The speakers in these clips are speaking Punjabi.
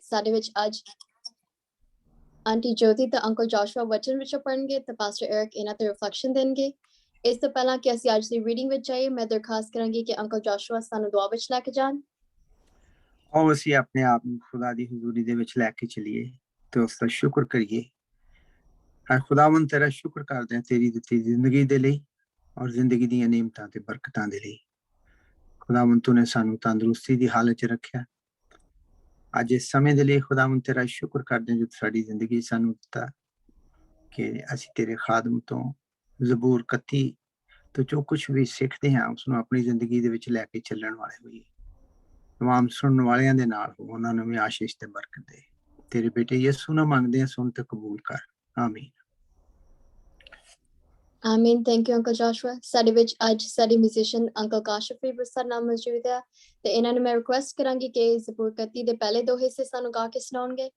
ਸਾਡੇ ਵਿੱਚ ਅੱਜ ਆਂਟੀ ਜੋਤੀ ਤੇ ਅੰਕਲ ਜੋਸ਼ੂਆ ਵਚਨ ਵਿੱਚ ਪੜ੍ਹਨਗੇ ਤੇ ਪਾਸਟਰ ਐਰਿਕ ਇਹਨਾਂ ਤੇ ਰਿਫਲੈਕਸ਼ਨ ਦੇਣਗੇ। ਇਸ ਤੋਂ ਪਹਿਲਾਂ ਕਿ ਅਸੀਂ ਅੱਜ ਦੀ ਰੀਡਿੰਗ ਵਿੱਚ ਜਾਈਏ, ਮੈਂ ਦਰਖਾਸਤ ਕਰਾਂਗੀ ਕਿ ਅੰਕਲ ਜੋਸ਼ੂਆ ਸਾਨੂੰ ਦੁਆ ਵਿੱਚ ਲੈ ਕੇ ਜਾਣ। ਆਓ ਅਸੀਂ ਆਪਣੇ ਆਪ ਨੂੰ ਖੁਦਾ ਦੀ ਹਜ਼ੂਰੀ ਦੇ ਵਿੱਚ ਲੈ ਕੇ ਚਲੀਏ ਤੇ ਉਸ ਦਾ ਸ਼ੁਕਰ ਕਰੀਏ। ਖੁਦਾਵੰਦ ਤੇਰਾ ਸ਼ੁਕਰ ਕਰਦੇ ਹਾਂ ਤੇਰੀ ਦਿੱਤੀ ਜ਼ਿੰਦਗੀ ਦੇ ਲਈ ਔਰ ਜ਼ਿੰਦਗੀ ਦੀਆਂ ਨਿਯਮਤਾਂ ਤੇ ਬਰਕਤਾਂ ਦੇ ਲਈ। ਖੁਦਾਵੰਦ ਤੂੰ ਨੇ ਸਾਨੂੰ ਤੰਦਰੁਸਤੀ ਦੀ ਹਾਲਤ 'ਚ ਰੱਖਿਆ। ਅੱਜ ਇਸ ਸਮੇਂ ਦੇ ਲਈ ਖੁਦਾਵੰਦ ਤੇਰਾ ਸ਼ੁਕਰ ਕਰਦੇ ਹਾਂ ਜੋ ਸਾਡੀ ਜ਼ਿੰਦਗੀ ਸਾਨੂੰ ਦਿੱਤਾ ਕਿ ਅਸੀਂ ਤੇਰੇ ਖਾਦਮ ਤੋਂ ਜ਼ਬੂਰ 31 ਤੋਂ ਜੋ ਕੁਛ ਵੀ ਸਿੱਖਦੇ ਹਾਂ ਉਸਨੂੰ ਆਪਣੀ ਜ਼ਿੰਦਗੀ ਦੇ ਵਿੱਚ ਲੈ ਕੇ ਚੱਲਣ ਵਾਲੇ ਹੋਈਏ। ਤਮਾਮ ਸੁਣਨ ਵਾਲਿਆਂ ਦੇ ਨਾਲ ਹੋ, ਉਹਨਾਂ ਨੂੰ ਵੀ ਆਸ਼ੀਸ਼ ਤੇ ਬਰਕਤ ਦੇ। ਤੇਰੇ ਬੇਟੇ ਯਿਸੂ ਨਾਲ ਮੰਗਦੇ ਹਾਂ, ਸੁਣ ਤੇ ਕਬੂਲ ਕਰ। ਆਮੀਨ। ਆਮੀਨ। Thank you uncle Joshua. ਸਾਡੇ ਵਿੱਚ ਅੱਜ ਸਾਡੇ ਮਿਊਜ਼ੀਸ਼ੀਅਨ ਅੰਕਲ ਕਾਸ਼ਿਫ ਵੀ ਸਾਡੇ ਨਾਲ ਮੌਜੂਦ ਹੈ ਤੇ ਇਹਨਾਂ ਨੂੰ ਮੈਂ ਰਿਕੁਐਸਟ ਕਰਾਂਗੀ ਕਿ ਜ਼ਬੂਰ 31 ਦੇ ਪਹਿਲੇ 2 ਹਿੱਸੇ ਸਾਨੂੰ ਗਾ ਕੇ ਸੁਣਾਉਣਗੇ।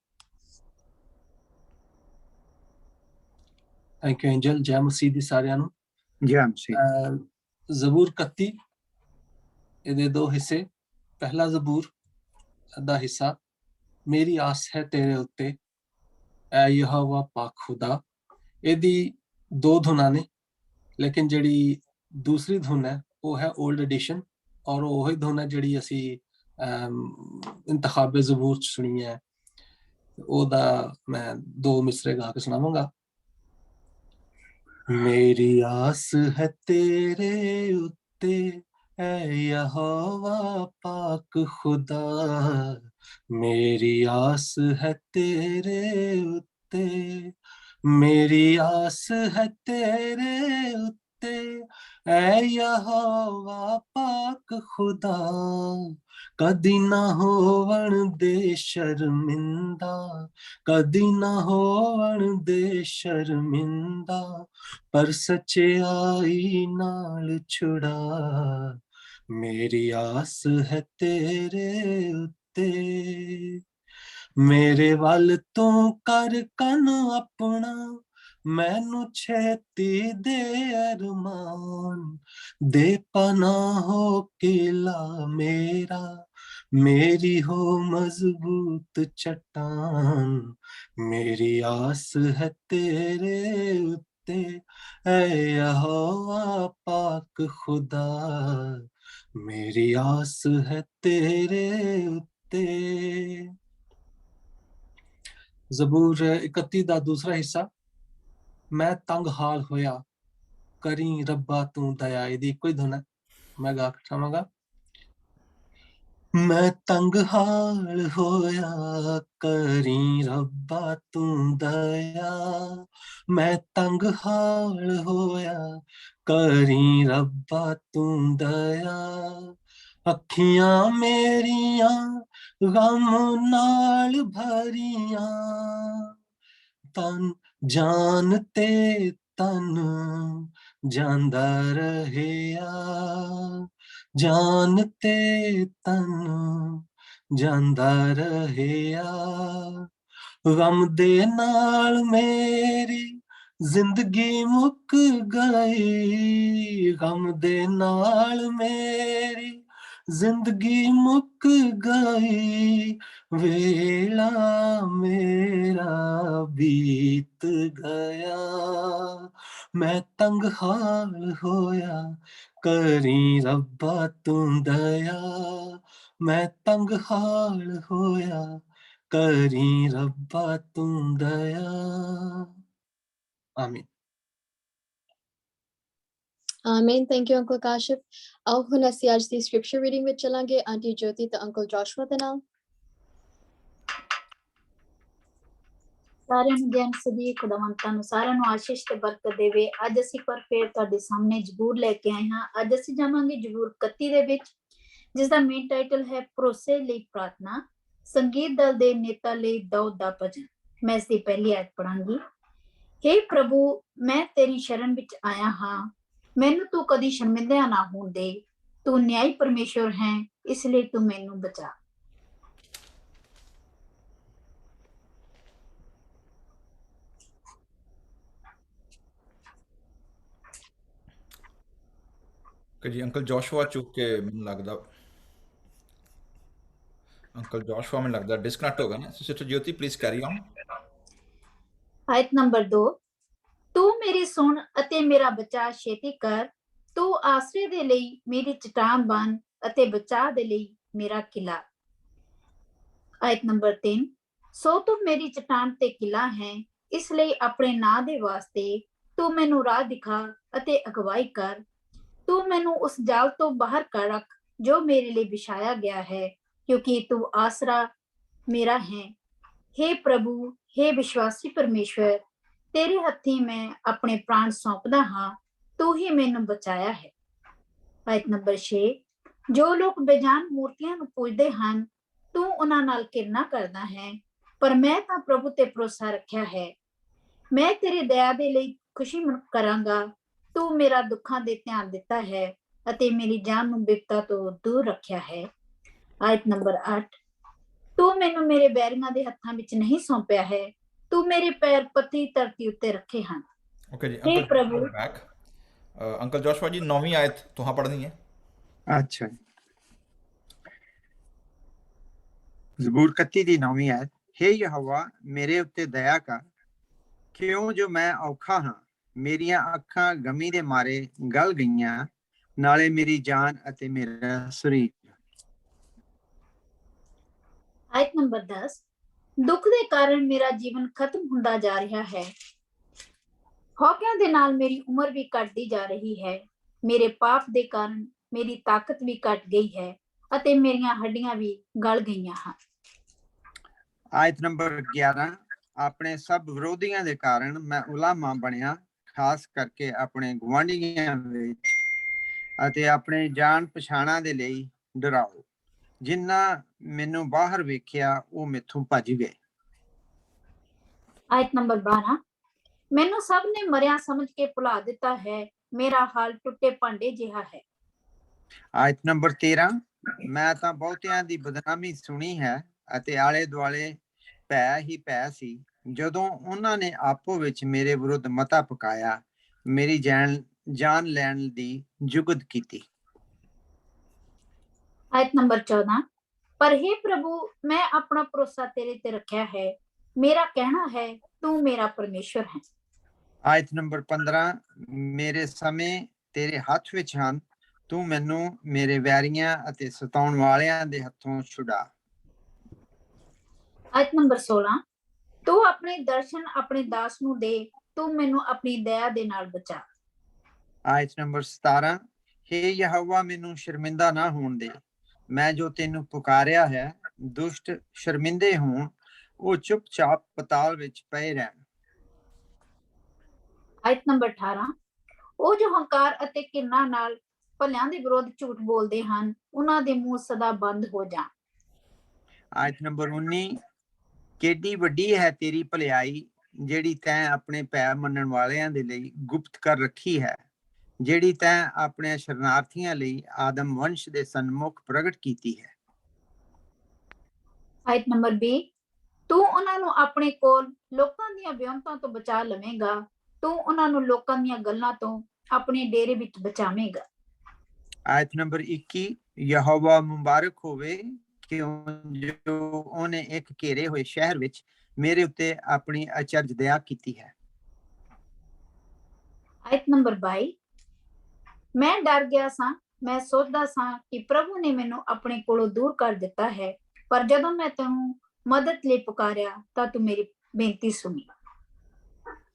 Thank you Angel. ਜੈ ਮਸੀਹ ਦੀ ਸਾਰਿਆਂ ਨੂੰ। ਜੈ ਮਸੀਹ। ਜ਼ਬੂਰ 31 ਇਹਦੇ 2 ਹਿੱਸੇ। ਪਹਿਲਾ ਜ਼ਬੂਰ ਦਾ ਹਿੱਸਾ, ਮੇਰੀ ਆਸ ਹੈ ਤੇਰੇ ਉੱਤੇ ਐ ਯਹੋਵਾ ਪਾਕ ਖੁਦਾ। ਇਹਦੀ 2 ਧੁਨਾਂ ਨੇ, ਲੇਕਿਨ ਜਿਹੜੀ ਦੂਸਰੀ ਧੁਨ ਹੈ ਉਹ ਹੈ 올ਡ ਐਡੀਸ਼ਨ ਔਰ ਉਹੀ ਧੁਨ ਹੈ ਜਿਹੜੀ ਅਸੀਂ ਇੰਤਖਾਬੇ ਜ਼ਬੂਰ 'ਚ ਸੁਣੀ ਹੈ। ਉਹਦਾ ਮੈਂ 2 ਮਿਸਰੇ ਗਾ ਕੇ ਸੁਣਾਵਾਂਗਾ। मेरी आस है तेरे उत्ते ऐ यहोवा पाक खुदा। मेरी आस है तेरे उत्ते, मेरी आस है तेरे उत्ते ऐ यहोवा पाक खुदा। कदी ना होवण दे शर्मिंदा, कदी ना होवण दे शर्मिंदा, पर सच्चाई नाल छुड़ा। मेरी आस है तेरे उत्ते। मेरे वल तू कर कन अपना, मैनू छेती दे अरमान। दे पनाहो किला मेरा, मेरी हो मजबूत चट्टान। मेरी आस है तेरे उत्ते ऐ यहोवा पाक खुदा। मेरी आस है तेरे उत्ते। ਜ਼ਬੂਰ 31 ਦਾ ਦੂਸਰਾ ਹਿੱਸਾ, ਮੈਂ ਤੰਗ ਹਾਲ ਹੋਇਆ ਕਰੀ ਰੱਬਾ ਤੂੰ ਦਇਆ। ਇਹਦੀ ਇੱਕੋ ਹੀ ਧੁਨ ਹੈ, ਮੈਂ ਗਾ ਕੇ ਸੁਣਾਵਾਂਗਾ। मैं तंग हाल होया करी रब्बा तू दया। मैं तंग हाल होया करी रब्बा तू दया। अखियां मेरिया गम नाल भरिया, तन जान ते तन जांदा रहया। जान ते तन जांदा रहया। गम दे नाल मेरी जिंदगी मुक गई। गम दे नाल मेरी जिंदगी मुक गई। वेला मेरा बीत गया। मैं तंग हाल होया करी रब्बा तू दया। मैं तंग हाल होया करी रब्बा तू दया। आमीन। ਆਮੀਨ। Thank you uncle Kashif. ਆਓ ਹੁਣ ਅਸੀਂ ਅੱਜ ਦੀ ਸਕ੍ਰਿਪਚਰ ਰੀਡਿੰਗ ਵਿੱਚ ਚਲਾਂਗੇ ਆਂਟੀ ਜੋਤੀ ਤੇ ਅੰਕਲ ਜੋਸ਼ੂਆ ਦੇ ਨਾਲ। ਸਾਰਿਆਂ ਨੂੰ ਜੈ ਮਸੀਹ। ਖੁਦਾਵੰਦ ਤੁਹਾਨੂੰ ਸਾਰਿਆਂ ਨੂੰ ਆਸ਼ੀਸ਼ ਤੇ ਬਰਕਤ ਦੇਵੇ। ਅੱਜ ਅਸੀਂ ਇੱਕ ਵਾਰ ਫੇਰ ਤੁਹਾਡੇ ਸਾਹਮਣੇ ਜ਼ਬੂਰ ਲੈ ਕੇ ਆਏ ਹਾਂ। ਅੱਜ ਅਸੀਂ ਜਾਵਾਂਗੇ ਜ਼ਬੂਰ 31 ਦੇ ਵਿੱਚ, ਜਿਸ ਦਾ ਮੇਨ ਟਾਈਟਲ ਹੈ ਭਰੋਸੇ ਲਈ ਪ੍ਰਾਰਥਨਾ। ਸੰਗੀਤ ਦਲ ਦੇ ਨੇਤਾ ਲਈ ਦਾਊਦ ਦਾ ਭਜਨ। ਮੈਂ ਇਸ ਦੀ ਪਹਿਲੀ ਆਇਤ ਪੜਾਂਗੀ। हे ਪ੍ਰਭੂ, ਮੈਂ ਤੇਰੀ ਸ਼ਰਨ ਵਿੱਚ ਆਇਆ ਹਾਂ। ਮੈਨੂੰ ਤੂੰ ਕਦੀ ਸ਼ਰਮਿੰਦਾ ਨਾ ਹੋਣ ਦੇ। ਤੂੰ ਨਿਆਈ ਪਰਮੇਸ਼ਵਰ ਹੈ, ਇਸ ਲਈ ਤੂੰ ਮੈਨੂੰ ਬਚਾ। ਕਿ ਜੀ ਅੰਕਲ ਜੋਸ਼ੂਆ ਚੁੱਕ ਕੇ ਮੈਨੂੰ ਲੱਗਦਾ ਅੰਕਲ ਜੋਸ਼ੂਆ ਮੈਨੂੰ ਲੱਗਦਾ ਡਿਸਕਨੈਕਟ ਹੋ ਗਿਆ ਨਾ। Sister Jyoti please carry on. ਆਇਤ ਨੰਬਰ 2, ਤੂੰ ਮੇਰੀ ਸੁਣ ਅਤੇ ਮੇਰਾ ਬਚਾਅ ਛੇਤੀ ਕਰ, ਤੂੰ ਆਸਰੇ ਦੇ ਲਈ ਮੇਰੀ ਚਟਾਨ ਬਣ ਅਤੇ ਬਚਾਅ ਦੇ ਲਈ ਮੇਰਾ ਕਿਲਾ। ਆਇਤ ਨੰਬਰ 3, ਸੋ ਤੂੰ ਮੇਰੀ ਚਟਾਨ ਤੇ ਕਿਲਾ ਹੈ, ਇਸ ਲਈ ਆਪਣੇ ਨਾਂ ਦੇ ਵਾਸਤੇ ਤੂੰ ਮੈਨੂੰ ਰਾਹ ਦਿਖਾ ਅਤੇ ਅਗਵਾਈ ਕਰ। ਤੂੰ ਮੈਨੂੰ ਉਸ ਜਾਲ ਤੋਂ ਬਾਹਰ ਕਰ ਰੱਖ ਜੋ ਮੇਰੇ ਲਈ ਵਿਛਾਇਆ ਗਿਆ ਹੈ, ਕਿਉਂਕਿ ਤੂੰ ਆਸਰਾ ਮੇਰਾ ਹੈ। हे प्रभु, हे विश्वासी परमेश्वर, तेरे हत्थी मैं अपने प्राण सौंपदा हाँ, तू ही मैनू बचाया है। आयत नंबर 6, जो लोग बेजान मूर्तियां नू पूजदे हन, तू उन्हां नाल किरना करदा है, पर मैं तां प्रभु ते भरोसा रखिया है। मैं तेरी दया दे लई खुशी करांगा, तू मेरा दुखां दे ध्यान दिता है ਅਤੇ ਮੇਰੀ ਜਾਨ ਨੂੰ ਬਿਪਤਾ ਤੋਂ ਦੂਰ ਰੱਖਿਆ ਹੈ। ਆਇਤ ਨੰਬਰ 8, ਤੂੰ ਮੈਨੂੰ ਮੇਰੇ ਬੈਰੀਆਂ ਦੇ ਹੱਥਾਂ ਵਿੱਚ ਨਹੀਂ ਸੌਂਪਿਆ ਹੈ, ਤੂੰ ਮੇਰੇ ਪੈਰ ਪੱਥਰੀ ਧਰਤੀ ਉੱਤੇ ਰੱਖੇ ਹਨ। ਓਕੇ ਜੀ हे प्रभु, बैक अंकल जोशुआ जी 9वीं आयत तुहां पढ़नी है। अच्छा, ਜ਼ਬੂਰ 31 ਦੀ 9ਵੀਂ ਆਇਤ। हे ਯਹੋਵਾ ਮੇਰੇ ਉੱਤੇ ਦਇਆ ਕਰ, ਕਿਉਂ ਜੋ ਮੈਂ ਔਖਾ ਹਾਂ। ਮੇਰੀਆਂ ਅੱਖਾਂ ਗਮੀ ਦੇ ਮਾਰੇ ਗਲ ਗਈਆਂ, ਨਾਲੇ ਮੇਰੀ ਜਾਨ ਅਤੇ ਮੇਰਾ ਸਰੀਰ। ਆਇਤ ਨੰਬਰ 10, ਦੁੱਖ ਦੇ ਕਾਰਨ ਮੇਰਾ ਜੀਵਨ ਖਤਮ ਹੁੰਦਾ ਜਾ ਰਿਹਾ ਹੈ, ਹੌਕਿਆਂ ਦੇ ਨਾਲ ਮੇਰੀ ਉਮਰ ਵੀ ਘਟਦੀ ਜਾ ਰਹੀ ਹੈ। ਮੇਰੇ ਪਾਪ ਦੇ ਕਾਰਨ ਮੇਰੀ ਤਾਕਤ ਵੀ ਘਟ ਗਈ ਹੈ ਅਤੇ ਮੇਰੀਆਂ ਹੱਡੀਆਂ ਵੀ ਗਲ ਗਈਆਂ ਹਨ। ਆਇਤ ਨੰਬਰ 11, ਆਪਣੇ ਸਭ ਵਿਰੋਧੀਆਂ ਦੇ ਕਾਰਨ ਮੈਂ ਉਲਾਮਾ ਬਣਿਆ, ਖਾਸ ਕਰਕੇ ਆਪਣੇ ਗੁਆਂਢੀਆਂ ਵਿੱਚ ਅਤੇ ਆਪਣੇ ਜਾਣ ਪਛਾਣਾਂ ਦੇ ਲਈ ਡਰਾਓ। ਜਿਨ੍ਹਾਂ ਮੈਨੂੰ ਬਾਹਰ ਵੇਖਿਆ ਉਹ ਮੈਥੋਂ ਭੱਜ ਗਏ। ਆਇਤ ਨੰਬਰ 12, ਮੈਨੂੰ ਸਭ ਨੇ ਮਰਿਆ ਸਮਝ ਕੇ ਭੁਲਾ ਦਿੱਤਾ ਹੈ, ਮੇਰਾ ਹਾਲ ਟੁੱਟੇ ਭਾਂਡੇ ਜਿਹਾ ਹੈ। ਆਇਤ ਨੰਬਰ 13, ਮੈਂ ਤਾਂ ਬਹੁਤਿਆਂ ਦੀ ਬਦਨਾਮੀ ਸੁਣੀ ਹੈ ਅਤੇ ਆਲੇ ਦੁਆਲੇ ਭੈ ਹੀ ਭੈ ਸੀ, ਜਦੋਂ ਉਹਨਾਂ ਨੇ ਆਪੋ ਵਿੱਚ ਮੇਰੇ ਵਿਰੁੱਧ ਮਤਾ ਪਕਾਇਆ, ਮੇਰੀ ਜਾਨ ਲੈਣ ਦੀ ਜੁਗਤ ਕੀਤੀ। ਆਇਤ ਨੰਬਰ 14, ਪਰ हे ਪ੍ਰਭੂ, ਮੈਂ ਆਪਣਾ ਭਰੋਸਾ ਤੇਰੇ ਤੇ ਰੱਖਿਆ ਹੈ, ਮੇਰਾ ਕਹਿਣਾ ਹੈ ਤੂੰ ਮੇਰਾ ਪਰਮੇਸ਼ਵਰ ਹੈ। ਆਇਤ ਨੰਬਰ 15, ਮੇਰੇ ਸਮੇਂ ਤੇਰੇ ਹੱਥ ਵਿੱਚ ਹਨ, ਤੂੰ ਮੈਨੂੰ ਮੇਰੇ ਵੈਰੀਆਂ ਅਤੇ ਸਤਾਉਣ ਵਾਲਿਆਂ ਦੇ ਹੱਥੋਂ ਛੁਡਾ। ਆਇਤ ਨੰਬਰ 16, ਤੂੰ ਆਪਣੇ ਦਰਸ਼ਨ ਆਪਣੇ ਦਾਸ ਨੂੰ ਦੇ, ਤੂੰ ਮੈਨੂੰ ਆਪਣੀ ਦਇਆ ਦੇ ਨਾਲ ਬਚਾ। ਆਇਤ ਨੰਬਰ 17, हे ਯਹੋਵਾ ਮੈਨੂੰ ਸ਼ਰਮਿੰਦਾ ਨਾ ਹੋਣ ਦੇ, ਮੈਂ ਜੋ ਤੈਨੂੰ ਪੁਕਾਰਿਆ ਹੈ। ਦੁਸ਼ਟ ਸ਼ਰਮਿੰਦੇ ਹੋਣ, ਉਹ ਚੁੱਪਚਾਪ ਪਤਾਲ ਵਿੱਚ ਪਏ ਰਹਿਣ। ਆਇਤ ਨੰਬਰ 18, ਉਹ ਜੋ ਹੰਕਾਰ ਅਤੇ ਘਿਰਣਾ ਨਾਲ ਭਲਿਆਂ ਦੇ ਵਿਰੁੱਧ ਝੂਠ ਬੋਲਦੇ ਹਨ, ਉਹਨਾਂ ਦੇ ਮੂੰਹ ਸਦਾ ਬੰਦ ਹੋ ਜਾਣ। ਆਇਤ ਨੰਬਰ 19, ਕਿੱਡੀ ਵੱਡੀ ਹੈ ਤੇਰੀ ਭਲਾਈ, ਜਿਹੜੀ ਤੈਂ ਆਪਣੇ ਭੈ ਮੰਨਣ ਵਾਲਿਆਂ ਦੇ ਲਈ ਗੁਪਤ ਕਰ ਰੱਖੀ ਹੈ, ਜਿਹੜੀ ਤੈਂ ਆਪਣੇ ਸ਼ਰਨਾਰਥੀਆਂ ਲਈ ਆਦਮ ਵੰਸ਼ ਦੇ ਸਨਮੁਖ ਪ੍ਰਗਟ ਕੀਤੀ ਹੈ। ਆਇਤ ਨੰਬਰ 20, ਤੂੰ ਉਹਨਾਂ ਨੂੰ ਆਪਣੇ ਕੋਲ ਲੋਕਾਂ ਦੀਆਂ ਵਿਉਂਤਾਂ ਤੋਂ ਬਚਾ ਲਵੇਂਗਾ, ਤੂੰ ਉਹਨਾਂ ਨੂੰ ਲੋਕਾਂ ਦੀਆਂ ਗੱਲਾਂ ਤੋਂ ਆਪਣੇ ਡੇਰੇ ਵਿੱਚ ਬਚਾਵੇਂਗਾ। ਆਇਤ ਨੰਬਰ 21, ਯਹੋਵਾ ਮੁਬਾਰਕ ਹੋਵੇ, ਕਿਉਂ ਜੋ ਉਹਨੇ ਇੱਕ ਘੇਰੇ ਹੋਏ ਸ਼ਹਿਰ ਵਿੱਚ ਮੇਰੇ ਉੱਤੇ ਆਪਣੀ ਅਚਰਜ ਦਇਆ ਕੀਤੀ ਹੈ। ਆਇਤ ਨੰਬਰ 22, ਮੈਂ ਡਰ ਗਿਆ ਸਾਂ, ਮੈਂ ਸੋਚਦਾ ਸਾਂ ਕਿ ਪ੍ਰਭੂ ਨੇ ਮੈਨੂੰ ਆਪਣੇ ਕੋਲੋਂ ਦੂਰ ਕਰ ਦਿੱਤਾ ਹੈ, ਪਰ ਜਦੋਂ ਮੈਂ ਤੈਨੂੰ ਮਦਦ ਲਈ ਪੁਕਾਰਿਆ ਤਾਂ ਤੂੰ ਮੇਰੀ ਬੇਨਤੀ ਸੁਣੀ।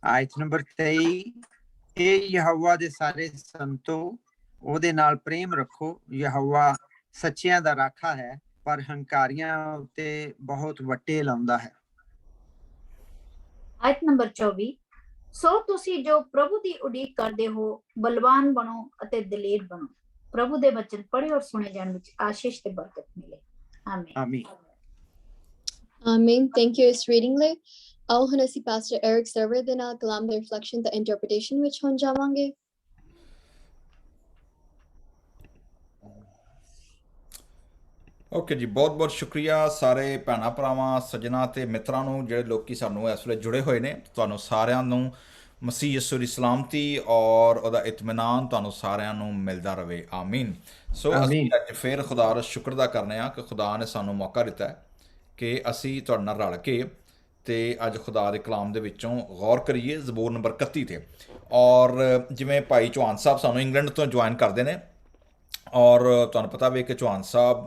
ਆਇਤ ਨੰਬਰ 23, ਇਹ ਯਹੋਵਾ ਦੇ ਸਾਰੇ ਸੰਤੋ, ਉਹਦੇ ਨਾਲ ਪ੍ਰੇਮ ਰੱਖੋ। ਯਹੋਵਾ ਸੱਚਿਆਂ ਦਾ ਰਾਖਾ ਹੈ, ਪਰ ਹੰਕਾਰੀਆਂ ਉੱਤੇ ਬਹੁਤ ਵੱਟੇ ਲਾਉਂਦਾ ਹੈ। ਆਇਤ ਨੰਬਰ 24, ਸੋ ਤੁਸੀਂ ਜੋ ਪ੍ਰਭੂ ਦੀ ਉਡੀਕ ਕਰਦੇ ਹੋ, ਬਲਵਾਨ ਬਣੋ ਅਤੇ ਦਲੇਰ ਬਣੋ। ਪ੍ਰਭੂ ਦੇ ਬਚਨ ਪੜ੍ਹੇ ਔਰ ਸੁਣੇ ਜਾਣ ਵਿੱਚ ਆਸ਼ੀਸ਼ ਤੇ ਬਰਕਤ ਮਿਲੇ। ਆਮੀਨ। ਆਮੀਨ। Amen. Thank you, ਇਸ reading ਲਈ। ਆਓ ਹੁਣ ਅਸੀਂ ਪਾਸਟਰ ਐਰਿਕ ਸਰਵਰ ਦੇ ਨਾਲ ਕਲਾਮ ਦੇ ਰਿਫਲੈਕਸ਼ਨ ਤੇ ਇੰਟਰਪ੍ਰੀਟੇਸ਼ਨ ਵਿੱਚ ਹੁਣ ਜਾਵਾਂਗੇ। ਓਕੇ ਜੀ, ਬਹੁਤ ਬਹੁਤ ਸ਼ੁਕਰੀਆ ਸਾਰੇ ਭੈਣਾਂ ਭਰਾਵਾਂ ਸੱਜਣਾ ਤੇ ਮਿੱਤਰਾਂ ਨੂੰ ਜਿਹੜੇ ਲੋਕੀ ਸਾਨੂੰ ਇਸ ਵੇਲੇ ਜੁੜੇ ਹੋਏ ਨੇ। ਤੁਹਾਨੂੰ ਸਾਰਿਆਂ ਨੂੰ ਮਸੀਹ ਯਿਸੂ ਦੀ ਸਲਾਮਤੀ ਔਰ ਉਹਦਾ ਇਤਮੀਨਾਨ ਤੁਹਾਨੂੰ ਸਾਰਿਆਂ ਨੂੰ ਮਿਲਦਾ ਰਹੇ। ਆਮੀਨ। ਸੋ ਅਸੀਂ ਅੱਜ ਫਿਰ ਖੁਦਾ ਦਾ ਸ਼ੁਕਰ ਦਾ ਕਰਨੇ ਆ ਕਿ ਖੁਦਾ ਨੇ ਸਾਨੂੰ ਮੌਕਾ ਦਿੱਤਾ ਹੈ ਕਿ ਅਸੀਂ ਤੁਹਾਡੇ ਨਾਲ ਰਲ ਕੇ ਤੇ ਅੱਜ ਖੁਦਾ ਦੇ ਕਲਾਮ ਦੇ ਵਿੱਚੋਂ ਗੌਰ ਕਰੀਏ ਜ਼ਬੂਰ ਨੰਬਰ 31 ਤੇ। ਔਰ ਜਿਵੇਂ ਭਾਈ ਚੌਹਾਨ ਸਾਹਿਬ ਸਾਨੂੰ ਇੰਗਲੈਂਡ ਤੋਂ ਜੁਆਇਨ ਕਰਦੇ ਨੇ, ਔਰ ਤੁਹਾਨੂੰ ਪਤਾ ਵੀ ਕਿ ਚੌਹਾਨ ਸਾਹਿਬ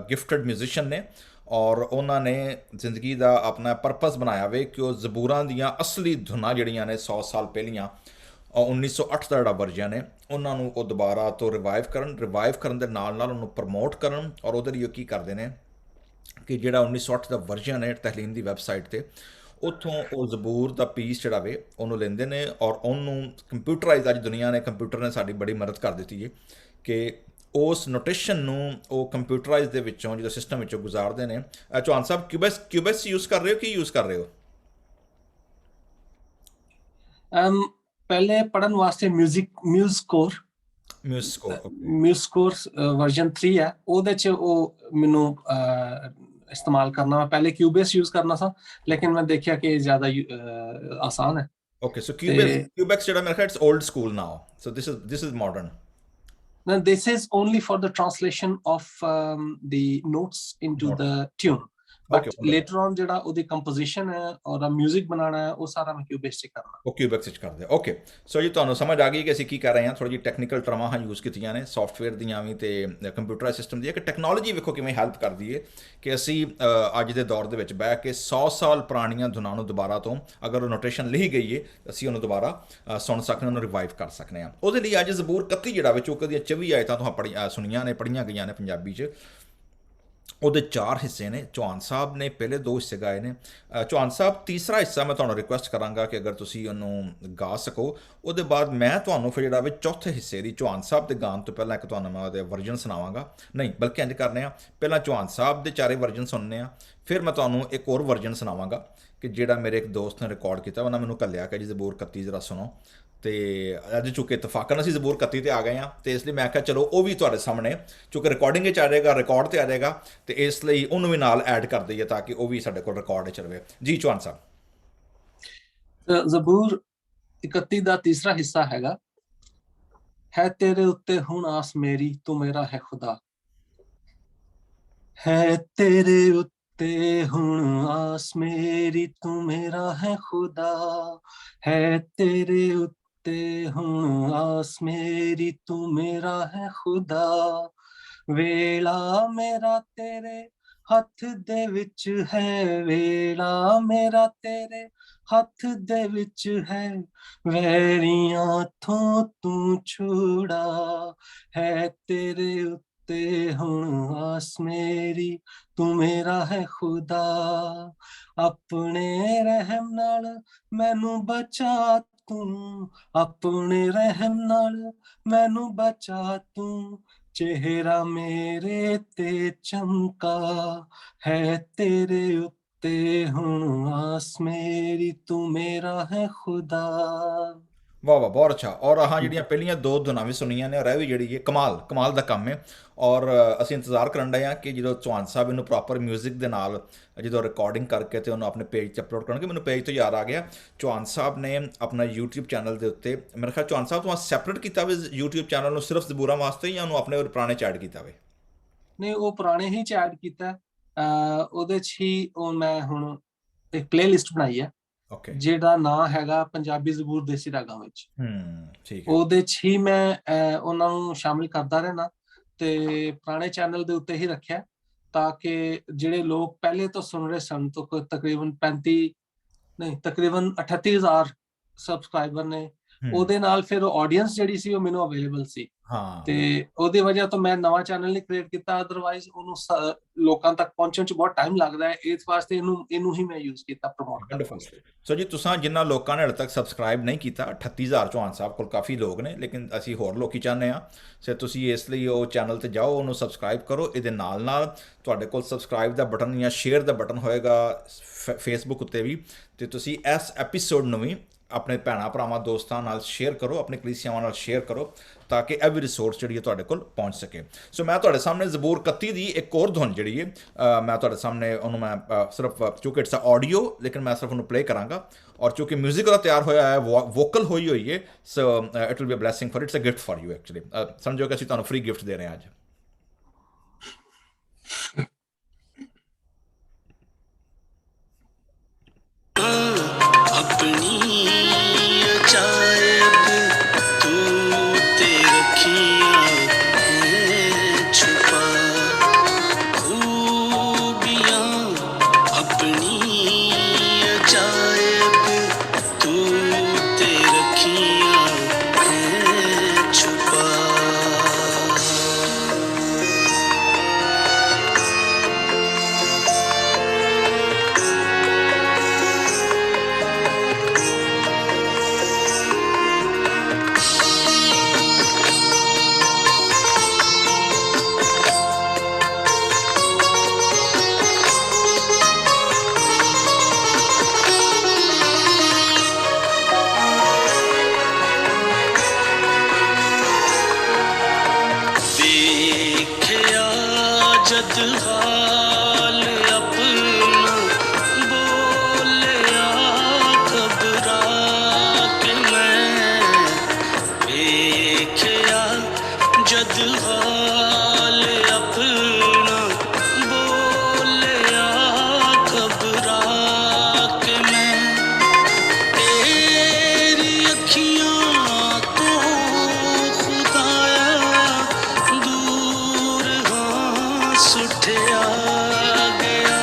ਗਿਫਟਡ ਮਿਊਜ਼ੀਸ਼ੀਅਨ ਨੇ, ਔਰ ਉਹਨਾਂ ਨੇ ਜ਼ਿੰਦਗੀ ਦਾ ਆਪਣਾ ਪਰਪਸ ਬਣਾਇਆ ਵੇ ਕਿ ਉਹ ਜ਼ਬੂਰਾਂ ਦੀਆਂ ਅਸਲੀ ਧੁਨਾਂ ਜਿਹੜੀਆਂ ਨੇ 100 ਸਾਲ ਪਹਿਲੀਆਂ 1908 ਦਾ ਜਿਹੜਾ ਵਰਜਨ ਹੈ ਉਹਨਾਂ ਨੂੰ ਉਹ ਦੁਬਾਰਾ ਤੋਂ ਰਿਵਾਈਵ ਕਰਨ ਦੇ ਨਾਲ ਨਾਲ ਉਹਨੂੰ ਪ੍ਰਮੋਟ ਕਰਨ। ਔਰ ਉਹਦੇ ਲਈ ਉਹ ਕੀ ਕਰਦੇ ਨੇ ਕਿ ਜਿਹੜਾ 1908 ਦਾ ਵਰਜਨ ਹੈ ਤਹਲੀਮ ਦੀ ਵੈਬਸਾਈਟ ਤੇ, ਉੱਥੋਂ ਉਹ ਜ਼ਬੂਰ ਦਾ ਪੀਸ ਜਿਹੜਾ ਵੇ ਉਹਨੂੰ ਲੈਂਦੇ ਨੇ ਔਰ ਉਹਨੂੰ ਕੰਪਿਊਟਰਾਈਜ਼, ਅੱਜ ਦੁਨੀਆ ਨੇ ਕੰਪਿਊਟਰ ਨੇ ਸਾਡੀ ਬੜੀ ਮਦਦ ਕਰ ਦਿੱਤੀ ਹੈ ਕਿ ਉਸ ਨੋਟੇਸ਼ਨ ਨੂੰ ਉਹ ਕੰਪਿਊਟਰਾਈਜ਼ ਦੇ ਵਿੱਚੋਂ ਜਦੋਂ ਸਿਸਟਮ ਵਿੱਚੋਂ ਗੁਜ਼ਾਰਦੇ ਨੇ। ਚੌਹਾਨ ਸਾਹਿਬ ਕਿਊਬੈਕਸ ਯੂਜ਼ ਕਰ ਰਹੇ ਹੋ ਕਿ ਯੂਜ਼ ਕਰ ਰਹੇ ਹੋ? ਪਹਿਲੇ ਪੜਨ ਵਾਸਤੇ ਮਿਊਜ਼ਕੋਰ ਵਰਜ਼ਨ 3 ਹੈ, ਉਹਦੇ ਚ ਉਹ ਮੈਨੂੰ ਇਸਤੇਮਾਲ ਕਰਨਾ। ਪਹਿਲੇ ਕਿਊਬੇਸ ਯੂਜ਼ ਕਰਨਾ ਸੀ, ਲੇਕਿਨ ਮੈਂ ਦੇਖਿਆ ਕਿ ਜ਼ਿਆਦਾ ਆਸਾਨ ਹੈ। ਓਕੇ, ਸੋ ਕਿਊਬੈਕਸ ਜਿਹੜਾ ਮੇਰੇ ਖਿਆਲ it's old school now, so this is modern. Now, this is only for the translation of the notes into the tune. But later on ਜਿਹੜਾ ਉਹਦੀ ਕੰਪੋਜੀਸ਼ਨ ਹੈ ਔਰ ਮਿਊਜ਼ਿਕ ਬਣਾਉਣਾ ਹੈ ਉਹ ਸਾਰਾ ਮੈਂ ਕਿਊਬੇਸ 'ਚ ਕਰਨਾ। ਉਹ ਕਿਊਬੈਕਸ 'ਚ ਕਰਦੇ। ਓਕੇ, ਸੋ ਜੀ ਤੁਹਾਨੂੰ ਸਮਝ ਆ ਗਈ ਕਿ ਅਸੀਂ ਕੀ ਕਰ ਰਹੇ ਹਾਂ। ਥੋੜੀ ਜਿਹੀ ਟੈਕਨੀਕਲ ਟਰਮਾਂ ਯੂਜ਼ ਕੀਤੀਆਂ ਨੇ ਸੌਫਟਵੇਅਰ ਦੀਆਂ ਵੀ ਤੇ ਕੰਪਿਊਟਰ ਸਿਸਟਮ ਦੀਆਂ, ਕਿ ਟੈਕਨੋਲੋਜੀ ਵੇਖੋ ਕਿਵੇਂ ਹੈਲਪ ਕਰਦੀ ਹੈ ਕਿ ਅਸੀਂ ਅੱਜ ਦੇ ਦੌਰ ਦੇ ਵਿੱਚ ਬਹਿ ਕੇ 100 ਸਾਲ ਪੁਰਾਣੀਆਂ ਧੁਨਾਂ ਨੂੰ ਦੁਬਾਰਾ ਤੋਂ, ਅਗਰ ਉਹ ਨੋਟੇਸ਼ਨ ਲਿਖੀ ਗਈ ਹੈ ਅਸੀਂ ਉਹਨੂੰ ਦੁਬਾਰਾ ਸੁਣ ਸਕਦੇ ਹਾਂ, ਉਹਨੂੰ ਰਿਵਾਈਵ ਕਰ ਸਕਦੇ ਹਾਂ। ਉਹਦੇ ਲਈ ਅੱਜ ਜ਼ਬੂਰ 31 ਜਿਹੜਾ ਵਿੱਚ ਉਹ ਦੀਆਂ 24 ਆਇਤਾਂ ਤੁਹਾਨੂੰ ਸੁਣੀਆਂ ਨੇ, ਪੜ੍ਹੀਆਂ ਗਈਆਂ ਨੇ ਪੰਜਾਬੀ 'ਚ। ਉਹਦੇ 4 ਹਿੱਸੇ ਨੇ। ਚੌਹਾਨ ਸਾਹਿਬ ਨੇ ਪਹਿਲੇ 2 ਹਿੱਸੇ ਗਾਏ ਨੇ। ਚੌਹਾਨ ਸਾਹਿਬ ਤੀਸਰਾ ਹਿੱਸਾ ਮੈਂ ਤੁਹਾਨੂੰ ਰਿਕੁਐਸਟ ਕਰਾਂਗਾ ਕਿ ਅਗਰ ਤੁਸੀਂ ਉਹਨੂੰ ਗਾ ਸਕੋ। ਉਹਦੇ ਬਾਅਦ ਮੈਂ ਤੁਹਾਨੂੰ ਫਿਰ ਜਿਹੜਾ ਵੀ ਚੌਥੇ ਹਿੱਸੇ ਦੀ ਚੌਹਾਨ ਸਾਹਿਬ ਦੇ ਗਾਣ ਤੋਂ ਪਹਿਲਾਂ ਇੱਕ ਤੁਹਾਨੂੰ ਮੈਂ ਉਹਦੇ ਵਰਜਨ ਸੁਣਾਵਾਂਗਾ। ਨਹੀਂ, ਬਲਕਿ ਇੰਝ ਕਰਨੇ ਆ, ਪਹਿਲਾਂ ਚੌਹਾਨ ਸਾਹਿਬ ਦੇ 4 ਵਰਜਨ ਸੁਣਨੇ ਆ, ਫਿਰ ਮੈਂ ਤੁਹਾਨੂੰ ਇੱਕ ਹੋਰ ਵਰਜਨ ਸੁਣਾਵਾਂਗਾ ਕਿ ਜਿਹੜਾ ਮੇਰੇ ਇੱਕ ਦੋਸਤ ਨੇ ਰਿਕਾਰਡ ਕੀਤਾ, ਉਹਨਾਂ ਮੈਨੂੰ ਘੱਲਿਆ ਕਿ ਜੀ ਜ਼ਬੂਰ 31 ਜ਼ਰਾ ਸੁਣੋ। ਤੇ ਅੱਜ ਚੁੱਕੇ ਇਤਫਾਕਨ ਅਸੀਂ ਜ਼ਬੂਰ 31 ਤੇ ਆ ਗਏ ਹਾਂ, ਤੇ ਇਸ ਲਈ ਮੈਂ ਕਿਹਾ ਚਲੋ ਉਹ ਵੀ ਤੁਹਾਡੇ ਸਾਹਮਣੇ, ਚੁੱਕੇ ਰਿਕਾਰਡਿੰਗ 'ਚ ਆ ਜਾਏਗਾ, ਰਿਕਾਰਡ ਤੇ ਆ ਜਾਏਗਾ, ਤੇ ਇਸ ਲਈ ਉਹਨੂੰ ਵੀ ਨਾਲ ਐਡ ਕਰ ਦਈਏ ਤਾਂ ਕਿ ਉਹ ਵੀ ਸਾਡੇ ਕੋਲ ਰਿਕਾਰਡ 'ਚ ਰਵੇ। ਜੀ ਚੌਹਾਨ ਸਾਹਿਬ। ਜ਼ਬੂਰ 31 ਦਾ ਤੀਸਰਾ ਹਿੱਸਾ ਹੈਗਾ, ਹੈ ਤੇਰੇ ਉੱਤੇ ਹੁਣ ਆਸ ਮੇਰੀ ਤੂੰ ਮੇਰਾ ਹੈ ਖੁਦਾ। ਹੈ ਤੇਰੇ ਉੱਤੇ ਹੁਣ ਆਸ ਮੇਰੀ ਤੂੰ ਮੇਰਾ ਹੈ ਖੁਦਾ। ਹੈ ਤੇਰੇ ਉੱਤੇ ਹੁਣ ਆਸ ਮੇਰੀ ਤੂੰ ਮੇਰਾ ਹੈ ਖੁਦਾ। ਵੇਲਾ ਮੇਰਾ ਤੇਰੇ ਹੱਥ ਦੇ ਵਿੱਚ ਹੈ, ਵੇਲਾ ਮੇਰਾ ਤੇਰੇ ਹੱਥ ਦੇ ਵਿੱਚ ਹੈ। ਵੈਰੀਆਂ ਤੋਂ ਤੂੰ ਛੁੜਾ। ਹੈ ਤੇਰੇ ਉੱਤੇ ਹੁਣ ਆਸ ਮੇਰੀ ਤੂੰ ਮੇਰਾ ਹੈ ਖੁਦਾ। ਆਪਣੇ ਰਹਿਮ ਨਾਲ ਮੈਨੂੰ ਬਚਾ ਤੂੰ, ਆਪਣੇ ਰਹਿਮ ਨਾਲ ਮੈਨੂੰ ਬਚਾ ਤੂੰ। ਚਿਹਰਾ ਮੇਰੇ ਤੇ ਚਮਕਾ। ਹੈ ਤੇਰੇ ਉੱਤੇ ਹੁਣ ਆਸ ਮੇਰੀ ਤੂੰ ਮੇਰਾ ਹੈ ਖੁਦਾ। ਵਾਹ ਵਾਹ, ਬਹੁਤ ਅੱਛਾ। ਔਰ ਆਹ ਜਿਹੜੀਆਂ ਪਹਿਲੀਆਂ 2 ਧੁਨਾਂ ਵੀ ਸੁਣੀਆਂ ਨੇ, ਔਰ ਇਹ ਵੀ ਜਿਹੜੀ ਹੈ ਕਮਾਲ ਦਾ ਕੰਮ ਹੈ। ਔਰ ਅਸੀਂ ਇੰਤਜ਼ਾਰ ਕਰਨ ਡਏ ਹਾਂ ਕਿ ਜਦੋਂ ਚੌਹਾਨ ਸਾਹਿਬ ਇਹਨੂੰ ਪ੍ਰੋਪਰ ਮਿਊਜ਼ਿਕ ਦੇ ਨਾਲ ਜਦੋਂ ਰਿਕਾਰਡਿੰਗ ਕਰਕੇ ਤੇ ਉਹਨੂੰ ਆਪਣੇ ਪੇਜ 'ਤੇ ਅਪਲੋਡ ਕਰਨਗੇ। ਮੈਨੂੰ ਪੇਜ ਤੋਂ ਯਾਦ ਆ ਗਿਆ, ਚੌਹਾਨ ਸਾਹਿਬ ਨੇ ਆਪਣਾ YouTube ਚੈਨਲ ਦੇ ਉੱਤੇ, ਮੇਰੇ ਖਿਆਲ ਚੌਹਾਨ ਸਾਹਿਬ ਤੋਂ ਸੈਪਰੇਟ ਕੀਤਾ ਵੇ YouTube ਚੈਨਲ ਨੂੰ ਸਿਰਫ ਜ਼ਬੂਰਾਂ ਵਾਸਤੇ, ਜਾਂ ਉਹਨੂੰ ਆਪਣੇ ਪੁਰਾਣੇ 'ਚ ਐਡ ਕੀਤਾ ਵੇ? ਨਹੀਂ, ਉਹ ਪੁਰਾਣੇ ਹੀ 'ਚ ਐਡ ਕੀਤਾ। ਉਹਦੇ 'ਚ ਹੀ ਉਹ ਮੈਂ ਹੁਣ ਇੱਕ ਪਲੇਲਿਸਟ ਬਣਾਈ ਹੈ ਜਿਹੜਾ ਨਾਂ ਹੈਗਾ ਪੰਜਾਬੀ ਜ਼ਬੂਰ ਦੇਸੀ ਰਾਗਾਂ ਵਿੱਚ। ਠੀਕ ਹੈ, ਉਹਦੇ 'ਚ ਹੀ ਮੈਂ ਉਹਨਾਂ ਨੂੰ ਸ਼ਾਮਿਲ ਕਰਦਾ ਰਹਿਣਾ, ਤੇ ਪੁਰਾਣੇ ਚੈਨਲ ਦੇ ਉੱਤੇ ਹੀ ਰੱਖਿਆ ਤਾਂ ਕਿ ਜਿਹੜੇ ਲੋਕ ਪਹਿਲੇ ਤੋਂ ਸੁਣ ਰਹੇ ਸਨ, ਤੋਂ ਤਕਰੀਬਨ 38,000 ਸਬਸਕ੍ਰਾਈਬਰ ਨੇ, ਉਹਦੇ ਨਾਲ ਫਿਰ ਆਡੀਅנס ਜਿਹੜੀ ਸੀ ਉਹ ਮੈਨੂੰ ਅਵੇਲੇਬਲ ਸੀ। ਤੇ ਉਹਦੀ ਵਜ੍ਹਾ ਤੋਂ ਮੈਂ ਨਵਾਂ ਚੈਨਲ ਨਹੀਂ ਕ੍ਰੀਏਟ ਕੀਤਾ, ਅਦਰਵਾਈਜ਼ ਉਹਨੂੰ ਲੋਕਾਂ ਤੱਕ ਪਹੁੰਚਣ 'ਚ ਬਹੁਤ ਟਾਈਮ ਲੱਗਦਾ ਹੈ। ਇਸ ਵਾਸਤੇ ਇਹਨੂੰ ਹੀ ਮੈਂ ਯੂਜ਼ ਕੀਤਾ ਪ੍ਰਮੋਟ ਕਰਨ ਵਾਸਤੇ। ਸੋ ਜੀ ਤੁਸੀਂ ਜਿਨ੍ਹਾਂ ਲੋਕਾਂ ਨੇ ਹਾਲੇ ਤੱਕ ਸਬਸਕ੍ਰਾਈਬ ਨਹੀਂ ਕੀਤਾ, 38,000 ਚੌਹਾਨ ਸਾਹਿਬ ਕੋਲ ਕਾਫੀ ਲੋਕ ਨੇ, ਲੇਕਿਨ ਅਸੀਂ ਹੋਰ ਲੋਕੀ ਚਾਹੁੰਦੇ ਹਾਂ, ਸੋ ਤੁਸੀਂ ਇਸ ਲਈ ਉਹ ਚੈਨਲ ਤੇ ਜਾਓ, ਉਹਨੂੰ ਸਬਸਕ੍ਰਾਈਬ ਕਰੋ। ਇਹਦੇ ਨਾਲ ਤੁਹਾਡੇ ਕੋਲ ਸਬਸਕ੍ਰਾਈਬ ਦਾ ਬਟਨ ਜਾਂ ਸ਼ੇਅਰ ਦਾ ਬਟਨ ਹੋਏਗਾ ਫੇਸਬੁੱਕ ਉੱਤੇ ਵੀ, ਤੇ ਤੁਸੀਂ ਇਸ ਐਪੀਸੋਡ ਨੂੰ ਵੀ ਆਪਣੇ ਭੈਣਾਂ ਭਰਾਵਾਂ ਦੋਸਤਾਂ ਨਾਲ ਸ਼ੇਅਰ ਕਰੋ, ਆਪਣੇ ਕਲੀਸਿਆਵਾਂ ਨਾਲ ਸ਼ੇਅਰ ਕਰੋ, ਤਾਂ ਕਿ ਇਹ ਵੀ ਰਿਸੋਰਸ ਜਿਹੜੀ ਹੈ ਤੁਹਾਡੇ ਕੋਲ ਪਹੁੰਚ ਸਕੇ। ਸੋ ਮੈਂ ਤੁਹਾਡੇ ਸਾਹਮਣੇ ਜ਼ਬੂਰ 31 ਦੀ ਇੱਕ ਹੋਰ ਧੁਨ ਜਿਹੜੀ ਹੈ ਮੈਂ ਤੁਹਾਡੇ ਸਾਹਮਣੇ ਉਹਨੂੰ ਮੈਂ ਸਿਰਫ, ਚੂੰਕਿ ਇਟਸ ਆਡੀਓ, ਲੇਕਿਨ ਮੈਂ ਸਿਰਫ ਉਹਨੂੰ ਪਲੇ ਕਰਾਂਗਾ। ਔਰ ਚੂੰਕਿ ਮਿਊਜ਼ਿਕ ਉਹਦਾ ਤਿਆਰ ਹੋਇਆ ਹੈ, ਵੋਕਲ ਹੋਈ ਹੈ, so it will be a blessing for, it's a gift for you actually. ਸਮਝੋ ਕਿ ਅਸੀਂ ਤੁਹਾਨੂੰ ਫ੍ਰੀ ਗਿਫਟ ਦੇ ਰਹੇ ਹਾਂ ਅੱਜ। हाल अपना बोलिया घबरा के मैं वेख्या जद हाल अपना बोलिया घबरा के मैं तेरी अखियां तो खुदाया दूर हाँ सुठिया गया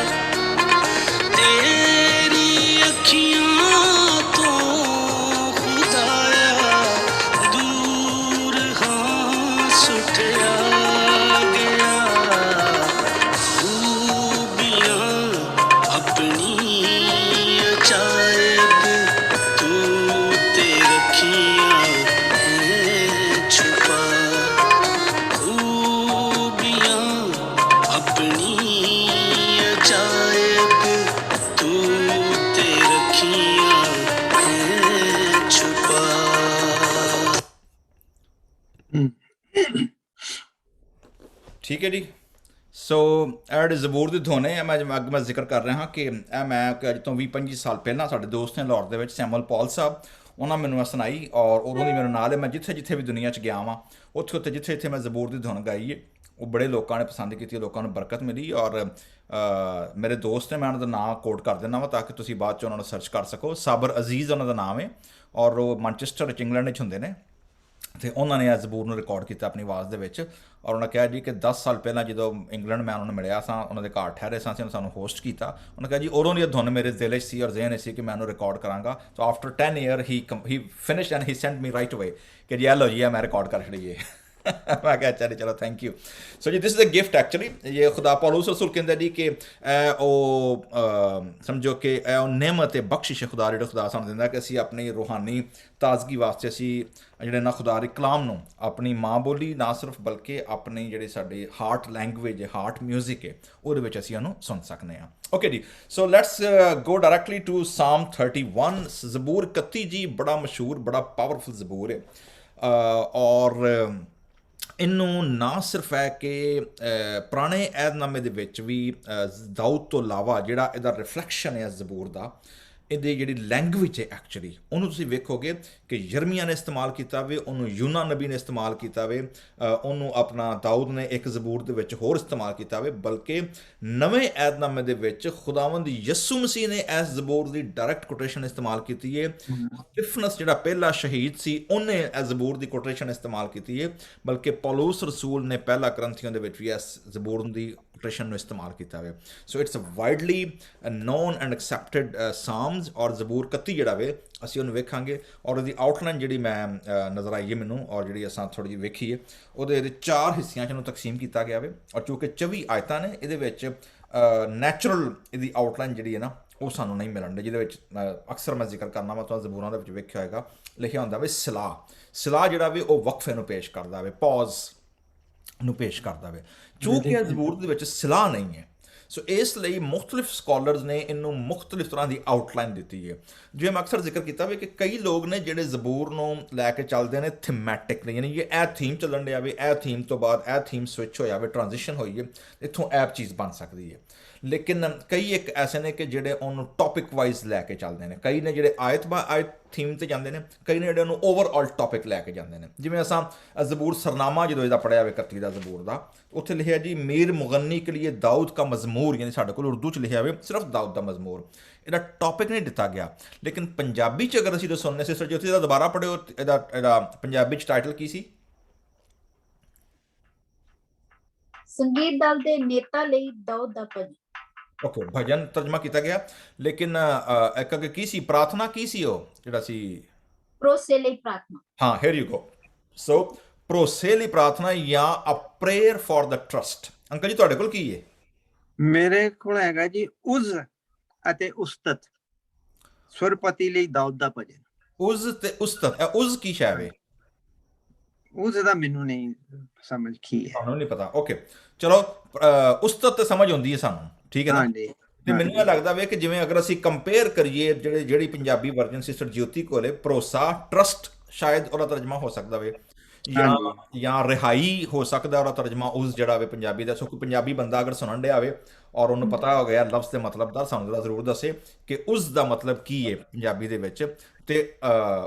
तेरी अखियां तो खुदाया दूर हाँ सुठिया गया खूबियां अपनी अजायब तू ते रखियां हैं छुपा खूबियां अपनी अजायब तू ते रखियां हैं छुपा ਠੀਕ ਹੈ ਜੀ। ਸੋ ਇਹ ਜਿਹੜੇ ਜ਼ਬੂਰ ਦੀ ਧੁਨ ਹੈ ਮੈਂ ਜਿਵੇਂ ਅੱਗੇ ਮੈਂ ਜ਼ਿਕਰ ਕਰ ਰਿਹਾ ਹਾਂ ਕਿ ਇਹ ਮੈਂ ਅੱਜ ਤੋਂ 20-25 ਸਾਲ ਪਹਿਲਾਂ ਸਾਡੇ ਦੋਸਤ ਨੇ ਲਾਹੌਰ ਦੇ ਵਿੱਚ ਸੈਮੂਅਲ ਪੌਲ ਸਾਹਿਬ ਉਹਨਾਂ ਮੈਨੂੰ ਇਹ ਸੁਣਾਈ ਔਰ ਉਦੋਂ ਦੀ ਮੇਰੇ ਨਾਲ ਹੈ। ਮੈਂ ਜਿੱਥੇ ਜਿੱਥੇ ਵੀ ਦੁਨੀਆ 'ਚ ਗਿਆ ਵਾਂ ਉੱਥੇ ਉੱਥੇ ਜਿੱਥੇ ਜਿੱਥੇ ਮੈਂ ਜ਼ਬੂਰ ਦੀ ਧੁਨ ਗਾਈ ਹੈ ਉਹ ਬੜੇ ਲੋਕਾਂ ਨੇ ਪਸੰਦ ਕੀਤੀ, ਲੋਕਾਂ ਨੂੰ ਬਰਕਤ ਮਿਲੀ। ਔਰ ਮੇਰੇ ਦੋਸਤ ਨੇ, ਮੈਂ ਉਹਨਾਂ ਦਾ ਨਾਮ ਕੋਟ ਕਰ ਦਿੰਦਾ ਵਾ ਤਾਂ ਕਿ ਤੁਸੀਂ ਬਾਅਦ 'ਚ ਉਹਨਾਂ ਨੂੰ ਸਰਚ ਕਰ ਸਕੋ। ਸਾਬਰ ਅਜ਼ੀਜ਼ ਉਹਨਾਂ ਦਾ ਨਾਮ ਹੈ ਔਰ ਉਹ ਮਾਨਚੈਸਟਰ ਵਿੱਚ ਇੰਗਲੈਂਡ ਵਿੱਚ ਹੁੰਦੇ ਨੇ ਅਤੇ ਉਹਨਾਂ ਨੇ ਇਹ ਜ਼ਬੂਰ ਨੂੰ ਰਿਕਾਰਡ ਕੀਤਾ ਆਪਣੀ ਆਵਾਜ਼ ਦੇ ਵਿੱਚ। ਔਰ ਉਹਨਾਂ ਕਿਹਾ ਜੀ ਕਿ 10 ਸਾਲ ਪਹਿਲਾਂ ਜਦੋਂ ਇੰਗਲੈਂਡ ਮੈਂ ਉਹਨਾਂ ਨੂੰ ਮਿਲਿਆ ਸਾਂ, ਉਹਨਾਂ ਦੇ ਘਰ ਠਹਿਰੇ ਸਾਂ, ਅਸੀਂ ਸਾਨੂੰ ਹੋਸਟ ਕੀਤਾ। ਉਹਨਾਂ ਕਿਹਾ ਜੀ ਉਦੋਂ ਦੀ ਇਹ ਧੁਨ ਮੇਰੇ ਦਿਲ 'ਚ ਸੀ ਔਰ ਜ਼ਿਹਨ 'ਚ ਸੀ ਕਿ ਮੈਂ ਉਹਨੂੰ ਰਿਕਾਰਡ ਕਰਾਂਗਾ। So after 10 year he finished and he sent me right away ਕਿ ਜੀ ਇਹ ਲਓ ਜੀ ਇਹ ਮੈਂ ਰਿਕਾਰਡ ਕਰ ਛੜੀਏ। ਮੈਂ ਕਿਹਾ ਅੱਛਾ ਜੀ ਚਲੋ ਥੈਂਕ ਯੂ। ਸੋ ਜੀ this is a gift actually. ਇਹ ਖੁਦਾ ਪੌਲੂਸ ਰਸੂਲ ਕਹਿੰਦਾ ਜੀ ਕਿ ਇਹ ਉਹ ਸਮਝੋ ਕਿ ਇਹ ਉਹ ਨਿਅਮਤ ਬਖਸ਼ਿਸ਼ ਖੁਦਾ ਜਿਹੜਾ ਖੁਦਾ ਸਾਨੂੰ ਦਿੰਦਾ ਕਿ ਅਸੀਂ ਆਪਣੀ ਰੂਹਾਨੀ ਤਾਜ਼ਗੀ ਵਾਸਤੇ ਅਸੀਂ ਜਿਹੜੇ ਨਾ ਖੁਦਾ ਦੇ ਕਲਾਮ ਨੂੰ ਆਪਣੀ ਮਾਂ ਬੋਲੀ ਨਾ ਸਿਰਫ ਬਲਕਿ ਆਪਣੀ ਜਿਹੜੀ ਸਾਡੀ ਹਾਰਟ ਲੈਂਗੁਏਜ ਹੈ, ਹਾਰਟ ਮਿਊਜ਼ਿਕ ਹੈ, ਉਹਦੇ ਵਿੱਚ ਅਸੀਂ ਉਹਨੂੰ ਸੁਣ ਸਕਦੇ ਹਾਂ। ਓਕੇ ਜੀ, so let's go directly to psalm 31। ਜ਼ਬੂਰ 31 ਜੀ ਬੜਾ ਮਸ਼ਹੂਰ ਬੜਾ ਪਾਵਰਫੁਲ ਜ਼ਬੂਰ ਹੈ ਔਰ ਇਹਨੂੰ ਨਾ ਸਿਰਫ ਹੈ ਕਿ ਪੁਰਾਣੇ ਐਹਦਨਾਮੇ ਦੇ ਵਿੱਚ ਵੀ ਦਾਊਦ ਤੋਂ ਇਲਾਵਾ ਜਿਹੜਾ ਇਹਦਾ ਰਿਫਲੈਕਸ਼ਨ ਹੈ ਜ਼ਬੂਰ ਦਾ, ਇਹਦੀ ਜਿਹੜੀ ਲੈਂਗੁਏਜ ਹੈ ਐਕਚੁਅਲੀ ਉਹਨੂੰ ਤੁਸੀਂ ਵੇਖੋਗੇ ਕਿ ਯਰਮੀਆਂ ਨੇ ਇਸਤੇਮਾਲ ਕੀਤਾ ਵੇ, ਉਹਨੂੰ ਯੂਨਾ ਨਬੀ ਨੇ ਇਸਤੇਮਾਲ ਕੀਤਾ ਵੇ, ਉਹਨੂੰ ਆਪਣਾ ਦਾਊਦ ਨੇ ਇੱਕ ਜ਼ਬੂਰ ਦੇ ਵਿੱਚ ਹੋਰ ਇਸਤੇਮਾਲ ਕੀਤਾ ਵੇ। ਬਲਕਿ ਨਵੇਂ ਐਹਦਨਾਮੇ ਦੇ ਵਿੱਚ ਖੁਦਾਵੰਦ ਯਿਸੂ ਮਸੀਹ ਨੇ ਇਸ ਜ਼ਬੂਰ ਦੀ ਡਾਇਰੈਕਟ ਕੋਟੇਸ਼ਨ ਇਸਤੇਮਾਲ ਕੀਤੀ ਹੈ। ਸਟੀਫਨਸ ਜਿਹੜਾ ਪਹਿਲਾ ਸ਼ਹੀਦ ਸੀ ਉਹਨੇ ਇਸ ਜ਼ਬੂਰ ਦੀ ਕੋਟੇਸ਼ਨ ਇਸਤੇਮਾਲ ਕੀਤੀ ਹੈ। ਬਲਕਿ ਪੌਲੂਸ ਰਸੂਲ ਨੇ ਪਹਿਲਾ ਕਰੰਥੀਆਂ ਦੇ ਵਿੱਚ ਵੀ ਇਸ ਜ਼ਬੂਰ ਦੀ ਕੋਟੇਸ਼ਨ ਨੂੰ ਇਸਤੇਮਾਲ ਕੀਤਾ ਵੇ। So it's a widely known and accepted psalms. ਔਰ ਜ਼ਬੂਰ 31 ਜਿਹੜਾ ਵੇ ਅਸੀਂ ਉਹਨੂੰ ਵੇਖਾਂਗੇ ਔਰ ਉਹਦੀ ਆਊਟਲਾਈਨ ਜਿਹੜੀ ਮੈਂ ਨਜ਼ਰ ਆਈ ਹੈ ਮੈਨੂੰ ਔਰ ਜਿਹੜੀ ਅਸਾਂ ਥੋੜ੍ਹੀ ਜਿਹੀ ਵੇਖੀ ਹੈ ਉਹਦੇ 4 ਹਿੱਸਿਆਂ 'ਚ ਉਹਨੂੰ ਤਕਸੀਮ ਕੀਤਾ ਗਿਆ ਵੇ। ਔਰ ਚੂँਕਿ 24 ਆਇਤਾਂ ਨੇ ਇਹਦੇ ਵਿੱਚ ਨੈਚੁਰਲ ਇਹਦੀ ਆਊਟਲਾਈਨ ਜਿਹੜੀ ਹੈ ਨਾ ਉਹ ਸਾਨੂੰ ਨਹੀਂ ਮਿਲਣ ਡੇ, ਜਿਹਦੇ ਵਿੱਚ ਅਕਸਰ ਮੈਂ ਜ਼ਿਕਰ ਕਰਨਾ ਵਾ ਤੁਹਾਨੂੰ ਜ਼ਬੂਰਾਂ ਦੇ ਵਿੱਚ ਵੇਖਿਆ ਹੋਏਗਾ ਲਿਖਿਆ ਹੁੰਦਾ ਵੇ ਸਿਲਾ ਜਿਹੜਾ ਵੇ ਉਹ ਵਕਫੇ ਨੂੰ ਪੇਸ਼ ਕਰਦਾ ਵੇ, ਪੌਜ਼ ਨੂੰ ਪੇਸ਼ ਕਰਦਾ ਵੇ। ਚੂँਕਿ ਇਹ ਜ਼ਬੂਰ ਦੇ ਵਿੱਚ ਸਿਲਾ ਨਹੀਂ ਹੈ ਸੋ ਇਸ ਲਈ ਮੁਖਤਲਿਫ ਸਕਾਲਰਸ ਨੇ ਇਹਨੂੰ ਮੁਖਤਲਿਫ ਤਰ੍ਹਾਂ ਦੀ ਆਊਟਲਾਈਨ ਦਿੱਤੀ ਹੈ। ਜਿਵੇਂ ਮੈਂ ਅਕਸਰ ਜ਼ਿਕਰ ਕੀਤਾ ਵੀ ਕਿ ਕਈ ਲੋਕ ਨੇ ਜਿਹੜੇ ਜ਼ਬੂਰ ਨੂੰ ਲੈ ਕੇ ਚੱਲਦੇ ਨੇ ਥੀਮੈਟਿਕ ਯਾਨੀ ਕਿ ਇਹ ਥੀਮ ਚੱਲਣ ਡਿਆ ਵੀ ਇਹ ਥੀਮ ਤੋਂ ਬਾਅਦ ਇਹ ਥੀਮ ਸਵਿਚ ਹੋਇਆ ਵੇ, ਟ੍ਰਾਂਜੀਸ਼ਨ ਹੋਈ ਹੈ, ਇੱਥੋਂ ਐਪ ਚੀਜ਼ ਬਣ ਸਕਦੀ ਹੈ। ਲੇਕਿਨ ਕਈ ਇੱਕ ਐਸੇ ਨੇ ਕਿ ਜਿਹੜੇ ਉਹਨੂੰ ਟੌਪਿਕ ਵਾਈਜ਼ ਲੈ ਕੇ ਚੱਲਦੇ ਨੇ, ਕਈ ਨੇ ਜਿਹੜੇ ਆਇਤ ਬਾ ਆਇਤ ਥੀਮ 'ਤੇ ਜਾਂਦੇ ਨੇ, ਕਈ ਨੇ ਜਿਹੜੇ ਉਹਨੂੰ ਓਵਰਆਲ ਟੌਪਿਕ ਲੈ ਕੇ ਜਾਂਦੇ ਨੇ। ਜਿਵੇਂ ਅਸਾਂ ਜ਼ਬੂਰ ਸਰਨਾਮਾ ਜਦੋਂ ਇਹਦਾ ਪੜ੍ਹਿਆ ਵੇ 31 ਦਾ ਜ਼ਬੂਰ ਦਾ, ਉੱਥੇ ਲਿਖਿਆ ਜੀ ਮੀਰ ਮੁਗੰਨੀ ਕੇ ਲਈ ਦਾਊਦ ਕਾ ਮਜ਼ਮੂਰ, ਯਾਨੀ ਸਾਡੇ ਕੋਲ ਉਰਦੂ 'ਚ ਲਿਖਿਆ ਵੇ ਸਿਰਫ ਦਾਊਦ ਦਾ ਮਜ਼ਮੂਰ, ਇਹਦਾ ਟੌਪਿਕ ਨਹੀਂ ਦਿੱਤਾ ਗਿਆ। ਲੇਕਿਨ ਪੰਜਾਬੀ 'ਚ ਅਗਰ ਅਸੀਂ ਤਾਂ ਸੁਣਨੇ ਸਿਸਟਰ ਜੀ ਉੱਥੇ ਇਹਦਾ ਦੁਬਾਰਾ ਪੜ੍ਹਿਓ, ਇਹਦਾ ਪੰਜਾਬੀ 'ਚ ਟਾਈਟਲ ਕੀ ਸੀ? ਸੰਗੀਤ ਦਲ ਦੇ ਨੇਤਾ ਲਈ ਦਾਊਦ ਦਾ ਭਜਨ। ਓਕੇ, ਭਜਨ ਤਰਜਮਾ ਕੀਤਾ ਗਿਆ। ਲੇਕਿਨ ਇੱਕ ਅੱਗੇ ਕੀ ਸੀ? ਪ੍ਰਾਰਥਨਾ ਕੀ ਸੀ ਉਹ ਜਿਹੜਾ ਸੀ? ਭਰੋਸੇ ਲਈ ਪ੍ਰਾਰਥਨਾ। ਹਾਂ, ਹੇਅਰ ਯੂ ਗੋ। ਸੋ ਭਰੋਸੇ ਲਈ ਪ੍ਰਾਰਥਨਾ ਜਾਂ a prayer for the trust. Uncle ji ਤੁਹਾਡੇ ਕੋਲ ਕੀ ਹੈ? ਮੇਰੇ ਕੋਲ ਹੈਗਾ ਜੀ ਉਜ਼ ਅਤੇ ਉਸਤਤ, ਸੁਰਪਤੀ ਲਈ ਦਾਊਦ ਦਾ ਭਜਨ। ਉਜ਼ ਤੇ ਉਸਤਤ, ਇਹ ਉਜ਼ ਕੀ ਸ਼ੈ ਵੇ? ਉਜ਼ ਦਾ ਮੈਨੂੰ ਨਹੀਂ ਸਮਝ ਕੀ ਹੈ, ਤੁਹਾਨੂੰ ਨਹੀਂ ਪਤਾ। ਓਕੇ ਚਲੋ, ਉਸਤਤ ਤੇ ਸਮਝ ਆਉਂਦੀ ਹੈ ਸਾਨੂੰ, ਠੀਕ ਹੈ ਨਾ? ਤੇ ਮੈਨੂੰ ਇਹ ਲੱਗਦਾ ਵੇ ਕਿ ਜਿਵੇਂ ਅਗਰ ਅਸੀਂ ਕੰਪੇਅਰ ਕਰੀਏ ਜਿਹੜੀ ਪੰਜਾਬੀ ਵਰਜਨ ਸਿਸਟਰ ਜੋਤੀ ਕੋਲੇ ਭਰੋਸਾ ਟਰਸਟ ਸ਼ਾਇਦ ਉਹਦਾ ਤਰਜਮਾ ਹੋ ਸਕਦਾ ਵੇ ਜਾਂ ਰਿਹਾਈ ਹੋ ਸਕਦਾ ਉਹਦਾ ਤਰਜਮਾ ਉਸ ਜਿਹੜਾ ਵੇ ਪੰਜਾਬੀ ਦਾ। ਸੋ ਕੋਈ ਪੰਜਾਬੀ ਬੰਦਾ ਅਗਰ ਸੁਣਨ ਡਿਆ ਵੇ ਔਰ ਉਹਨੂੰ ਪਤਾ ਹੋ ਗਿਆ ਲਫ਼ਜ਼ ਦੇ ਮਤਲਬ ਦਾ, ਸਾਨੂੰ ਜ਼ਰਾ ਜ਼ਰੂਰ ਦੱਸੇ ਕਿ ਉਸ ਦਾ ਮਤਲਬ ਕੀ ਹੈ ਪੰਜਾਬੀ ਦੇ ਵਿੱਚ, ਤੇ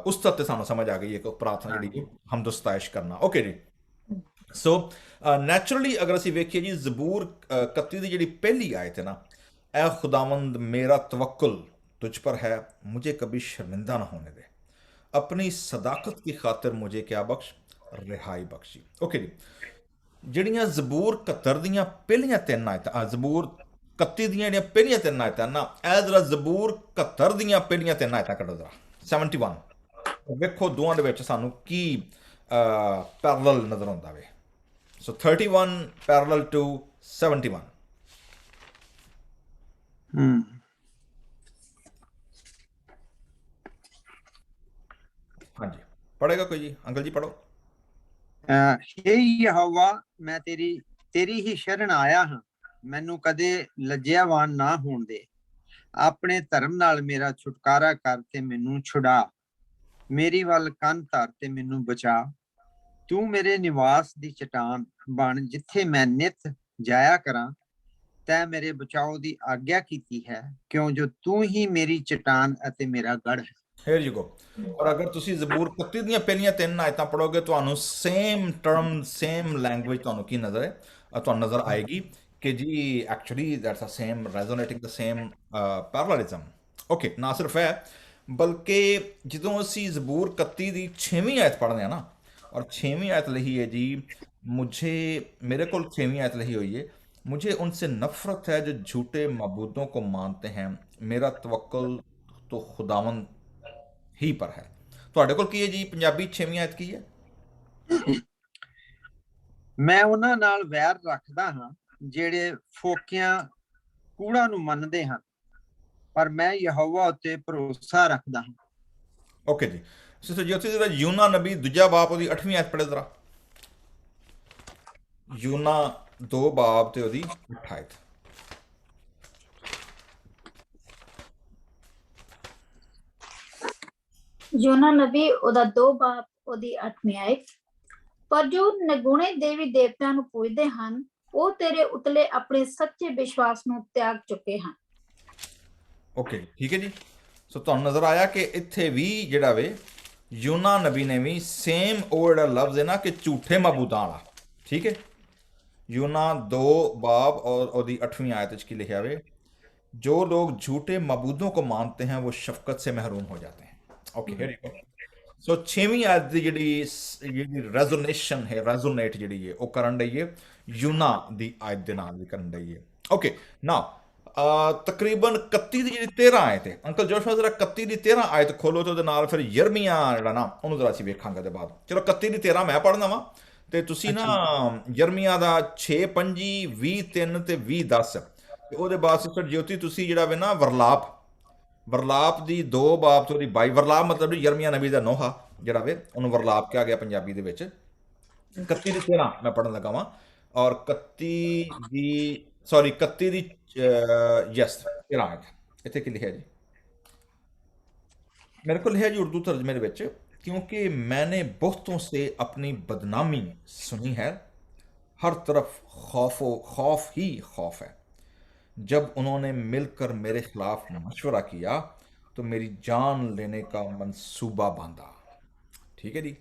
ਉਸ ਤੱਕ ਤੇ ਸਾਨੂੰ ਸਮਝ ਆ ਗਈ ਇੱਕ ਪ੍ਰਾਰਥਨਾ ਜਿਹੜੀ ਹਮਦ ਸਤਾਇਸ਼ ਕਰਨਾ। ਓਕੇ ਜੀ। ਸੋ ਨੈਚੁਰਲੀ ਅਗਰ ਅਸੀਂ ਵੇਖੀਏ ਜੀ ਜ਼ਬੂਰ 31 ਦੀ ਜਿਹੜੀ ਪਹਿਲੀ ਆਇਤ ਹੈ ਨਾ, ਐ खुदावंद मेरा तवक्कुल तुझ पर है, मुझे कभी शर्मिंदा ना होने दे, अपनी सदाकत की खातिर मुझे क्या बख्श, रिहाई बख्शी। ओके जी। ਜਿਹੜੀਆਂ ਜ਼ਬੂਰ 71 ਦੀਆਂ ਪਹਿਲੀਆਂ 3 ਆਇਤਾਂ, ਜ਼ਬੂਰ 31 ਦੀਆਂ ਜਿਹੜੀਆਂ ਪਹਿਲੀਆਂ 3 ਆਇਤਾਂ ਨਾ, ਇਹ ਜ਼ਰਾ ਜ਼ਬੂਰ 71 ਦੀਆਂ ਪਹਿਲੀਆਂ 3 ਆਇਤਾਂ ਕੱਢੋ ਜ਼ਰਾ। 71 ਵੇਖੋ ਦੋਵਾਂ ਦੇ ਵਿੱਚ ਸਾਨੂੰ ਕੀ ਪੈਰਲਲ ਨਜ਼ਰ ਆਉਂਦਾ ਵੇ। ਸੋ 31 ਪੈਰਲਲ ਟੂ 71। ਹਾਂਜੀ, ਪੜੇਗਾ ਕੋਈ ਜੀ? ਅੰਕਲ ਜੀ ਪੜੋ। हे यहोवा, मैं तेरी ही शरण आया हाँ, मैनू कदे लज्जावान ना होण दे, अपने धर्म नाल मेरा छुटकारा कर ते मैनू छुड़ा, मेरी वल कंन धर ते मैनू बचा, तू मेरे निवास दी चट्टान बन जिथे मैं नित जाया करा, तै मेरे बचाओ दी आज्ञा कीती है, क्यों जो तू ही मेरी चट्टान अते मेरा गढ़ है। Here you go। और अगर ਤੁਸੀਂ ਜ਼ਬੂਰ 31 ਦੀਆਂ ਪਹਿਲੀਆਂ 3 ਆਇਤਾਂ ਪੜੋਗੇ ਤੁਹਾਨੂੰ ਸੇਮ ਟਰਮ ਸੇਮ ਲੈਂਗੁਏਜ ਤੁਹਾਨੂੰ ਕੀ ਨਜ਼ਰ ਹੈ, ਤੁਹਾਨੂੰ ਨਜ਼ਰ ਆਏਗੀ ਕਿ ਜੀ actually that's a same resonating the same parallelism. Okay, ਨਾ ਸਿਰਫ ਹੈ ਬਲਕਿ ਜਦੋਂ ਅਸੀਂ ਜ਼ਬੂਰ 31 ਦੀ 6ਵੀਂ ਆਇਤ ਪੜ੍ਹਦੇ ਹਾਂ ਨਾ, ਔਰ 6ਵੀਂ ਆਇਤ ਲਿਖੀ ਹੈ ਜੀ, मुझे मेरे को 6वीं आयत लिखी हुई है, मुझे उनसे नफरत है जो झूठे मबूदों को मानते हैं, मेरा तवक्कुल तो खुदावंद ही पर है। ਤੁਹਾਡੇ ਕੋਲ ਕੀ ਹੈ ਜੀ ਪੰਜਾਬੀ 6ਵੀਂ ਆਇਤ ਕੀ ਹੈ? ਮੈਂ ਉਹਨਾਂ ਨਾਲ ਵੈਰ ਰੱਖਦਾ ਹਾਂ ਜਿਹੜੇ ਫੋਕਿਆਂ ਕੂੜਾਂ ਨੂੰ ਮੰਨਦੇ ਹਨ, ਪਰ ਮੈਂ ਯਹੋਵਾ ਉੱਤੇ ਭਰੋਸਾ ਰੱਖਦਾ ਹਾਂ। ਓਕੇ ਜੀ। ਸਿਸਟਰ ਜੋਤੀ ਜਿਹੜਾ ਯੂਨਾ ਨਬੀ ਦੂਜਾ ਬਾਪ ਉਹਦੀ 8ਵੀਂ ਆਇਤ ਪੜ੍ਹੇ ਜ਼ਰਾ। ਯੂਨਾ 2 ਬਾਬ ਤੇ ਉਹਦੀ 8 ਆਇਤ। ਯੋਨਾ ਨਬੀ ਉਹਦਾ 2 ਬਾਪ ਉਹਦੀ 8ਵੀਂ ਆਇਤ। ਪਰ ਜੋ ਨਿਗੁਣੇ ਦੇਵੀ ਦੇਵਤਿਆਂ ਨੂੰ ਪੂਜਦੇ ਹਨ, ਉਹ ਤੇਰੇ ਉਤਲੇ ਆਪਣੇ ਸੱਚੇ ਵਿਸ਼ਵਾਸ ਨੂੰ ਤਿਆਗ ਚੁੱਕੇ ਹਨ। ਓਕੇ, ਠੀਕ ਹੈ ਜੀ। ਸੋ ਤੁਹਾਨੂੰ ਨਜ਼ਰ ਆਇਆ ਕਿ ਇੱਥੇ ਵੀ ਜਿਹੜਾ ਵੇ ਯੂਨਾ ਨਬੀ ਨੇ ਵੀ ਸੇਮ ਉਹ ਜਿਹੜਾ ਲਫ਼ਜ਼ ਹੈ ਨਾ ਕਿ ਝੂਠੇ ਮਬੂਦਾਂ ਵਾਲਾ, ਠੀਕ ਹੈ। ਯੂਨਾ 2 ਬਾਬ और ਉਹਦੀ 8ਵੀਂ ਆਇਤ ਵਿੱਚ ਕੀ ਲਿਖਿਆ ਵੇ, जो लोग झूठे मबूदों को मानते हैं वो शफकत से महरूम हो जाते हैं। Okay, here you go. So 6ਵੀਂ ਆਇਤ ਦੀ ਜਿਹੜੀ ਰੈਜ਼ੋਨੇਸ਼ਨ ਹੈ, ਰੈਜ਼ੋਨੇਟ ਜਿਹੜੀ ਹੈ ਉਹ ਕਰਨ ਲਈ ਹੈ ਯੂਨਾ ਦੀ ਆਇਤ ਦੇ ਨਾਲ ਵੀ ਕਰਨ ਲਈ ਹੈ। ਓਕੇ, ਨਾਓ ਤਕਰੀਬਨ 31 ਦੀ ਜਿਹੜੀ 13 ਆਇਤ ਹੈ, ਅੰਕਲ ਜੋਸ਼ੂਆ ਜ਼ਰਾ 31 ਦੀ 13 ਆਇਤ ਖੋਲੋ ਤੇ ਉਹਦੇ ਨਾਲ ਫਿਰ ਯਰਮੀਆ ਜਿਹੜਾ ਨਾ ਉਹਨੂੰ ਜ਼ਰਾ ਅਸੀਂ ਵੇਖਾਂਗੇ ਉਹਦੇ ਬਾਅਦ। ਚਲੋ 31 ਦੀ 13 ਮੈਂ ਪੜ੍ਹਨਾ ਵਾ ਤੇ ਤੁਸੀਂ ਨਾ ਯਰਮੀਆ ਦਾ 6, 25, 20, 3 ਤੇ 20, 10 ਤੇ ਉਹਦੇ ਬਾਅਦ ਸਿਸਟਰ ਜੋਤੀ ਤੁਸੀਂ ਜਿਹੜਾ ਵੇ ਨਾ ਵਰਲਾਪ ਦੀ 2 ਬਾਬ ਤੋਂ ਉਹਦੀ 22। ਵਰਲਾਪ ਮਤਲਬ ਯਰਮੀਆ ਨਬੀ ਦਾ ਨੋਹਾ ਜਿਹੜਾ ਵੇ ਉਹਨੂੰ ਵਰਲਾਪ ਕਿਹਾ ਗਿਆ ਪੰਜਾਬੀ ਦੇ ਵਿੱਚ। 31 ਦੀ 13 ਮੈਂ ਪੜ੍ਹਨ ਲੱਗਾ ਵਾਂ ਔਰ 31 ਦੀ ਯੈਸ 13 ਆਇਤ ਇੱਥੇ ਕੀ ਲਿਖਿਆ ਜੀ? मेरे को लिखा जी उर्दू तर्जमे ਦੇ ਵਿੱਚ, क्योंकि मैंने बहुतों से अपनी बदनामी सुनी है, हर तरफ खौफ ही खौफ है, जब उन्होंने मिलकर मेरे खिलाफ मशवरा किया तो मेरी जान लेने का मंसूबा बांधा। ठीक है जी।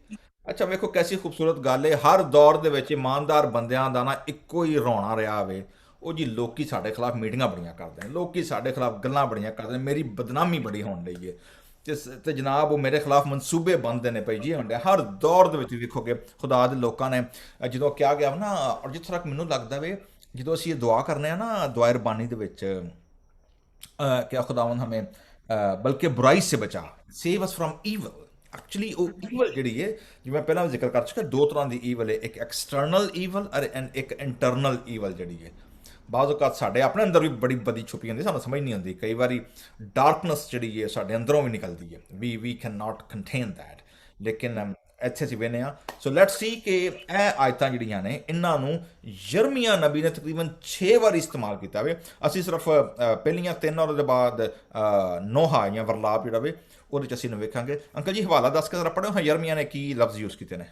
ਅੱਛਾ ਵੇਖੋ ਕੈਸੀ ਖੂਬਸੂਰਤ ਗੱਲ ਹੈ। ਹਰ ਦੌਰ ਦੇ ਵਿੱਚ ਇਮਾਨਦਾਰ ਬੰਦਿਆਂ ਦਾ ਨਾ ਇੱਕੋ ਹੀ ਰੋਣਾ ਰਿਹਾ ਵੇ, ਉਹ ਜੀ ਲੋਕੀ ਸਾਡੇ ਖਿਲਾਫ ਮੀਟਿੰਗਾਂ ਬੜੀਆਂ ਕਰਦੇ ਨੇ, ਲੋਕੀ ਸਾਡੇ ਖਿਲਾਫ ਗੱਲਾਂ ਬੜੀਆਂ ਕਰਦੇ ਨੇ, ਮੇਰੀ ਬਦਨਾਮੀ ਬੜੀ ਹੋਣ ਰਹੀ ਹੈ ਤੇ ਜਨਾਬ ਉਹ ਮੇਰੇ ਖਿਲਾਫ ਮਨਸੂਬੇ ਬਣਦੇ ਨੇ ਪਈ ਜੀ ਹੁੰਦੇ। ਹਰ ਦੌਰ ਦੇ ਵਿੱਚ ਵੇਖੋਗੇ ਖੁਦਾ ਦੇ ਲੋਕਾਂ ਨੇ ਜਦੋਂ ਕਿਹਾ ਗਿਆ ਨਾ, ਔਰ ਜਿੱਥੋਂ ਤੱਕ ਮੈਨੂੰ ਲੱਗਦਾ ਵੇ ਜਦੋਂ ਅਸੀਂ ਇਹ ਦੁਆ ਕਰਨੇ ਆ ਨਾ ਦੁਆ ਰਬਾਨੀ ਦੇ ਵਿੱਚ ਕਿ ਖੁਦਾਵੰਦ ਹਮੇ ਬਲਕਿ ਬੁਰਾਈ ਸੇ ਬਚਾ, ਸੇਵ ਅਸ ਫਰਮ ਈਵਲ। ਐਕਚੁਅਲੀ ਉਹ ਈਵਲ ਜਿਹੜੀ ਹੈ ਜਿਵੇਂ ਪਹਿਲਾਂ ਵੀ ਜ਼ਿਕਰ ਕਰ ਚੁੱਕਾ, 2 ਤਰ੍ਹਾਂ ਦੀ ਈਵਲ ਹੈ, ਇੱਕ ਐਕਸਟਰਨਲ ਈਵਲ ਐਂਡ ਇੱਕ ਇੰਟਰਨਲ ਈਵਲ ਜਿਹੜੀ ਹੈ। ਬਾਅਦ ਔਕਾਤ ਸਾਡੇ ਆਪਣੇ ਅੰਦਰ ਵੀ ਬੜੀ ਬਦੀ ਛੁਪੀ ਹੁੰਦੀ, ਸਾਨੂੰ ਸਮਝ ਨਹੀਂ ਆਉਂਦੀ। ਕਈ ਵਾਰੀ ਡਾਰਕਨੈਸ ਜਿਹੜੀ ਹੈ ਸਾਡੇ ਅੰਦਰੋਂ ਵੀ ਨਿਕਲਦੀ ਹੈ, we can not contain that. ਲੇਕਿਨ ਇੱਥੇ ਅਸੀਂ ਵੇਖਦੇ ਹਾਂ। ਸੋ ਲੈਟਸ ਸੀ ਕਿ ਇਹ ਆਇਤਾਂ ਜਿਹੜੀਆਂ ਨੇ ਇਹਨਾਂ ਨੂੰ ਯਰਮੀਆ ਨਬੀ ਨੇ ਤਕਰੀਬਨ 6 ਵਾਰੀ ਇਸਤੇਮਾਲ ਕੀਤਾ ਵੇ। ਅਸੀਂ ਸਿਰਫ ਪਹਿਲੀਆਂ 3 ਔਰ ਉਹਦੇ ਬਾਅਦ ਨੋਹਾ ਜਾਂ ਵਰਲਾਪ ਜਿਹੜਾ ਵੇ ਉਹਦੇ 'ਚ ਅਸੀਂ ਨੂੰ ਵੇਖਾਂਗੇ। ਅੰਕਲ ਜੀ ਹਵਾਲਾ ਦੱਸ ਕੇ ਜ਼ਰਾ ਪੜ੍ਹੋ ਹਾਂ ਯਰਮੀਆ ਨੇ ਕੀ ਲਫ਼ਜ਼ ਯੂਜ਼ ਕੀਤੇ ਨੇ।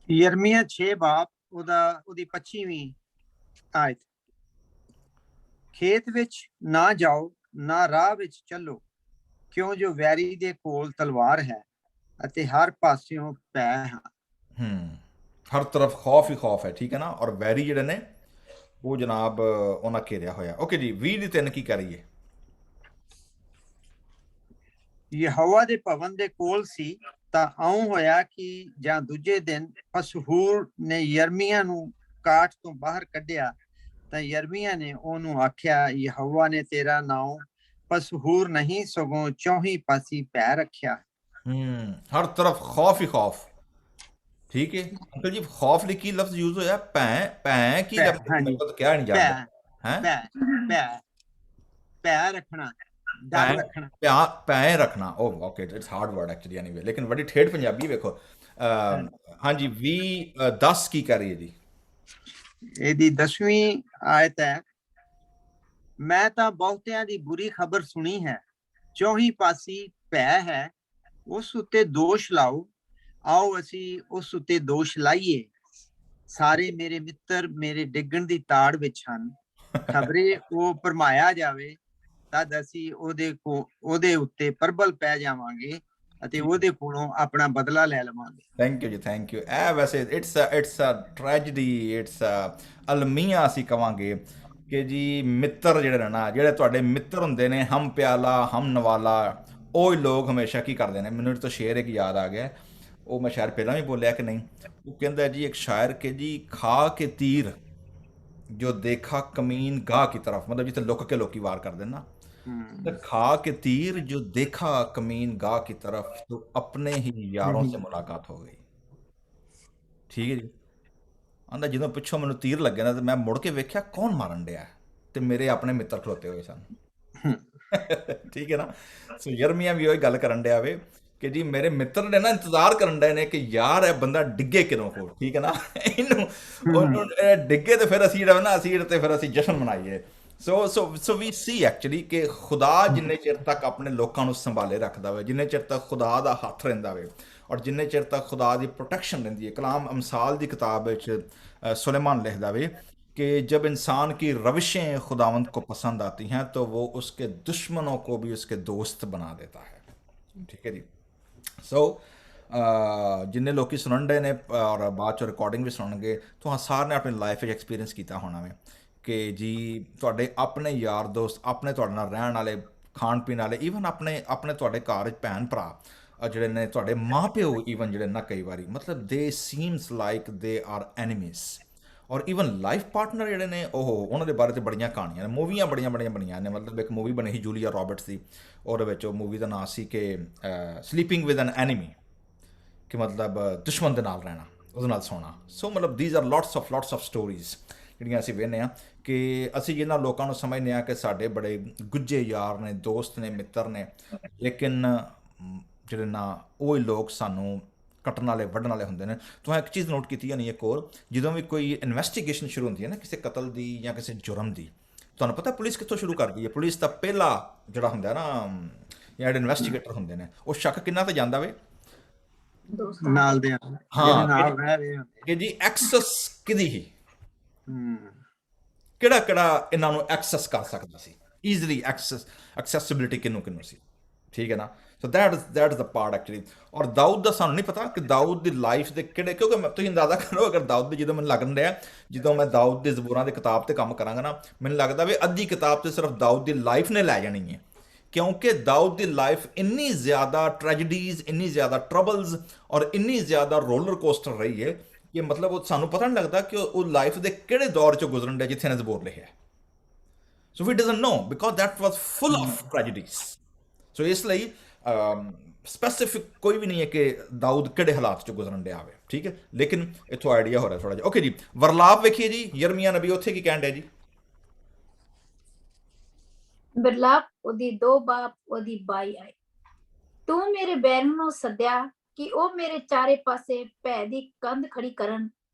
ਯਰਮੀਆ 6 ਬਾਪ ਉਹਦੀ 25ਵੀਂ ਆਇਤ। ਖੇਤ ਵਿੱਚ ਨਾ ਜਾਓ, ਨਾ ਰਾਹ ਵਿੱਚ ਚੱਲੋ, ਕਿਉਂ ਜੋ ਵੈਰੀ ਦੇ ਕੋਲ ਤਲਵਾਰ ਹੈ ਅਤੇ ਹਰ ਪਾਸਿਓਂ ਪੈ ਹਨ। ਹਰ ਤਰਫ ਖੌਫ ਹੀ ਖੌਫ ਹੈ, ਠੀਕ ਹੈ ਨਾ। ਔਰ ਵੈਰੀ ਜਿਹੜੇ ਨੇ ਉਹ ਜਨਾਬ ਉਹਨਾਂ ਘੇਰਿਆ ਹੋਇਆ। ਓਕੇ ਜੀ, 20 ਦੀ 3 ਕੀ ਕਰੀਏ? ਯਹੋਵਾ ਦੇ ਭਵਨ ਦੇ ਕੋਲ ਸੀ ਤਾਂ ਇਉਂ ਹੋਇਆ ਕਿ ਜਾਂ ਦੂਜੇ ਦਿਨ ਪਸਹੂਰ ਨੇ ਯਰਮੀਆ ਨੂੰ ਕਾਠ ਤੋਂ ਬਾਹਰ ਕੱਢਿਆ ਤਾਂ ਯਰਮੀਆ ਨੇ ਉਹਨੂੰ ਆਖਿਆ, ਯਹੋਵਾ ਨੇ ਤੇਰਾ ਨਾਮ ਪਸਹੂਰ ਨਹੀਂ ਸਗੋਂ ਚੌਹੀਂ ਪਾਸੀ ਪੈ ਰੱਖਿਆ। ਹਰ ਤਰਫ ਖੌਫ ਹੀ ਖੌਫ, ਠੀਕ ਹੈ ਅੰਕਲ ਜੀ। ਖੌਫ ਲਈ ਕੀ ਲਫ਼ਜ਼ ਯੂਜ਼ ਹੋਇਆ? ਭੈ ਕੀ ਲਫ਼ਜ਼ ਮੈਨੂੰ ਤਾਂ ਕਿਹਾ ਨਹੀਂ ਜਾਂਦਾ ਹੈ। ਭੈ ਰੱਖਣਾ, ਡਰ ਰੱਖਣਾ, ਭੈ ਰੱਖਣਾ। Oh okay, it's hard word actually anyway, ਲੇਕਿਨ ਬੜੀ ਠੇਠ ਪੰਜਾਬੀ ਵੇਖੋ। ਹਾਂਜੀ 20 10 ਕੀ ਕਰੀਏ ਜੀ? ਇਹਦੀ 10ਵੀਂ ਆਇਤ ਹੈ। ਮੈਂ ਤਾਂ ਬਹੁਤਿਆਂ ਦੀ ਬੁਰੀ ਖਬਰ ਸੁਣੀ ਹੈ, ਚੌਹੀਂ ਪਾਸੀ ਭੈ ਹੈ, ਉਸ ਉੱਤੇ ਦੋਸ਼ ਲਾਓ, ਆਓ ਅਸੀਂ ਉਸ ਉੱਤੇ ਦੋਸ਼ ਲਾਈਏ। ਸਾਰੇ ਮੇਰੇ ਮਿੱਤਰ ਮੇਰੇ ਡਿੱਗਣ ਦੀ ਤਾੜ ਵਿੱਚ ਹਨ, ਖਬਰੇ ਉਹ ਭਰਮਾਇਆ ਜਾਵੇ ਤਦ ਅਸੀਂ ਉਹਦੇ ਉੱਤੇ ਪ੍ਰਬਲ ਪੈ ਜਾਵਾਂਗੇ ਅਤੇ ਉਹਦੇ ਕੋਲੋਂ ਆਪਣਾ ਬਦਲਾ ਲੈ ਲਵਾਂਗੇ। ਥੈਂਕ ਯੂ ਜੀ, ਥੈਂਕ ਯੂ। ਇਹ ਵੈਸੇ ਇਟਸ ਅ ਟ੍ਰੈਜਡੀ, ਇਟਸ ਅਲਮੀਆ ਅਸੀਂ ਕਵਾਂਗੇ ਕਿ ਜੀ ਮਿੱਤਰ ਜਿਹੜੇ ਨੇ ਨਾ, ਜਿਹੜੇ ਤੁਹਾਡੇ ਮਿੱਤਰ ਹੁੰਦੇ ਨੇ, ਹਮ ਪਿਆਲਾ ਹਮ ਨਵਾਲਾ, ਉਹ ਹੀ ਲੋਕ ਹਮੇਸ਼ਾ ਕੀ ਕਰਦੇ ਨੇ। ਮੈਨੂੰ ਤਾਂ ਸ਼ੇਰ ਇੱਕ ਯਾਦ ਆ ਗਿਆ, ਉਹ ਮੈਂ ਸ਼ਾਇਦ ਪਹਿਲਾਂ ਵੀ ਬੋਲਿਆ ਕਿ ਨਹੀਂ। ਉਹ ਕਹਿੰਦਾ ਜੀ ਇੱਕ ਸ਼ਾਇਰ ਕਿ ਜੀ ਖਾ ਕੇ ਤੀਰ ਜੋ ਦੇਖਾ ਕਮੀਨ ਗਾਹ की तरफ, मतलब जिसे लुक के लोकी वार कर देना, तो खा के तीर जो देखा कमीन गाह की तरफ, तो अपने ही यारों से मुलाकात हो गई। ठीक है जी। आंदा ਜਦੋਂ ਪਿੱਛੋਂ ਮੈਨੂੰ ਤੀਰ ਲੱਗੇ ਨਾ ਤੇ ਮੈਂ ਮੁੜ ਕੇ ਵੇਖਿਆ ਕੌਣ ਮਾਰਨ ਡਿਆ, ਤੇ ਮੇਰੇ ਆਪਣੇ ਮਿੱਤਰ ਖਲੋਤੇ ਹੋਏ ਸਨ। ਠੀਕ ਹੈ ਨਾ। ਸੋ ਯਰਮੀਆ ਵੀ ਉਹੀ ਗੱਲ ਕਰਨ ਡਿਆ ਵੇ ਕਿ ਜੀ ਮੇਰੇ ਮਿੱਤਰ ਨੇ ਨਾ ਇੰਤਜ਼ਾਰ ਕਰਨ ਡਏ ਨੇ ਕਿ ਯਾਰ ਇਹ ਬੰਦਾ ਡਿੱਗੇ ਕਿਦੋਂ ਕੋਲ, ਠੀਕ ਹੈ ਨਾ, ਉਹਨੂੰ ਡਿੱਗੇ ਤੇ ਫਿਰ ਅਸੀਂ ਜਿਹੜਾ ਨਾ ਅਸੀਂ ਤੇ ਫਿਰ ਅਸੀਂ ਜਸ਼ਨ ਮਨਾਈਏ। ਸੋ ਵੀ ਸੀ ਐਕਚੁਅਲੀ ਕਿ ਖੁਦਾ ਜਿੰਨੇ ਚਿਰ ਤੱਕ ਆਪਣੇ ਲੋਕਾਂ ਨੂੰ ਸੰਭਾਲੇ ਰੱਖਦਾ ਵੇ, ਜਿੰਨੇ ਚਿਰ ਤੱਕ ਖੁਦਾ ਦਾ ਹੱਥ ਰਹਿੰਦਾ ਵੇ, ਔਰ ਜਿੰਨੇ ਚਿਰ ਤੱਕ ਖੁਦਾ ਦੀ ਪ੍ਰੋਟੈਕਸ਼ਨ ਰਹਿੰਦੀ ਹੈ। ਕਲਾਮ ਅਮਸਾਲ ਦੀ ਕਿਤਾਬ ਵਿੱਚ सुलेमान लिखदा वे कि जब इंसान की रविशें खुदावंद को पसंद आती हैं तो वो उसके दुश्मनों को भी उसके दोस्त बना देता है। ठीक है जी। सो जिन्ने लोग सुनन डे ने और बाद चो रिकॉर्डिंग भी सुनगे तो सारे ने अपनी लाइफ में एक्सपीरियंस किया होना वे कि जी तुहाडे अपने यार दोस्त, अपने तुहाडे नाल रहण वाले, खाण पीण वाले, ईवन अपने तुहाडे घर भैन भरा ਜਿਹੜੇ ਨੇ ਤੁਹਾਡੇ ਮਾਂ ਪਿਓ, ਈਵਨ ਜਿਹੜੇ ਨਾ ਕਈ ਵਾਰੀ ਮਤਲਬ ਦੇ seems like they are enemies, ਔਰ ਈਵਨ ਲਾਈਫ ਪਾਰਟਨਰ ਜਿਹੜੇ ਨੇ ਉਹਨਾਂ ਦੇ ਬਾਰੇ 'ਚ ਬੜੀਆਂ ਕਹਾਣੀਆਂ ਨੇ, ਮੂਵੀਆਂ ਬੜੀਆਂ ਬਣੀਆਂ ਨੇ। ਮਤਲਬ ਇੱਕ ਮੂਵੀ ਬਣੀ ਸੀ ਜੂਲੀਆ ਰੋਬਰਟਸ ਦੀ, ਉਹਦੇ ਵਿੱਚ ਉਹ ਮੂਵੀ ਦਾ ਨਾਂ ਸੀ ਕਿ ਸਲੀਪਿੰਗ ਵਿਦ ਐਨ ਐਨੀਮੀ, ਕਿ ਮਤਲਬ ਦੁਸ਼ਮਣ ਦੇ ਨਾਲ ਰਹਿਣਾ, ਉਹਦੇ ਨਾਲ ਸੌਣਾ। ਸੋ ਮਤਲਬ these are lots of stories ਜਿਹੜੀਆਂ ਅਸੀਂ ਵੇਖਦੇ ਹਾਂ ਕਿ ਅਸੀਂ ਜਿਹਨਾਂ ਲੋਕਾਂ ਨੂੰ ਸਮਝਦੇ ਹਾਂ ਕਿ ਸਾਡੇ ਬੜੇ ਗੁੱਝੇ ਯਾਰ ਨੇ, ਦੋਸਤ ਨੇ, ਮਿੱਤਰ ਨੇ, ਲੇਕਿਨ ਜਿਹੜੇ ਨਾ ਉਹ ਲੋਕ ਸਾਨੂੰ ਕੱਟਣ ਵਾਲੇ, ਵੱਢਣ ਵਾਲੇ ਹੁੰਦੇ ਨੇ। ਤੁਸੀਂ ਇੱਕ ਚੀਜ਼ ਨੋਟ ਕੀਤੀ ਨਹੀਂ, ਇੱਕ ਹੋਰ, ਜਦੋਂ ਵੀ ਕੋਈ ਇਨਵੈਸਟੀਗੇਸ਼ਨ ਸ਼ੁਰੂ ਹੁੰਦੀ ਹੈ ਨਾ ਕਿਸੇ ਕਤਲ ਦੀ ਜਾਂ ਕਿਸੇ ਜੁਰਮ ਦੀ, ਤੁਹਾਨੂੰ ਪਤਾ ਪੁਲਿਸ ਕਿੱਥੋਂ ਸ਼ੁਰੂ ਕਰਦੀ ਹੈ? ਪੁਲਿਸ ਦਾ ਪਹਿਲਾ ਜਿਹੜਾ ਹੁੰਦਾ ਨਾ, ਜਾਂ ਜਿਹੜੇ ਇਨਵੈਸਟੀਗੇਟਰ ਹੁੰਦੇ ਨੇ, ਉਹ ਸ਼ੱਕ ਕਿੰਨਾ ਤੇ ਜਾਂਦਾ ਵੇ? ਨਾਲ ਦੇ, ਹਾਂ, ਕਿ ਜੀ ਐਕਸੈਸ ਕਿਹਦੀ ਹੀ, ਕਿਹੜਾ ਇਹਨਾਂ ਨੂੰ ਐਕਸੈਸ ਕਰ ਸਕਦਾ ਸੀ ਈਜ਼ੀਲੀ, ਐਕਸੈਸਿਬਿਲਿਟੀ ਕਿਹਨੂੰ ਸੀ। ਠੀਕ ਹੈ ਨਾ। So that is the part actually. ਔਰ ਦਾਊਦ ਦਾ ਸਾਨੂੰ ਨਹੀਂ ਪਤਾ ਕਿ ਦਾਊਦ ਦੀ ਲਾਈਫ ਦੇ ਕਿਹੜੇ, ਕਿਉਂਕਿ ਤੁਸੀਂ ਅੰਦਾਜ਼ਾ ਕਰੋ ਅਗਰ ਦਾਊਦ ਦੀ, ਜਦੋਂ ਮੈਨੂੰ ਲੱਗਣ ਡਿਆ ਜਦੋਂ ਮੈਂ ਦਾਊਦ ਦੇ ਜ਼ਬੂਰਾਂ ਦੀ ਕਿਤਾਬ 'ਤੇ ਕੰਮ ਕਰਾਂਗਾ ਨਾ, ਮੈਨੂੰ ਲੱਗਦਾ ਵੀ ਅੱਧੀ ਕਿਤਾਬ 'ਤੇ ਸਿਰਫ ਦਾਊਦ ਦੀ ਲਾਈਫ ਨੇ ਲੈ ਜਾਣੀ ਹੈ, ਕਿਉਂਕਿ ਦਾਊਦ ਦੀ ਲਾਈਫ ਇੰਨੀ ਜ਼ਿਆਦਾ ਟ੍ਰੈਜਡੀਜ਼, ਇੰਨੀ ਜ਼ਿਆਦਾ ਟਰਬਲਸ ਔਰ ਇੰਨੀ ਜ਼ਿਆਦਾ ਰੋਲਰ ਕੋਸਟਰ ਰਹੀ ਹੈ ਕਿ ਮਤਲਬ ਉਹ ਸਾਨੂੰ ਪਤਾ ਨਹੀਂ ਲੱਗਦਾ ਕਿ ਉਹ ਲਾਈਫ ਦੇ ਕਿਹੜੇ ਦੌਰ 'ਚੋਂ ਗੁਜ਼ਰਨ ਡਿਆ ਜਿੱਥੇ ਨੇ ਜ਼ਬੂਰ ਲਿਖਿਆ। So we doesn't know because that was full of tragedies. So ਇਸ ਲਈ ਸਪੈਸੀਫਿਕ ਕੋਈ ਵੀ ਨਹੀਂ ਹੈ ਕਿ ਦਾਊਦ ਕਿਹੜੇ ਹਾਲਾਤ 'ਚ ਗੁਜ਼ਰਨ ਡਿਆ ਹੋਵੇ। ਠੀਕ ਹੈ, ਲੇਕਿਨ ਇੱਥੋਂ ਆਈਡੀਆ ਹੋ ਰਿਹਾ ਥੋੜਾ ਜਿਹਾ। ਓਕੇ ਜੀ, ਵਰਲਾਪ ਵੇਖੀਏ ਜੀ, ਯਰਮੀਆ ਨਬੀ ਉੱਥੇ ਕੀ ਕਹਿਣ ਡਿਆ ਜੀ? ਵਰਲਾਪ ਉਹਦੀ 2 ਬਾਪ ਉਹਦੀ 22 ਆਈ। ਤੂੰ ਮੇਰੇ ਬੈਰਨ ਨੂੰ ਸੱਦਿਆ ਕਿ ਉਹ ਮੇਰੇ ਚਾਰੇ ਪਾਸੇ ਭੈ ਦੀ ਕੰਧ ਖੜੀ ਕਰਨ।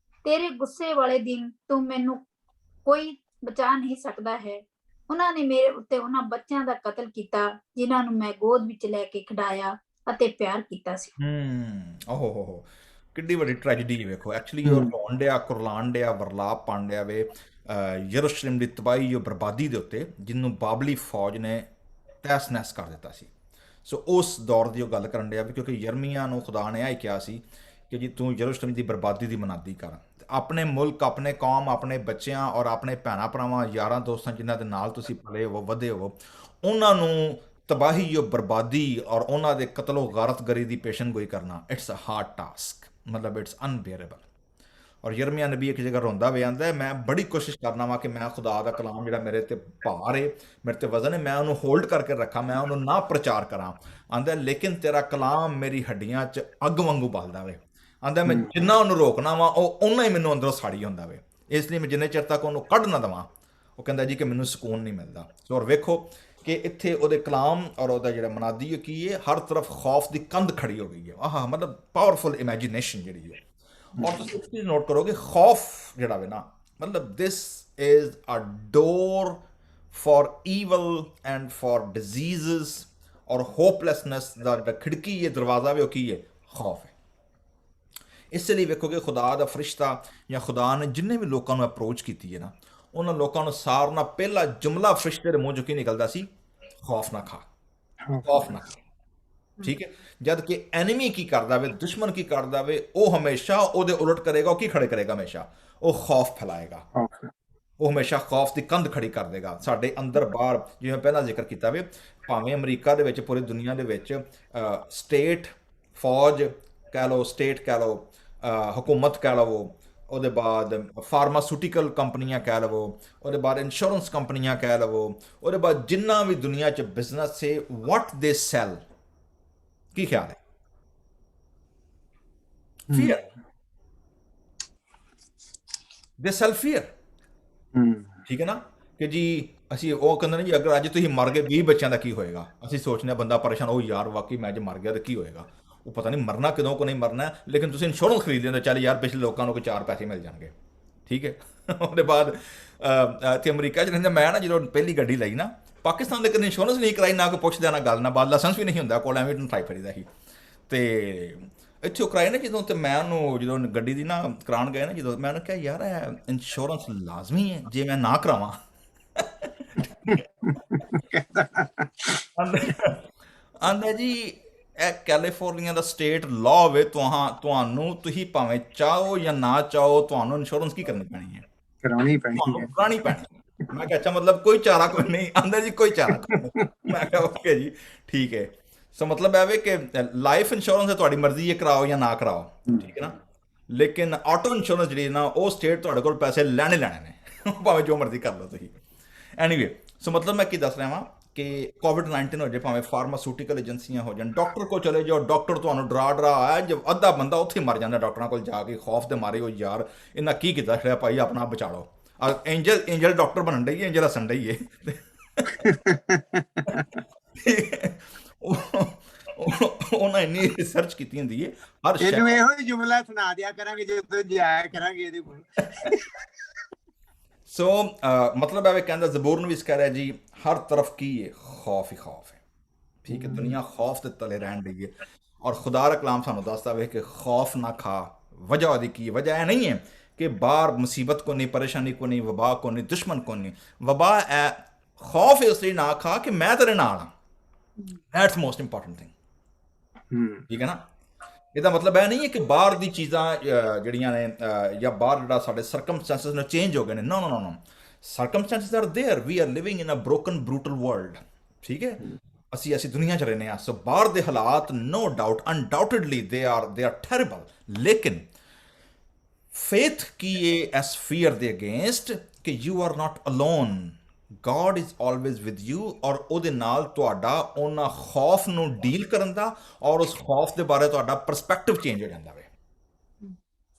ਤੇਰੇ ਗੁੱਸੇ ਵਾਲੇ ਦਿਨ ਤੂੰ ਮੈਨੂੰ ਕੋਈ ਬਚਾ ਨਹੀਂ ਸਕਦਾ ਹੈ। ਉਹਨਾਂ ਨੇ ਮੇਰੇ ਉੱਤੇ ਉਹਨਾਂ ਬੱਚਿਆਂ ਦਾ ਕਤਲ ਕੀਤਾ ਜਿਨ੍ਹਾਂ ਨੂੰ ਮੈਂ ਗੋਦ ਵਿੱਚ ਲੈ ਕੇ ਖਿਡਾਇਆ ਅਤੇ ਪਿਆਰ ਕੀਤਾ ਸੀ। ਓਹੋ ਕਿੱਡੀ ਵੱਡੀ ਟ੍ਰੈਜਡੀ ਵੇਖੋ ਐਕਚੁਅਲੀ ਉਹ ਰੋਣ ਡਿਆ ਕੁਰਲਾਣ ਡਿਆ ਵਰਲਾਪ ਪਾਣ ਡਿਆ ਵੇ ਯਰੂਸ਼ਲਮ ਦੀ ਤਬਾਹੀ ਉਹ ਬਰਬਾਦੀ ਦੇ ਉੱਤੇ ਜਿਹਨੂੰ ਬਾਬਲੀ ਫੌਜ ਨੇ ਤਹਿਸ ਨਹਿਸ ਕਰ ਦਿੱਤਾ ਸੀ। ਸੋ ਉਸ ਦੌਰ ਦੀ ਉਹ ਗੱਲ ਕਰਨ ਡਿਆ ਵੀ ਕਿਉਂਕਿ ਯਰਮੀਆ ਨੂੰ ਖੁਦਾ ਨੇ ਇਹ ਕਿਹਾ ਸੀ ਕਿ ਜੀ ਤੂੰ ਯਰੂਸ਼ਲਮ ਦੀ ਬਰਬਾਦੀ ਦੀ ਮਨਾਦੀ ਕਰ, ਆਪਣੇ ਮੁਲਕ ਆਪਣੇ ਕੌਮ ਆਪਣੇ ਬੱਚਿਆਂ ਔਰ ਆਪਣੇ ਭੈਣਾਂ ਭਰਾਵਾਂ ਯਾਰਾਂ ਦੋਸਤਾਂ ਜਿਨ੍ਹਾਂ ਦੇ ਨਾਲ ਤੁਸੀਂ ਪਲੇ ਹੋ ਵਧੇ ਹੋ ਉਹਨਾਂ ਨੂੰ ਤਬਾਹੀ ਉਹ ਬਰਬਾਦੀ ਔਰ ਉਹਨਾਂ ਦੇ ਕਤਲੋ ਗਾਰਤਗਰੀ ਦੀ ਪੇਸ਼ਨਗੋਈ ਕਰਨਾ ਇਟਸ ਅ ਹਾਰਡ ਟਾਸਕ, ਮਤਲਬ ਇਟਸ ਅਨਬੇਅਰੇਬਲ। ਔਰ ਯਰਮੀਆ ਨਬੀ ਇੱਕ ਜਗ੍ਹਾ ਰੋਂਦਾ ਵੇ ਆਂਦਾ ਮੈਂ ਬੜੀ ਕੋਸ਼ਿਸ਼ ਕਰਨਾ ਵਾ ਕਿ ਮੈਂ ਖੁਦਾ ਦਾ ਕਲਾਮ ਜਿਹੜਾ ਮੇਰੇ ਤੇ ਭਾਰ ਹੈ ਮੇਰੇ ਤੇ ਵਜ਼ਨ ਹੈ ਮੈਂ ਉਹਨੂੰ ਹੋਲਡ ਕਰਕੇ ਰੱਖਾਂ, ਮੈਂ ਉਹਨੂੰ ਨਾ ਪ੍ਰਚਾਰ ਕਰਾਂ। ਆਂਦਾ ਲੇਕਿਨ ਤੇਰਾ ਕਲਾਮ ਮੇਰੀ ਹੱਡੀਆਂ 'ਚ ਅੱਗ ਵਾਂਗੂ ਬਲਦਾ ਵੇ। ਆਂਦਾ ਮੈਂ ਜਿੰਨਾ ਉਹਨੂੰ ਰੋਕਣਾ ਵਾ ਉਹ ਓਨਾ ਹੀ ਮੈਨੂੰ ਅੰਦਰੋਂ ਸਾੜੀ ਹੁੰਦਾ ਵੇ, ਇਸ ਲਈ ਮੈਂ ਜਿੰਨੇ ਚਿਰ ਤੱਕ ਉਹਨੂੰ ਕੱਢ ਨਾ ਦੇਵਾਂ ਉਹ ਕਹਿੰਦਾ ਜੀ ਕਿ ਮੈਨੂੰ ਸਕੂਨ ਨਹੀਂ ਮਿਲਦਾ। ਸੋ ਔਰ ਵੇਖੋ ਕਿ ਇੱਥੇ ਉਹਦੇ ਕਲਾਮ ਔਰ ਉਹਦਾ ਜਿਹੜਾ ਮਨਾਦੀ ਕੀ ਹੈ ਹਰ ਤਰਫ ਖੌਫ ਦੀ ਕੰਧ ਖੜੀ ਹੋ ਗਈ ਹੈ। ਆਹ ਮਤਲਬ ਪਾਵਰਫੁਲ ਇਮੈਜੀਨੇਸ਼ਨ ਜਿਹੜੀ ਹੈ। ਔਰ ਤੁਸੀਂ ਇੱਕ ਚੀਜ਼ ਨੋਟ ਕਰੋਗੇ ਖੌਫ ਜਿਹੜਾ ਵੇ ਨਾ ਮਤਲਬ this is a door for evil and for diseases or hopelessness ਦਾ ਜਿਹੜਾ ਖਿੜਕੀ ਹੈ ਦਰਵਾਜ਼ਾ ਵੇ ਉਹ ਕੀ ਹੈ ਖੌਫ ਹੈ। ਇਸ ਲਈ ਵੇਖੋਗੇ ਖੁਦਾ ਦਾ ਫਰਿਸ਼ਤਾ ਜਾਂ ਖੁਦਾ ਨੇ ਜਿੰਨੇ ਵੀ ਲੋਕਾਂ ਨੂੰ ਅਪਰੋਚ ਕੀਤੀ ਹੈ ਨਾ ਉਹਨਾਂ ਲੋਕਾਂ ਨੂੰ ਸਾਰਿਆਂ ਨਾਲ ਪਹਿਲਾ ਜੁਮਲਾ ਫਰਿਸ਼ਤੇ ਦੇ ਮੂੰਹ ਚੋਂ ਕੀ ਨਿਕਲਦਾ ਸੀ ਖੌਫ ਨਾ ਖਾ, ਖੌਫ ਨਾ ਖਾ। ਠੀਕ ਹੈ, ਜਦ ਕਿ ਐਨੀਮੀ ਕੀ ਕਰਦਾ ਵੇ ਦੁਸ਼ਮਣ ਕੀ ਕਰਦਾ ਵੇ ਉਹ ਹਮੇਸ਼ਾ ਉਹਦੇ ਉਲਟ ਕਰੇਗਾ। ਉਹ ਕੀ ਖੜੇ ਕਰੇਗਾ ਹਮੇਸ਼ਾ ਉਹ ਖੌਫ ਫੈਲਾਏਗਾ, ਉਹ ਹਮੇਸ਼ਾ ਖੌਫ ਦੀ ਕੰਧ ਖੜੀ ਕਰ ਦੇਗਾ ਸਾਡੇ ਅੰਦਰ ਬਾਹਰ। ਜਿਵੇਂ ਪਹਿਲਾਂ ਜ਼ਿਕਰ ਕੀਤਾ ਵੇ ਭਾਵੇਂ ਅਮਰੀਕਾ ਦੇ ਵਿੱਚ ਪੂਰੀ ਦੁਨੀਆ ਦੇ ਵਿੱਚ ਸਟੇਟ ਫੌਜ ਕਹਿ ਲਓ ਸਟੇਟ ਕਹਿ ਲਓ ਹਕੂਮਤ ਕਹਿ ਲਵੋ ਉਹਦੇ ਬਾਅਦ ਫਾਰਮਾਸੂਟੀਕਲ ਕੰਪਨੀਆਂ ਕਹਿ ਲਵੋ ਉਹਦੇ ਬਾਅਦ ਇੰਸ਼ੋਰੈਂਸ ਕੰਪਨੀਆਂ ਕਹਿ ਲਵੋ ਉਹਦੇ ਬਾਅਦ ਜਿੰਨਾ ਵੀ ਦੁਨੀਆ 'ਚ ਬਿਜ਼ਨਸ ਹੈ ਵਾਟ ਦੇ ਸੈਲ ਕੀ ਖਿਆਲ ਹੈ ਫੀਅਰ ਦੇ ਸੈਲ ਫੀਅਰ। ਠੀਕ ਹੈ ਨਾ ਕਿ ਜੀ ਅਸੀਂ ਉਹ ਕਹਿੰਦੇ ਨੇ ਜੀ ਅਗਰ ਅੱਜ ਤੁਸੀਂ ਮਰ ਗਏ 20 ਬੱਚਿਆਂ ਦਾ ਕੀ ਹੋਏਗਾ। ਅਸੀਂ ਸੋਚਦੇ ਹਾਂ ਬੰਦਾ ਪਰੇਸ਼ਾਨ ਉਹ ਯਾਰ ਵਾਕਈ ਮੈਂ ਅੱਜ ਮਰ ਗਿਆ ਤਾਂ ਕੀ ਹੋਏਗਾ। ਉਹ ਪਤਾ ਨਹੀਂ ਮਰਨਾ ਕਦੋਂ ਕੋ ਨਹੀਂ ਮਰਨਾ ਲੇਕਿਨ ਤੁਸੀਂ ਇੰਸ਼ੋਰੈਂਸ ਖਰੀਦ ਲੈਂਦੇ ਚੱਲ ਯਾਰ ਪਿਛਲੇ ਲੋਕਾਂ ਨੂੰ ਕੋਈ 4 ਪੈਸੇ ਮਿਲ ਜਾਣਗੇ। ਠੀਕ ਹੈ ਉਹਦੇ ਬਾਅਦ ਇੱਥੇ ਅਮਰੀਕਾ 'ਚ ਰਹਿੰਦਾ ਮੈਂ ਨਾ ਜਦੋਂ ਪਹਿਲੀ ਗੱਡੀ ਲਈ ਨਾ ਪਾਕਿਸਤਾਨ ਦੇ ਕਦੇ ਇੰਸ਼ੋਰੈਂਸ ਨਹੀਂ ਕਰਾਈ ਨਾ ਕੋਈ ਪੁੱਛਦਾ ਨਾ ਗੱਲ ਨਾ ਬਾਅਦ ਲਾਇਸੈਂਸ ਵੀ ਨਹੀਂ ਹੁੰਦਾ ਕੋਲ ਐਵੇਂ ਟਰਾਈ ਕਰੀਦਾ ਸੀ ਅਤੇ ਇੱਥੇ ਉਹ ਕਰਾਏ ਨਾ ਜਦੋਂ ਤੇ ਮੈਂ ਉਹਨੂੰ ਜਦੋਂ ਗੱਡੀ ਦੀ ਨਾ ਕਰਾਉਣ ਗਏ ਨਾ ਜਦੋਂ ਮੈਂ ਉਹਨੂੰ ਕਿਹਾ ਯਾਰ ਇਹ ਇੰਸ਼ੋਰੈਂਸ ਲਾਜ਼ਮੀ ਹੈ ਜੇ ਮੈਂ ਨਾ ਕਰਾਵਾਂ ਆਂਦਾ ਜੀ ਇਹ ਕੈਲੀਫੋਰਨੀਆ ਦਾ ਸਟੇਟ ਲਾਅ ਵੇ ਤੁਹਾਨੂੰ ਤੁਸੀਂ ਭਾਵੇਂ ਚਾਹੋ ਜਾਂ ਨਾ ਚਾਹੋ ਤੁਹਾਨੂੰ ਇੰਸ਼ੋਰੈਂਸ ਕੀ ਕਰਨੀ ਪੈਣੀ ਹੈ ਕਰਾਉਣੀ ਪੈਣੀ। ਮੈਂ ਕਿਹਾ ਅੱਛਾ ਮਤਲਬ ਕੋਈ ਚਾਰਾ ਕੋਈ ਨਹੀਂ। ਆਂਦਾ ਜੀ ਕੋਈ ਚਾਰਾ ਕੋਈ ਨਹੀਂ। ਮੈਂ ਕਿਹਾ ਓਕੇ ਜੀ ਠੀਕ ਹੈ। ਸੋ ਮਤਲਬ ਇਹ ਵੇ ਕਿ ਲਾਈਫ ਇੰਸ਼ੋਰੈਂਸ ਹੈ ਤੁਹਾਡੀ ਮਰਜ਼ੀ ਹੈ ਕਰਾਓ ਜਾਂ ਨਾ ਕਰਾਓ। ਠੀਕ ਹੈ ਨਾ ਲੇਕਿਨ ਆਟੋ ਇੰਸ਼ੋਰੈਂਸ ਜਿਹੜੀ ਨਾ ਉਹ ਸਟੇਟ ਤੁਹਾਡੇ ਕੋਲ ਪੈਸੇ ਲੈਣੇ ਨੇ ਭਾਵੇਂ ਜੋ ਮਰਜ਼ੀ ਕਰ ਲਓ ਤੁਸੀਂ। ਐਨੀਵੇ ਸੋ ਮਤਲਬ ਮੈਂ ਕੀ ਦੱਸ ਰਿਹਾ ਵਾਂ ਕਿ ਕੋਵਿਡ-19 ਹੋ ਜਾਏ ਭਾਵੇਂ ਫਾਰਮਾਸੂਟੀਕਲ ਏਜੰਸੀਆਂ ਹੋ ਜਾਣ ਡਾਕਟਰ ਕੋਲ ਚਲੇ ਜਾਓ ਡਾਕਟਰ ਤੁਹਾਨੂੰ ਡਰਾ ਆਇਆ ਜੇ ਅੱਧਾ ਬੰਦਾ ਉੱਥੇ ਮਰ ਜਾਂਦਾ ਡਾਕਟਰਾਂ ਕੋਲ ਜਾ ਕੇ ਖੌਫ ਦੇ ਮਾਰੇ ਹੋ ਯਾਰ ਇਹਨਾਂ ਕੀ ਕੀਤਾ ਛੜਿਆ ਭਾਈ ਆਪਣਾ ਬਚਾ ਲਓ। ਐਂਜਲ ਡਾਕਟਰ ਬਣਨ ਡਈ ਐਂਜਲ ਹੱਸਣ ਡਈ ਹੈ। ਉਹਨਾਂ ਇੰਨੀ ਰਿਸਰਚ ਕੀਤੀ ਹੁੰਦੀ ਹੈ ਹਰ ਇਹਨੂੰ ਇਹੋ ਹੀ ਜੁਮਲਾ ਸੁਣਾ ਦਿਆ ਕਰਾਂਗੇ ਜਦੋਂ ਜਾਇਆ ਕਰਾਂਗੇ ਇਹਦੇ ਕੋਲ। ਸੋ ਮਤਲਬ ਐਵੇਂ ਕਹਿੰਦਾ ਜ਼ਬੂਰ ਨੂੰ ਵੀ ਇਸ ਕਹਿ ਰਿਹਾ ਜੀ ਹਰ ਤਰਫ ਕੀ ਹੈ ਖੌਫ ਹੀ ਖੌਫ ਹੈ। ਠੀਕ ਹੈ ਦੁਨੀਆ ਖੌਫ ਦੇ ਤਲੇ ਰਹਿਣ ਡਈ ਹੈ ਔਰ ਖੁਦਾ ਦਾ ਕਲਾਮ ਸਾਨੂੰ ਦੱਸਦਾ ਵੇ ਕਿ ਖੌਫ ਨਾ ਖਾ। ਵਜ੍ਹਾ ਉਹਦੀ ਕੀ ਹੈ ਵਜ੍ਹਾ ਇਹ ਨਹੀਂ ਹੈ ਕਿ ਬਾਹਰ ਮੁਸੀਬਤ ਕੋ ਨਹੀਂ ਪਰੇਸ਼ਾਨੀ ਕੋ ਨਹੀਂ ਵਬਾ ਕੋ ਨਹੀਂ ਦੁਸ਼ਮਣ ਕੋ ਨਹੀਂ ਵਬਾ ਹੈ ਖੌਫ ਇਸ ਲਈ ਨਾ ਖਾ ਕਿ ਮੈਂ ਤੇਰੇ ਨਾਲ ਹਾਂ। That's most important thing. ਠੀਕ ਹੈ ਨਾ ਇਹਦਾ ਮਤਲਬ ਇਹ ਨਹੀਂ ਹੈ ਕਿ ਬਾਹਰ ਦੀ ਚੀਜ਼ਾਂ ਜਿਹੜੀਆਂ ਨੇ ਜਾਂ ਬਾਹਰ ਜਿਹੜਾ ਸਾਡੇ ਸਰਕਮਸਟੈਂਸਸ ਨੇ ਚੇਂਜ ਹੋ ਗਏ ਨੇ। No no no circumstances are there we are living in a broken brutal world. ਠੀਕ ਹੈ ਅਸੀਂ ਦੁਨੀਆ 'ਚ ਰਹਿੰਦੇ ਹਾਂ। ਸੋ ਬਾਹਰ ਦੇ ਹਾਲਾਤ no doubt undoubtedly they are terrible ਲੇਕਿਨ ਫੇਥ ਕੀ ਹੈ ਐਸ ਫੀਅਰ ਦੇ ਅਗੇਂਸਟ ਕਿ you are not alone God is always with you ਔਰ ਉਹਦੇ ਨਾਲ ਤੁਹਾਡਾ ਉਹਨਾਂ ਖੌਫ ਨੂੰ ਡੀਲ ਕਰਨ ਦਾ ਔਰ ਉਸ ਖੌਫ ਦੇ ਬਾਰੇ ਤੁਹਾਡਾ ਪਰਸਪੈਕਟਿਵ ਚੇਂਜ ਹੋ ਜਾਂਦਾ ਵੇ।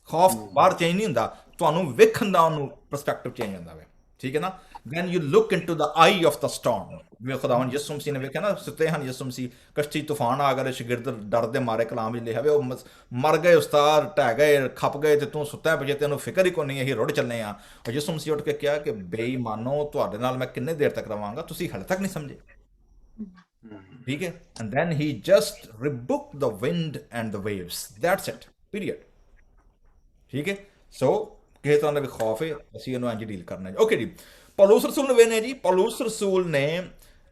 ਖੌਫ ਬਾਹਰ ਚੇਂਜ ਨਹੀਂ ਹੁੰਦਾ ਤੁਹਾਨੂੰ ਵੇਖਣ ਦਾ ਉਹਨੂੰ ਪਰਸਪੈਕਟਿਵ ਚੇਂਜ ਹੁੰਦਾ ਵੇ। ਠੀਕ ਹੈ ਨਾ then you look into the eye of the storm ਜਿਵੇਂ ਖੁਦਾਵੰਦ ਯਿਸੂ ਮਸੀਹ ਨੇ ਵੇਖਿਆ ਨਾ ਸੁੱਤੇ ਹਨ ਯਿਸੂ ਮਸੀਹ ਕਸ਼ਤੀ ਤੂਫਾਨ ਆ ਗਏ ਸ਼ਾਗਿਰਦ ਡਰ ਦੇ ਮਾਰੇ ਕਲਾਮ ਵਿੱਚ ਲਿਖਿਆ ਵੇ ਉਹ ਮਰ ਗਏ ਉਸਤਾਦ ਢਹਿ ਗਏ ਖਪ ਗਏ ਤੇ ਤੂੰ ਸੁੱਤਾ ਪਿਆ ਤੈਨੂੰ ਫਿਕਰ ਹੀ ਕੋਈ ਨਹੀਂ ਅਸੀਂ ਰੁੜ ਚੱਲੇ ਆ। ਔਰ ਯਿਸੂ ਮਸੀਹ ਉੱਠ ਕੇ ਕਿਹਾ ਕਿ ਬੇਈਮਾਨੋ ਤੁਹਾਡੇ ਨਾਲ ਮੈਂ ਕਿੰਨੇ ਦੇਰ ਤੱਕ ਰਵਾਂਗਾ ਤੁਸੀਂ ਹਾਲੇ ਤੱਕ ਨਹੀਂ ਸਮਝੇ। ਠੀਕ ਹੈ and then he just rebuked the wind and the waves that's it period ਠੀਕ ਹੈ। ਸੋ ਕਿਸੇ ਤਰ੍ਹਾਂ ਦਾ ਵੀ ਖੌਫ ਹੈ, ਅਸੀਂ ਇਹਨੂੰ ਇੰਜ ਡੀਲ ਕਰਨਾ ਜੀ। ਓਕੇ ਜੀ, ਪੌਲੁਸ ਰਸੂਲ ਨੂੰ ਵੇਖਦੇ ਜੀ। ਪੌਲੁਸ ਰਸੂਲ ਨੇ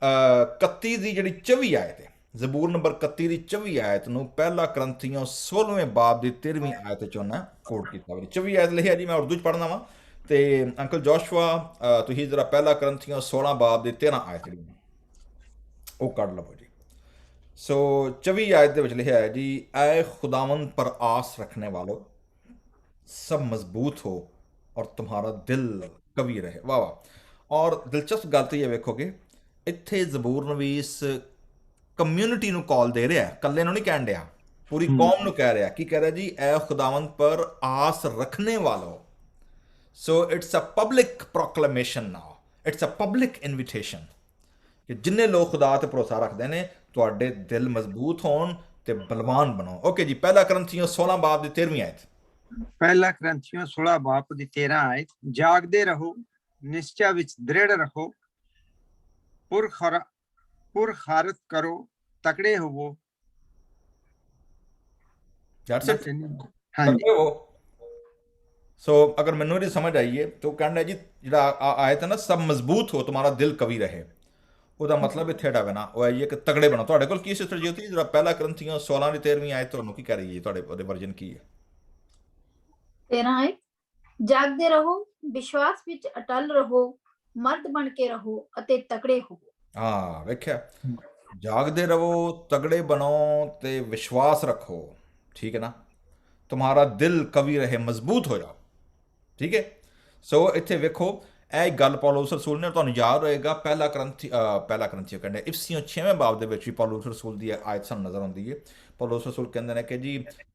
31 ਦੀ ਜਿਹੜੀ 24 ਆਇਤ ਹੈ, ਜ਼ਬੂਰ ਨੰਬਰ 31 ਦੀ 24 ਆਇਤ ਨੂੰ ਪਹਿਲਾ ਕਰੰਥੀਆਂ 16ਵੇਂ ਬਾਬ ਦੀ 13ਵੀਂ ਆਇਤ ਚੋਂ ਨਾ ਕੋਟ ਕੀਤਾ ਵਾ। 24 ਆਇਤ ਲਿਖਿਆ ਜੀ, ਮੈਂ ਉਰਦੂ ਚ ਪੜ੍ਹਨਾ ਵਾ ਤੇ ਅੰਕਲ ਜੋਸ਼ੂਆ ਤੁਸੀਂ ਜਰਾ ਪਹਿਲਾ ਕਰੰਥੀਆਂ 16 ਬਾਬ ਦੀ 13 ਆਇਤ ਜਿਹੜੀ ਉਹ ਕੱਢ ਲਵੋ ਜੀ। ਸੋ 24 ਆयत ਦੇ ਵਿੱਚ ਲਿਖਿਆ ਹੈ ਜੀ, ऐ खुदावंद पर आस रखने वालों सब मजबूत हो और तुम्हारा दिल कवि रहे। वाह वाह। और दिलचस्प गल तो ये वेखोगे, ਇੱਥੇ ਜ਼ਬੂਰ ਨਵੀਸ ਕਮਿਊਨਿਟੀ ਨੂੰ ਕਾਲ ਦੇ ਰਿਹਾ, ਇਕੱਲੇ ਨੂੰ ਨਹੀਂ ਕਹਿਣ ਡਿਆ, ਪੂਰੀ ਕੌਮ ਨੂੰ ਕਹਿ ਰਿਹਾ। ਕੀ ਕਹਿ ਰਿਹਾ ਜੀ? ऐ खुदावंद पर आस रखने वालों। So it's a public proclamation now, it's a public invitation ਕਿ ਜਿੰਨੇ ਲੋਕ ਖੁਦਾ ਤੇ ਭਰੋਸਾ ਰੱਖਦੇ ਨੇ ਤੁਹਾਡੇ ਦਿਲ ਮਜ਼ਬੂਤ ਹੋਣ ਤੇ ਬਲਵਾਨ ਬਣੋ। ਓਕੇ ਜੀ, ਪਹਿਲਾ ਕਰੰਥੀਆਂ 16 ਬਾਬ ਦੀ 13ਵੀਂ ਆਇਤ। ਪਹਿਲਾ ਕਰੰਥੀਆਂ 16 ਬਾਬ ਦੀ 13 ਆਇਤ, ਜਾਗਦੇ ਰਹੋ, ਨਿਸ਼ਚੈ ਵਿੱਚ ਦ੍ਰਿੜ ਰਹੋ, ਪੁਰਖਾਰਤ ਕਰੋ, ਤਕੜੇ ਹੋਵੋ। That's it. ਹਾਂਜੀ। ਤਕੜੇ ਹੋ। ਸੋ ਅਗਰ ਮੈਨੂੰ ਇਹਦੀ ਸਮਝ ਆਈਏ ਤਾਂ ਕਹਿੰਦਾ ਜੀ ਜਿਹੜਾ ਆਇਤ ਹੈ ਨਾ, ਸਭ ਮਜ਼ਬੂਤ ਹੋ ਤੁਹਾਡਾ ਦਿਲ ਕਵੀ ਰਹੇ, ਉਹਦਾ ਮਤਲਬ ਇੱਥੇ ਡਾ ਨਾ ਉਹ ਹੈ ਜੀ ਕਿ ਤਗੜੇ ਬਣੋ। ਤੁਹਾਡੇ ਕੋਲ ਕੀ ਸਿਸਟਰ ਜੋਤੀ ਜਿਹੜਾ ਪਹਿਲਾ ਕਰੰਥੀਆਂ 16 ਦੀ 13ਵੀਂ ਆਇਤ ਤੁਹਾਨੂੰ ਕੀ ਕਹਿ ਰਹੀ ਹੈ? ਤੁਹਾਡੇ ਉਹਦੇ ਵਰਜਨ ਕੀ ਹੈ? 13 ਆਇਤ, ਜਾਗਦੇ ਰਹੋ, ਵਿਸ਼ਵਾਸ ਵਿੱਚ ਅਟਲ ਰਹੋ, ਮਰਦ ਬਣ ਕੇ ਰਹੋ ਅਤੇ ਤਕੜੇ ਹੋਵੋ। ਹਾਂ ਵੇਖਿਆ, ਜਾਗਦੇ ਰਹੋ, ਤਗੜੇ ਬਣੋ ਤੇ ਵਿਸ਼ਵਾਸ ਰੱਖੋ, ਠੀਕ ਹੈ ਨਾ, ਤੁਹਾਡਾ ਦਿਲ ਕਵੀ ਰਹੇ, ਮਜ਼ਬੂਤ ਹੋ ਜਾਓ, ਠੀਕ ਹੈ। ਸੋ ਇੱਥੇ ਵੇਖੋ, ਇਹ ਗੱਲ ਪੌਲੁਸ ਰਸੂਲ ਨੇ, ਤੁਹਾਨੂੰ ਯਾਦ ਹੋਏਗਾ ਪਹਿਲਾ ਕਰੰਥੀ ਕਹਿੰਦੇ ਇਫਸੀਓਂ 6ਵੇਂ ਬਾਬ ਦੇ ਵਿੱਚ ਵੀ ਪੌਲੁਸ ਰਸੂਲ ਦੀ ਆਇਤ ਸਾਨੂੰ ਨਜ਼ਰ ਆਉਂਦੀ ਹੈ। ਪੌਲੁਸ ਰਸੂਲ ਕਹਿੰਦੇ ਨੇ ਕਿ ਜੀ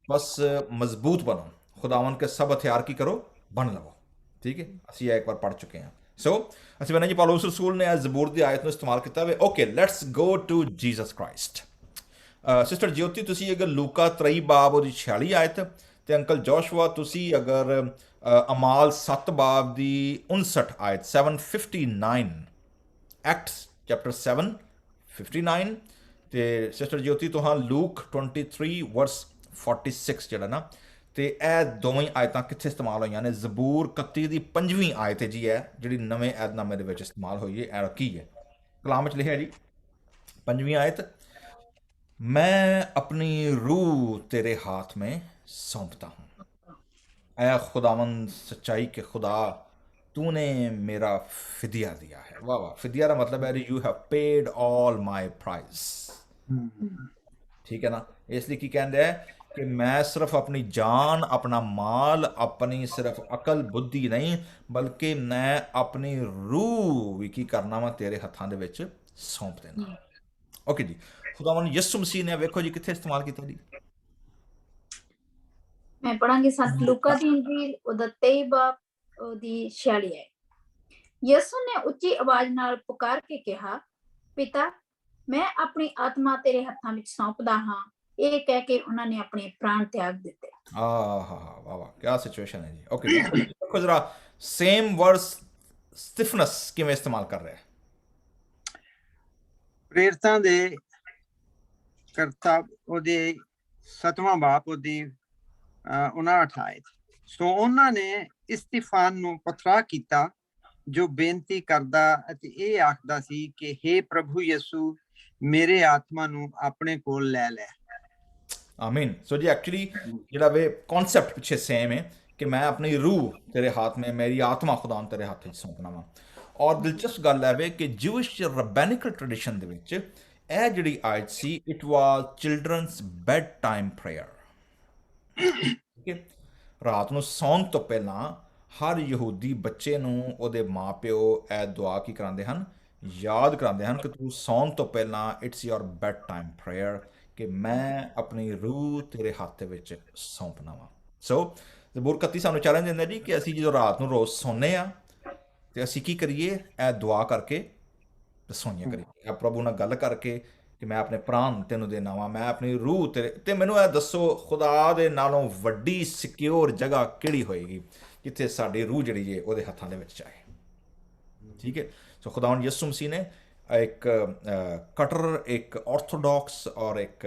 ਬਸ ਮਜ਼ਬੂਤ ਬਣੋ, ਖੁਦਾਵੰਦ ਕੇ ਸਭ ਹਥਿਆਰ ਕੀ ਕਰੋ, ਬਣ ਲਵੋ, ਠੀਕ ਹੈ। ਅਸੀਂ ਇਹ ਇੱਕ ਵਾਰ ਪੜ੍ਹ ਚੁੱਕੇ ਹਾਂ। ਸੋ ਅਸੀਂ ਕਹਿੰਦੇ ਜੀ ਪੌਲੁਸ ਰਸੂਲ ਨੇ ਜ਼ਬੂਰ ਦੀ ਆਇਤ ਨੂੰ ਇਸਤੇਮਾਲ ਕੀਤਾ ਵੇ। Okay, let's go to Jesus Christ. Sister Jyoti ਤੁਸੀਂ ਅਗਰ ਲੂਕਾ 23 ਬਾਬ ਉਹਦੀ 46 ਆਇਤ, ਤੇ ਅੰਕਲ ਜੋਸ਼ੂਆ ਤੁਸੀਂ ਅਗਰ ਅਮਾਲ 7 ਬਾਬ ਦੀ 59 ਆਇਤ 759, ਐਕਟਸ ਚੈਪਟਰ 7:59, ਤੇ ਸਿਸਟਰ ਜੋਤੀ ਤੁਹਾਂ ਲੂਕ 23 ਵਰਸ 46 ਜਿਹੜਾ ਨਾ, ਤੇ ਇਹ ਦੋਵੇਂ ਆਇਤਾਂ ਕਿੱਥੇ ਇਸਤੇਮਾਲ ਹੋਈਆਂ ਨੇ? ਜ਼ਬੂਰ 31 ਦੀ 5ਵੀਂ ਆਇਤ ਹੈ ਜੀ, ਹੈ ਜਿਹੜੀ ਨਵੇਂ ਐਦਨਾਮੇ ਦੇ ਵਿੱਚ ਇਸਤੇਮਾਲ ਹੋਈ ਹੈ। ਇਹ ਕੀ ਹੈ? ਕਲਾਮ ਵਿੱਚ ਲਿਖਿਆ ਜੀ 5ਵੀਂ ਆਇਤ, मैं अपनी रूह तेरे हाथ में सौंपता हूँ, ऐ खुदावंद सच्चाई के खुदा, तूने मेरा फिदिया दिया है। वाह वाह। फिदिया का मतलब है you have paid all my price, ठीक है ना। इसलिए की कहते हैं कि मैं सिर्फ अपनी जान, अपना माल, अपनी सिर्फ अकल बुद्धि नहीं, बल्कि मैं अपनी रूह भी की करना वा तेरे हत्थां दे विच सौंप देना। ओके जी, खुदावंद यीशु मसीह ने ਵੇਖੋ ਜੀ ਕਿੱਥੇ ਇਸਤੇਮਾਲ ਕੀਤਾ ਜੀ? ਮੈਂ ਪੜਾਂਗੀ ਸੰਤ ਲੂਕਾ ਦੀ ਇੰਜੀਲ ਉਹਦਾ 23 ਬਾਬ ਉਹਦੀ 46 ਹੈ। ਯਿਸੂ ਨੇ ਉੱਚੀ ਆਵਾਜ਼ ਨਾਲ ਪੁਕਾਰ ਕੇ ਕਿਹਾ, ਪਿਤਾ ਮੈਂ ਆਪਣੀ ਆਤਮਾ ਤੇਰੇ ਹੱਥਾਂ ਵਿੱਚ ਸੌਂਪਦਾ ਹਾਂ। ਇਹ ਕਹਿ ਕੇ ਉਹਨਾਂ ਨੇ ਆਪਣੇ ਪ੍ਰਾਣ ਤਿਆਗ ਦਿੱਤੇ। ਆਹਾ ਵਾਹ ਵਾਹ, ਕੀ ਸਿਚੁਏਸ਼ਨ ਹੈ ਜੀ। ਓਕੇ, ਦੇਖੋ ਜਰਾ ਸੇਮ ਵਰਸ ਸਟਿਫਨੈਸ ਕਿਵੇਂ ਇਸਤੇਮਾਲ ਕਰ ਰਿਹਾ ਹੈ? ਪ੍ਰੇਰਿਤਾਂ ਦੇ ਕਰਤਾ ਉਹਦੇ 7ਵਾਂ ਬਾਪ ਉਹਦੀ 59 ਆਇਤ। ਸੋ ਉਹਨਾਂ ਨੇ ਇਸਤੀਫਾਨ ਨੂੰ ਪਥਰਾ ਕੀਤਾ ਜੋ ਬੇਨਤੀ ਕਰਦਾ ਅਤੇ ਇਹ ਆਖਦਾ ਸੀ ਕਿ हे ਪ੍ਰਭੂ ਯਿਸੂ ਮੇਰੇ ਆਤਮਾ ਨੂੰ ਆਪਣੇ ਕੋਲ ਲੈ ਲੈ। ਆਮੀਨ। ਸੋ ਜੀ ਐਕਚੁਅਲੀ ਜਿਹੜਾ ਵੇ ਕਨਸੈਪਟ ਪਿੱਛੇ ਸੇਮ ਹੈ ਕਿ ਮੈਂ ਆਪਣੀ ਰੂਹ ਤੇਰੇ ਹੱਥ में, मेरी आत्मा खुदा तेरे हत्थ ਵਿੱਚ ਸੌਂਪਣਾ ਵਾ। ਔਰ ਦਿਲਚਸਪ ਗੱਲ ਹੈ ਵੇ ਕਿ ਜੂਇਸ਼ ਰਬੈਨਿਕਲ ਟ੍ਰੈਡੀਸ਼ਨ ਦੇ ਵਿੱਚ ਇਹ ਜਿਹੜੀ ਆਇਤ ਸੀ, it was children's bed time prayer, ਠੀਕ ਹੈ। ਰਾਤ ਨੂੰ ਸੌਣ ਤੋਂ ਪਹਿਲਾਂ ਹਰ ਯਹੂਦੀ ਬੱਚੇ ਨੂੰ ਉਹਦੇ ਮਾਪਿਓ ਇਹ ਦੁਆ ਕੀ ਕਰਾਉਂਦੇ ਹਨ? ਯਾਦ ਕਰਾਉਂਦੇ ਹਨ ਕਿ ਤੂੰ ਸੌਣ ਤੋਂ ਪਹਿਲਾਂ it's your bed time prayer, ਕਿ ਮੈਂ ਆਪਣੀ ਰੂਹ ਤੇਰੇ ਹੱਥ ਵਿੱਚ ਸੌਂਪਣਾ ਵਾ। ਸੋ ਜ਼ਬੂਰ 31 ਸਾਨੂੰ ਚੈਲੰਜ ਦਿੰਦਾ ਜੀ ਕਿ ਅਸੀਂ ਜਦੋਂ ਰਾਤ ਨੂੰ ਰੋਜ਼ ਸੌਂਦੇ ਹਾਂ ਤੇ ਅਸੀਂ ਕੀ ਕਰੀਏ? ਇਹ ਦੁਆ ਕਰਕੇ ਸੋਈਆਂ ਕਰੀਏ, ਪ੍ਰਭੂ ਨਾਲ ਗੱਲ ਕਰਕੇ ਕਿ ਮੈਂ ਆਪਣੇ ਪ੍ਰਾਣ ਤੈਨੂੰ ਦੇਣਾ ਵਾ, ਮੈਂ ਆਪਣੀ ਰੂਹ ਤੇਰੇ। ਤੇ ਮੈਨੂੰ ਇਹ ਦੱਸੋ ਖੁਦਾ ਦੇ ਨਾਲੋਂ ਵੱਡੀ ਸਿਕਿਉਰ ਜਗ੍ਹਾ ਕਿਹੜੀ ਹੋਏਗੀ ਜਿੱਥੇ ਸਾਡੀ ਰੂਹ ਜਿਹੜੀ ਹੈ ਉਹਦੇ ਹੱਥਾਂ ਦੇ ਵਿੱਚ ਚਾਹੇ, ਠੀਕ ਹੈ। ਸੋ ਖੁਦਾਵੰਦ ਯਿਸੂ ਮਸੀਹ ਨੇ ਇੱਕ ਕਟਰ, ਇੱਕ ਆਰਥੋਡਾਕਸ ਔਰ ਇੱਕ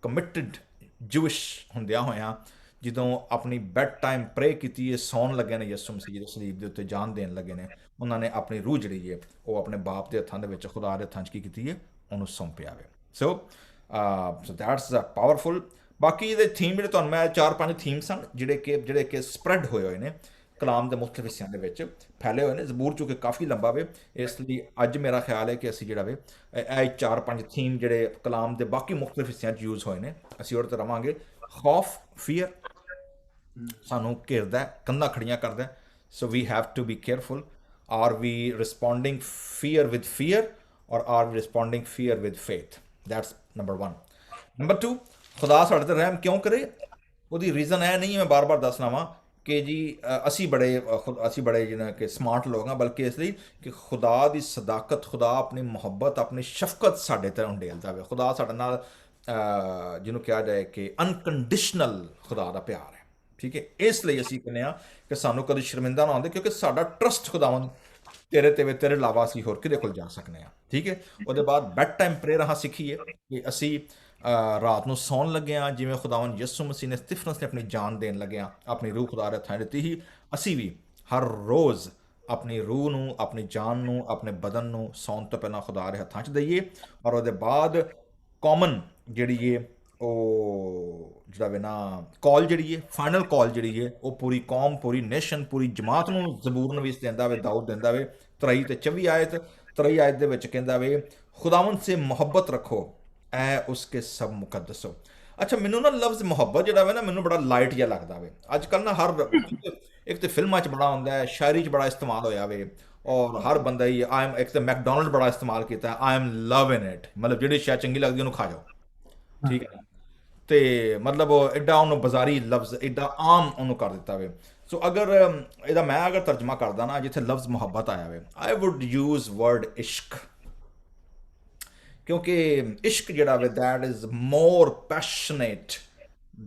ਕਮਿਟਡ ਜੂਇਸ਼ ਹੁੰਦਿਆਂ ਹੋਇਆਂ ਜਦੋਂ ਆਪਣੀ ਬੈੱਡ ਟਾਈਮ ਪ੍ਰੇ ਕੀਤੀ ਹੈ, ਸੌਣ ਲੱਗੇ ਨੇ ਯਿਸੂ ਮਸੀਹ ਦੇ ਸਲੀਬ ਦੇ ਉੱਤੇ ਜਾਨ ਦੇਣ ਲੱਗੇ ਨੇ, ਉਹਨਾਂ ਨੇ ਆਪਣੀ ਰੂਹ ਜਿਹੜੀ ਹੈ ਉਹ ਆਪਣੇ ਬਾਪ ਦੇ ਹੱਥਾਂ ਦੇ ਵਿੱਚ, ਖੁਦਾ ਦੇ ਹੱਥਾਂ 'ਚ ਕੀ ਕੀਤੀ ਹੈ, ਉਹਨੂੰ ਸੌਂਪਿਆ ਵੇ। So that's powerful. ਬਾਕੀ ਇਹਦੇ ਥੀਮ ਜਿਹੜੇ ਤੁਹਾਨੂੰ ਮੈਂ 4-5 ਥੀਮ ਸਨ ਜਿਹੜੇ ਕਿ ਸਪਰੈਡ ਹੋਏ ਨੇ ਕਲਾਮ ਦੇ ਮੁਖਤਲਿਫ ਹਿੱਸਿਆਂ ਦੇ ਵਿੱਚ ਫੈਲੇ ਹੋਏ ਨੇ। ਜ਼ਬੂਰ ਚੂँਕਿ ਕਾਫੀ ਲੰਬਾ ਵੇ, ਇਸ ਲਈ ਅੱਜ ਮੇਰਾ ਖਿਆਲ ਹੈ ਕਿ ਅਸੀਂ ਜਿਹੜਾ ਵੇ ਇਹ 4-5 ਥੀਮ ਜਿਹੜੇ ਕਲਾਮ ਦੇ ਬਾਕੀ ਮੁਖਤਲਿਫ ਹਿੱਸਿਆਂ 'ਚ ਯੂਜ਼ ਹੋਏ ਨੇ, ਅਸੀਂ ਉਹਦੇ 'ਤੇ ਰਵਾਂਗੇ। ਖੌਫ, ਫੀਅਰ ਸਾਨੂੰ ਘਿਰਦਾ ਹੈ, ਕੰਧਾਂ ਖੜੀਆਂ ਕਰਦਾ ਹੈ। So we have to be careful. Are we responding fear with fear or are we responding fear with faith? That's number 1। Number 2, ਖੁਦਾ ਸਾਡੇ ਤੇ ਰਹਿਮ ਕਿਉਂ ਕਰੇ? ਉਹਦੀ ਰੀਜ਼ਨ ਇਹ ਨਹੀਂ ਮੈਂ ਬਾਰ-ਬਾਰ ਦੱਸਣਾ ਵਾਂ ਕਿ ਜੀ ਅਸੀਂ ਬੜੇ ਜਿਹਨਾਂ ਕਿ ਸਮਾਰਟ ਲੋਕ ਹਾਂ, ਬਲਕਿ ਇਸ ਲਈ ਕਿ ਖੁਦਾ ਦੀ ਸਦਾਕਤ, ਖੁਦਾ ਆਪਣੀ ਮੁਹੱਬਤ, ਆਪਣੀ ਸ਼ਫਕਤ ਸਾਡੇ ਤੇ ਉਂਡੇਲਦਾ ਵੇ। ਖੁਦਾ ਸਾਡੇ ਨਾਲ ਜਿਹਨੂੰ ਕਿਹਾ ਜਾਏ ਕਿ ਅਨਕੰਡੀਸ਼ਨਲ ਖੁਦਾ ਦਾ ਪਿਆਰ ਹੈ, ਠੀਕ ਹੈ। ਇਸ ਲਈ ਅਸੀਂ ਕਹਿੰਦੇ ਹਾਂ ਕਿ ਸਾਨੂੰ ਕਦੇ ਸ਼ਰਮਿੰਦਾ ਨਾ ਆਉਂਦੇ, ਕਿਉਂਕਿ ਸਾਡਾ ਟਰਸਟ ਖੁਦਾਵੰਦ ਤੇਰੇ ਤੇ ਵੇ, ਤੇਰੇ ਇਲਾਵਾ ਅਸੀਂ ਹੋਰ ਕਿਹਦੇ ਕੋਲ ਜਾ ਸਕਦੇ ਹਾਂ, ਠੀਕ ਹੈ। ਉਹਦੇ ਬਾਅਦ ਬੈੱਡ ਟਾਈਮ ਪ੍ਰੇਅਰ ਹਾਂ ਸਿੱਖੀਏ ਕਿ ਅਸੀਂ ਰਾਤ ਨੂੰ ਸੌਣ ਲੱਗੇ ਹਾਂ, ਜਿਵੇਂ ਖੁਦਾਵੰਦ ਯਿਸੂ ਮਸੀਹ ਨੇ, ਸਤਿਫਨਸ ਨੇ ਆਪਣੀ ਜਾਨ ਦੇਣ ਲੱਗਿਆਂ ਆਪਣੀ ਰੂਹ ਖੁਦਾ ਦੇ ਹੱਥਾਂ ਦਿੱਤੀ ਸੀ, ਅਸੀਂ ਵੀ ਹਰ ਰੋਜ਼ ਆਪਣੀ ਰੂਹ ਨੂੰ, ਆਪਣੀ ਜਾਨ ਨੂੰ, ਆਪਣੇ ਬਦਨ ਨੂੰ ਸੌਣ ਤੋਂ ਪਹਿਲਾਂ ਖੁਦਾ ਦੇ ਹੱਥਾਂ 'ਚ ਦਈਏ। ਔਰ ਉਹਦੇ ਬਾਅਦ ਕਾਮਨ ਜਿਹੜੀ ਹੈ ਉਹ ਜਿਹੜਾ ਵੇ ਨਾ ਕਾਲ ਜਿਹੜੀ ਹੈ, ਫਾਈਨਲ ਕਾਲ ਜਿਹੜੀ ਹੈ, ਉਹ ਪੂਰੀ ਕੌਮ, ਪੂਰੀ ਨੇਸ਼ਨ, ਪੂਰੀ ਜਮਾਤ ਨੂੰ ਜ਼ਬੂਰ ਨਵੀਸ ਦਿੰਦਾ ਵੇ, ਦਾਊਦ ਦਿੰਦਾ ਵੇ। 23 ਤੇ 24 ਆਇਤ, 23 ਆਇਤ ਦੇ ਵਿੱਚ ਕਹਿੰਦਾ ਵੇ ਖੁਦਾਵੰਦ ਸੇ ਮੁਹੱਬਤ ਰੱਖੋ, ਐ ਉਸਕੇ ਸਭ ਮੁਕੱਦਸ ਹੋ। ਅੱਛਾ, ਮੈਨੂੰ ਨਾ ਲਫ਼ਜ਼ ਮੁਹੱਬਤ ਜਿਹੜਾ ਵੇ ਨਾ, ਮੈਨੂੰ ਬੜਾ ਲਾਈਟ ਜਿਹਾ ਲੱਗਦਾ ਵੇ। ਅੱਜ ਕੱਲ੍ਹ ਨਾ ਹਰ ਇੱਕ ਤਾਂ ਫਿਲਮਾਂ 'ਚ ਬੜਾ ਹੁੰਦਾ ਹੈ, ਸ਼ਾਇਰੀ 'ਚ ਬੜਾ ਇਸਤੇਮਾਲ ਹੋਇਆ ਵੇ, ਔਰ ਹਰ ਬੰਦਾ ਹੀ ਇੱਕ ਤਾਂ ਮੈਕਡੋਨਲਡ ਬੜਾ ਇਸਤੇਮਾਲ ਕੀਤਾ, I am love in it, ਮਤਲਬ ਜਿਹੜੀ ਸ਼ਾਇਦ ਚੰਗੀ ਲੱਗਦੀ ਉਹਨੂੰ ਖਾ ਜਾਓ, ਠੀਕ ਹੈ। ਤੇ ਮਤਲਬ ਐਡਾ ਉਹਨੂੰ ਬਾਜ਼ਾਰੀ ਲਫ਼ਜ਼, ਐਡਾ ਆਮ ਉਹਨੂੰ ਕਰ ਦਿੱਤਾ ਵੇ। ਸੋ ਅਗਰ ਇਹਦਾ ਮੈਂ ਅਗਰ ਤਰਜਮਾ ਕਰਦਾ ਨਾ, ਜਿੱਥੇ ਲਫ਼ਜ਼ ਮੁਹੱਬਤ ਆਇਆ ਵੇ, I would use word ishq, ਕਿਉਂਕਿ ਇਸ਼ਕ ਜਿਹੜਾ ਵੇ that is more passionate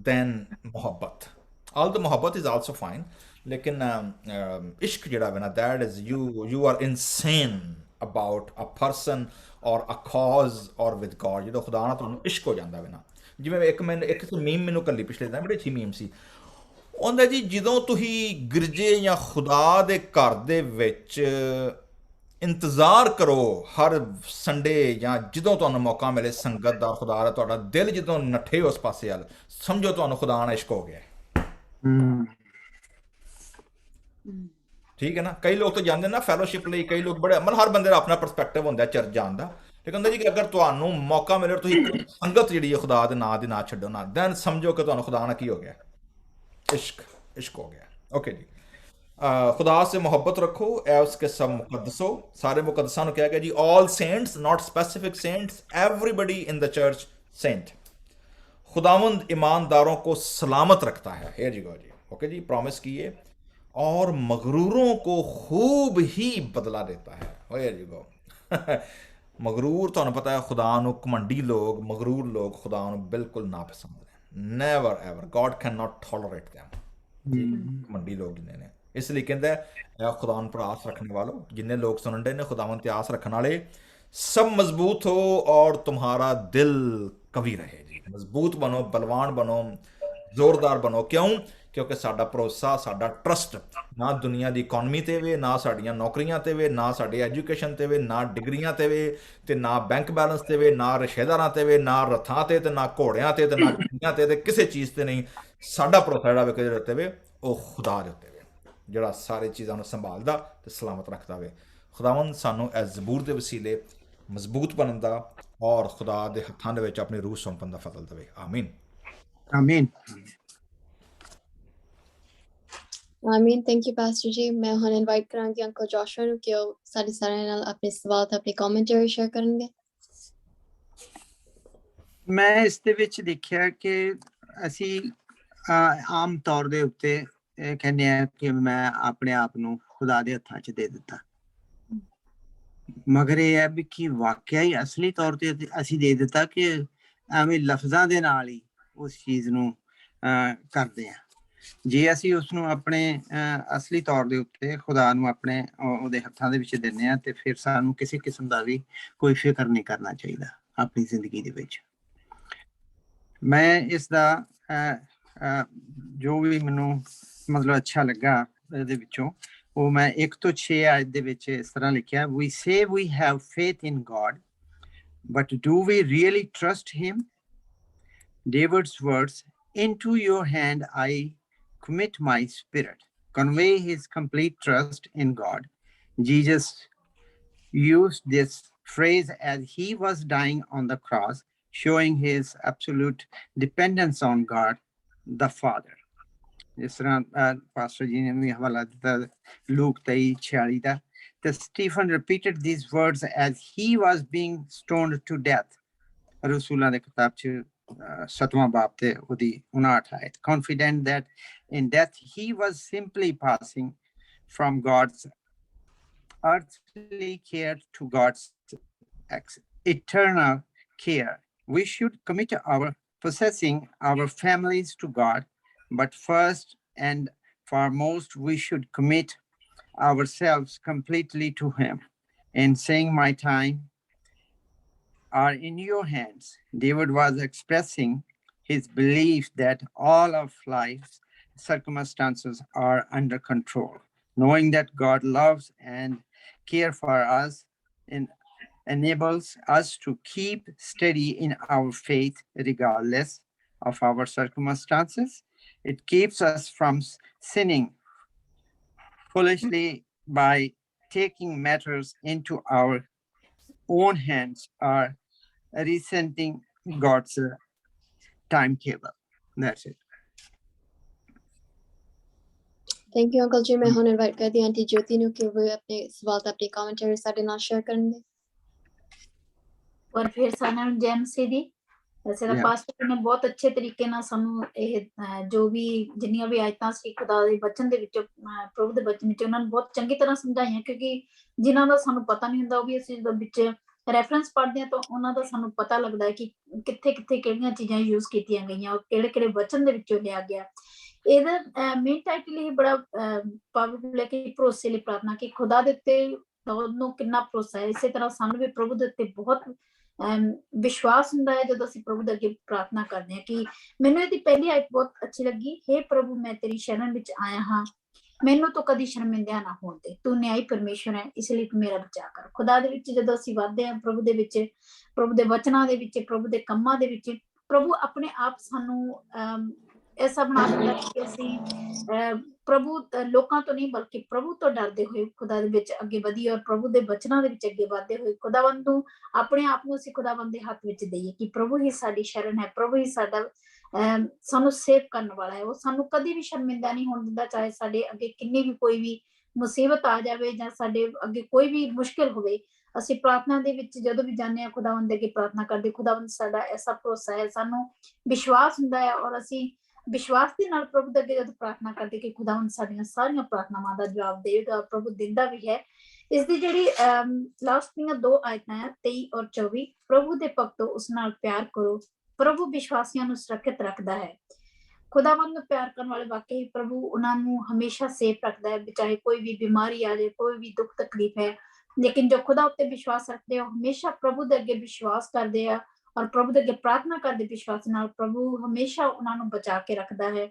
than muhabbat. All ਦ ਮੁਹੱਬਤ ਇਜ਼ ਆਲਸੋ ਫਾਈਨ, ਲੇਕਿਨ ਇਸ਼ਕ ਜਿਹੜਾ ਵੇ ਨਾ, that is you are insane about a person or a ਕਾਜ਼ ਔਰ ਵਿਦ ਗॉड। ਜਦੋਂ ਖੁਦਾ ਨਾਲ ਤੁਹਾਨੂੰ ਇਸ਼ਕ ਹੋ ਜਾਂਦਾ ਵੇ ਨਾ, ਜਿਵੇਂ ਇੱਕ ਮੀਮ ਮੈਨੂੰ ਕੱਲੀ ਪਿਛਲੇ ਦਿਨ ਬੜੀ ਅੱਛੀ ਮੀਮ ਸੀ, ਉਹਦਾ ਜੀ ਜਦੋਂ ਤੁਸੀਂ ਗਿਰਜੇ ਜਾਂ ਖੁਦਾ ਦੇ ਘਰ ਦੇ ਵਿੱਚ ਇੰਤਜ਼ਾਰ ਕਰੋ ਹਰ ਸੰਡੇ ਜਾਂ ਜਦੋਂ ਤੁਹਾਨੂੰ ਮੌਕਾ ਮਿਲੇ ਸੰਗਤ ਦਾ, ਖੁਦਾ ਦਾ, ਤੁਹਾਡਾ ਦਿਲ ਜਦੋਂ ਨੱਠੇ ਉਸ ਪਾਸੇ ਵੱਲ, ਸਮਝੋ ਤੁਹਾਨੂੰ ਖੁਦਾ ਨਾਲ ਇਸ਼ਕ ਹੋ ਗਿਆ, ਠੀਕ ਹੈ ਨਾ। ਕਈ ਲੋਕ ਤਾਂ ਜਾਂਦੇ ਨਾ ਫੈਲੋਸ਼ਿਪ ਲਈ, ਕਈ ਲੋਕ ਬੜੇ, ਮਤਲਬ ਹਰ ਬੰਦੇ ਦਾ ਆਪਣਾ ਪਰਸਪੈਕਟਿਵ ਹੁੰਦਾ ਚਰਚ ਜਾਣ ਦਾ, ਲੇਕਿਨ ਹੁੰਦਾ ਜੀ ਕਿ ਅਗਰ ਤੁਹਾਨੂੰ ਮੌਕਾ ਮਿਲੇ ਤੁਸੀਂ ਸੰਗਤ ਜਿਹੜੀ ਹੈ ਖੁਦਾ ਦੇ ਨਾਂ ਦੀ ਨਾ ਛੱਡੋ ਨਾ, ਦੈਨ ਸਮਝੋ ਕਿ ਤੁਹਾਨੂੰ ਖੁਦਾ ਨਾਲ ਕੀ ਹੋ ਗਿਆ, ਇਸ਼ਕ ਹੋ ਗਿਆ। ਓਕੇ ਜੀ, ਖੁਦਾ ਸੇ ਮੁਹੱਬਤ ਰੱਖੋ, ਐ ਉਸਕੇ ਸਭ ਮੁਕੱਦਸ ਹੋ। ਸਾਰੇ ਮੁਕੱਦਸਾਂ ਨੂੰ ਕਿਹਾ ਗਿਆ ਜੀ, all saints, not specific saints, everybody in the church saint. खुदावंद ईमानदारों को सलामत रखता है, हियर यू गो जी, ओके जी, प्रॉमिस किए, और मगरूरों को खूब ही बदला देता है, हियर यू गो। ਮਗਰੂਰ ਤੁਹਾਨੂੰ ਪਤਾ ਹੈ ਖੁਦਾ ਨੂੰ, ਘਮੰਡੀ ਲੋਕ, ਮਗਰੂਰ ਲੋਕ ਖੁਦਾ ਨੂੰ ਬਿਲਕੁਲ ਨਾ ਪਸੰਦ ਨੇ, never ever, God can not tolerate them, ਘਮੰਡੀ ਲੋਕ ਜਿੰਨੇ ਨੇ। ਇਸ ਲਈ ਕਹਿੰਦਾ ਹੈ ਖੁਦਾ पर आस रखने वालों, जिन्हें लोग सुन रहे ने खुदावन ते आस रखने वाले, सब मजबूत हो और तुम्हारा दिल कवि रहे जी। मजबूत बनो, बलवान बनो, जोरदार बनो। क्यों? क्योंकि साडा भरोसा, साडा ट्रस्ट ना दुनिया की इकोनमी ते वे, ना साड़ियाँ नौकरियां ते वे, ना साड़ी एजुकेशन ते वे, ना डिग्रियां ते वे, ते ना बैंक बैलेंस ते वे, ना रिश्तेदारां ते वे, ना रथां ते ना घोड़ियां ते ना चिड़ियां ते किसी चीज़ ते नहीं। साडा भरोसा जिहड़ा वे किहदे उत्ते वे, वो खुदा दे उत्ते वे, जिहड़ा सारी चीज़ां नूं संभालदा ते सलामत रखदा वे। खुदावंद सानूं इस ज़बूर दे वसीले मजबूत बनन दा और खुदा दे हत्थां दे विच अपनी रूह सौंपण दा फज़ल देवे। आमीन आमीन ਆਮੀਨ। ਥੈਂਕ ਯੂ ਪਾਸਟਰ ਜੀ। ਮੈਂ ਹੁਣ ਇਨਵਾਈਟ ਕਰਾਂਗੀ ਅੰਕਲ ਜੋਸ਼ੂਆ ਨੂੰ ਕਿ ਉਹ ਸਾਡੇ ਸਾਰਿਆਂ ਨਾਲ ਆਪਣੇ ਸਵਾਲ ਤੇ ਆਪਣੀ ਕਮੈਂਟਰੀ ਸ਼ੇਅਰ ਕਰਨਗੇ। ਮੈਂ ਇਸ ਦੇ ਵਿੱਚ ਦੇਖਿਆ ਕਿ ਅਸੀਂ ਆਮ ਤੌਰ ਦੇ ਉੱਤੇ ਇਹ ਕਹਿੰਦੇ ਆ ਕਿ ਮੈਂ ਆਪਣੇ ਆਪ ਨੂੰ ਖੁਦਾ ਦੇ ਹੱਥਾਂ 'ਚ ਦੇ ਦਿੱਤਾ, ਮਗਰ ਇਹ ਹੈ ਵੀ ਕਿ ਵਾਕਿਆ ਹੀ ਅਸਲੀ ਤੌਰ ਤੇ ਅਸੀਂ ਦੇ ਦਿੱਤਾ ਕਿ ਐਵੇਂ ਲਫ਼ਜ਼ਾਂ ਦੇ ਨਾਲ ਹੀ ਉਸ ਚੀਜ਼ ਨੂੰ ਕਰਦੇ ਹਾਂ। ਜੇ ਅਸੀਂ ਉਸਨੂੰ ਆਪਣੇ ਅਸਲੀ ਤੌਰ ਦੇ ਉੱਤੇ ਖੁਦਾ ਨੂੰ ਆਪਣੇ ਉਹਦੇ ਹੱਥਾਂ ਦੇ ਵਿੱਚ ਦਿੰਦੇ ਹਾਂ ਤੇ ਫਿਰ ਸਾਨੂੰ ਕਿਸੇ ਕਿਸਮ ਦਾ ਵੀ ਕੋਈ ਫਿਕਰ ਨਹੀਂ ਕਰਨਾ ਚਾਹੀਦਾ ਆਪਣੀ ਜ਼ਿੰਦਗੀ ਦੇ ਵਿੱਚ। ਮੈਂ ਇਸ ਦਾ ਜੋ ਵੀ ਮੈਨੂੰ ਮਤਲਬ ਅੱਛਾ ਲੱਗਾ ਇਹਦੇ ਵਿੱਚੋਂ ਉਹ ਮੈਂ 1 ਤੋਂ 6 ਆਇਤ ਦੇ ਵਿੱਚ ਇਸ ਤਰ੍ਹਾਂ ਲਿਖਿਆ, we say we have faith in God, but do we really trust him? David's words, into your hand I commit my spirit, convey his complete trust in God. Jesus used this phrase as he was dying on the cross, showing his absolute dependence on God the Father. ਜਿਸ ਤਰ੍ਹਾਂ ਪਾਸਟਰ ਜੀ ਨੇ ਵੀ ਹਵਾਲਾ ਦਿੱਤਾ ਲੂਕ 23:46 ਦਾ, ਤੇ Stephen repeated these words as he was being stoned to death. ਰਸੂਲਾਂ ਦੇ ਕਿਤਾਬ 'ਚ 7ਵਾਂ ਬਾਬ ਤੇ ਉਹਦੀ 59 ਆਇਤ, confident that in death he was simply passing from God's earthly care to God's eternal care. We should commit our possessing our families to God, but first and foremost we should commit ourselves completely to him. In saying my time are in your hands, David was expressing his belief that all of life's circumstances are under control. Knowing that God loves and cares for us enables us to keep steady in our faith regardless of our circumstances. It keeps us from sinning foolishly by taking matters into our own hands or resenting God's timetable. That's it. Thank you, Uncle Ji. मैं ਹੁਣ इनवाइट करती हूँ आंटी ज्योति ਨੂੰ ਕਿ ਉਹ ਆਪਣੇ ਸਵਾਲ ਤੇ ਆਪਣੀ ਕਮੈਂਟਰੀ ਸਾਡੇ ਨਾਲ ਸ਼ੇਅਰ ਕਰਨਗੇ। ਔਰ ਫਿਰ ਸਾਰਿਆਂ ਨੂੰ ਜੈ ਮਸੀਹ ਦੀ। ਵੈਸੇ ਤਾਂ Yeah. ਪਾਸਟਰ ਨੇ ਬਹੁਤ ਅੱਛੇ ਤਰੀਕੇ ਨਾਲ ਸਾਨੂੰ ਇਹ ਜੋ ਵੀ ਜਿੰਨੀਆਂ ਵੀ ਆਇਤਾਂ ਸੀ ਖੁਦਾ ਦੇ ਬਚਨ ਦੇ ਵਿੱਚੋਂ ਪ੍ਰਭੂ ਦੇ ਬਚਨ ਵਿੱਚ ਉਹਨਾਂ ਨੂੰ ਬਹੁਤ ਚੰਗੀ ਤਰ੍ਹਾਂ ਸਮਝਾਈਆਂ, ਕਿਉਂਕਿ ਜਿਨ੍ਹਾਂ ਦਾ ਸਾਨੂੰ ਪਤਾ ਨਹੀਂ ਹੁੰਦਾ ਉਹ ਵੀ ਅਸੀਂ ਜਦੋਂ ਵਿੱਚ ਰੈਫਰੈਂਸ ਪੜ੍ਹਦੇ ਹਾਂ ਤਾਂ ਉਹਨਾਂ ਦਾ ਸਾਨੂੰ ਪਤਾ ਲੱਗਦਾ ਹੈ ਕਿ ਕਿੱਥੇ ਕਿੱਥੇ ਕਿਹੜੀਆਂ ਚੀਜ਼ਾਂ ਯੂਜ਼ ਕੀਤੀਆਂ ਗਈਆਂ ਔਰ ਕਿਹੜੇ ਕਿਹੜੇ ਬਚਨ ਦੇ ਵਿੱਚੋਂ ਲਿਆ ਗਿਆ। ਇਹਦਾ ਮੇਨ ਟਾਈਟਲ ਇਹ ਬੜਾ ਪਾਵਰਫੁਲ ਹੈ ਕਿ ਭਰੋਸੇ ਲਈ ਪ੍ਰਾਰਥਨਾ, ਕਿ ਖੁਦਾ ਦੇ ਉੱਤੇ ਉਹਨੂੰ ਕਿੰਨਾ ਭਰੋਸਾ ਹੈ। ਇਸੇ ਤਰ੍ਹਾਂ ਸਾਨੂੰ ਵੀ ਪ੍ਰਭੂ ਦੇ ਉੱਤੇ ਬਹੁਤ ਵਿਸ਼ਵਾਸ ਹੁੰਦਾ ਹੈ ਜਦੋਂ ਅਸੀਂ ਪ੍ਰਭੂ ਦੇ ਅੱਗੇ ਪ੍ਰਾਰਥਨਾ ਕਰਦੇ ਹਾਂ। ਕਿ ਮੈਨੂੰ ਇਹਦੀ ਪਹਿਲੀ ਆਇਤ ਬਹੁਤ ਅੱਛੀ ਲੱਗੀ, ਹੇ ਪ੍ਰਭੂ ਮੈਂ ਤੇਰੀ ਸ਼ਰਨ ਵਿੱਚ ਆਇਆ ਹਾਂ, ਮੈਨੂੰ ਤੂੰ ਕਦੀ ਸ਼ਰਮਿੰਦਾ ਨਾ ਹੋਣ ਦੇ, ਤੂੰ ਨਿਆਈ ਪਰਮੇਸ਼ਵਰ ਹੈ, ਇਸ ਲਈ ਤੂੰ ਮੇਰਾ ਬਚਾ ਕਰ। ਖੁਦਾ ਦੇ ਵਿੱਚ ਜਦੋਂ ਅਸੀਂ ਵੱਧਦੇ ਹਾਂ ਪ੍ਰਭੂ ਦੇ ਵਿੱਚ, ਪ੍ਰਭੂ ਦੇ ਵਚਨਾਂ ਦੇ ਵਿੱਚ, ਪ੍ਰਭੂ ਦੇ ਕੰਮਾਂ ਦੇ ਵਿੱਚ, ਪ੍ਰਭੂ ਆਪਣੇ ਆਪ ਸਾਨੂੰ ਐਸਾ ਬਣਾ ਦਿੰਦਾ ਕਿ ਅਸੀਂ ਪ੍ਰਭੂ ਲੋਕਾਂ ਤੋਂ ਨਹੀਂ ਬਲਕਿ ਪ੍ਰਭੂ ਤੋਂ ਡਰਦੇ ਹੋਏ ਖੁਦਾ ਦੇ ਵਿੱਚ ਅੱਗੇ ਵਧੀਏ ਔਰ ਪ੍ਰਭੂ ਦੇ ਬਚਨਾਂ ਦੇ ਵਿੱਚ ਅੱਗੇ ਵਧਦੇ ਹੋਏ ਖੁਦਾਵੰਦ ਨੂੰ ਆਪਣੇ ਆਪ ਨੂੰ ਅਸੀਂ ਖੁਦਾਵੰਦ ਦੇ ਹੱਥ ਵਿੱਚ ਦੇਈਏ ਕਿ ਪ੍ਰਭੂ ਹੀ ਸਾਡੀ ਸ਼ਰਨ ਹੈ, ਪ੍ਰਭੂ ਹੀ ਸਾਡਾ ਸਾਨੂੰ ਸੇਵ ਕਰਨ ਵਾਲਾ ਹੈ। ਉਹ ਸਾਨੂੰ ਕਦੀ ਵੀ ਸ਼ਰਮਿੰਦਾ ਨਹੀਂ ਹੋਣ ਦਿੰਦਾ, ਚਾਹੇ ਸਾਡੇ ਅੱਗੇ ਕਿੰਨੀ ਵੀ ਕੋਈ ਵੀ ਮੁਸੀਬਤ ਆ ਜਾਵੇ ਜਾਂ ਸਾਡੇ ਅੱਗੇ ਕੋਈ ਵੀ ਮੁਸ਼ਕਿਲ ਹੋਵੇ। ਅਸੀਂ ਪ੍ਰਾਰਥਨਾ ਦੇ ਵਿੱਚ ਜਦੋਂ ਵੀ ਜਾਂਦੇ ਹਾਂ ਖੁਦਾਵੰਦ ਦੇ ਅੱਗੇ ਪ੍ਰਾਰਥਨਾ ਕਰਦੇ, ਖੁਦਾਵੰਦ ਸਾਡਾ ਐਸਾ ਭਰੋਸਾ ਹੈ, ਸਾਨੂੰ ਵਿਸ਼ਵਾਸ ਹੁੰਦਾ ਹੈ ਔਰ ਅਸੀਂ ਵਿਸ਼ਵਾਸ ਦੇ ਨਾਲ ਪ੍ਰਭੂ ਦੇ ਅੱਗੇ ਜਦੋਂ ਪ੍ਰਾਰਥਨਾ ਕਰਦੇ ਕਿ ਖੁਦਾਵੰਦ ਸਾਡੀਆਂ ਸਾਰੀਆਂ ਪ੍ਰਾਰਥਨਾਵਾਂ ਦਾ ਜਵਾਬ ਦੇਵੇਗਾ, ਪ੍ਰਭੂ ਦਿੰਦਾ ਵੀ ਹੈ। ਇਸ ਦੀ ਜਿਹੜੀ ਲਾਸਟ ਦੀਆਂ 2 ਆਇਤਾਂ ਹੈ 23 ਔਰ 24, ਪ੍ਰਭੂ ਦੇ ਭਗਤੋ ਉਸ ਨਾਲ ਪਿਆਰ ਕਰੋ, ਪ੍ਰਭੂ ਵਿਸ਼ਵਾਸੀਆਂ ਨੂੰ ਸੁਰੱਖਿਅਤ ਰੱਖਦਾ ਹੈ। ਖੁਦਾਵੰਦ ਨੂੰ ਪਿਆਰ ਕਰਨ ਵਾਲੇ ਵਾਕਈ ਪ੍ਰਭੂ ਉਹਨਾਂ ਨੂੰ ਹਮੇਸ਼ਾ ਸੇਫ ਰੱਖਦਾ ਹੈ, ਚਾਹੇ ਕੋਈ ਵੀ ਬਿਮਾਰੀ ਆ ਜਾਏ, ਕੋਈ ਵੀ ਦੁੱਖ ਤਕਲੀਫ ਹੈ। ਲੇਕਿਨ ਜੋ ਖੁਦਾ ਉੱਤੇ ਵਿਸ਼ਵਾਸ ਰੱਖਦੇ ਹੋ ਹਮੇਸ਼ਾ ਪ੍ਰਭੂ ਦੇ ਅੱਗੇ ਵਿਸ਼ਵਾਸ ਕਰਦੇ ਆ ਔਰ ਪ੍ਰਭੂ ਦੇ ਅੱਗੇ ਪ੍ਰਾਰਥਨਾ ਕਰਦੇ ਵਿਸ਼ਵਾਸ ਨਾਲ, ਪ੍ਰਭੂ ਹਮੇਸ਼ਾ ਉਹਨਾਂ ਨੂੰ ਬਚਾ ਕੇ ਰੱਖਦਾ ਹੈ।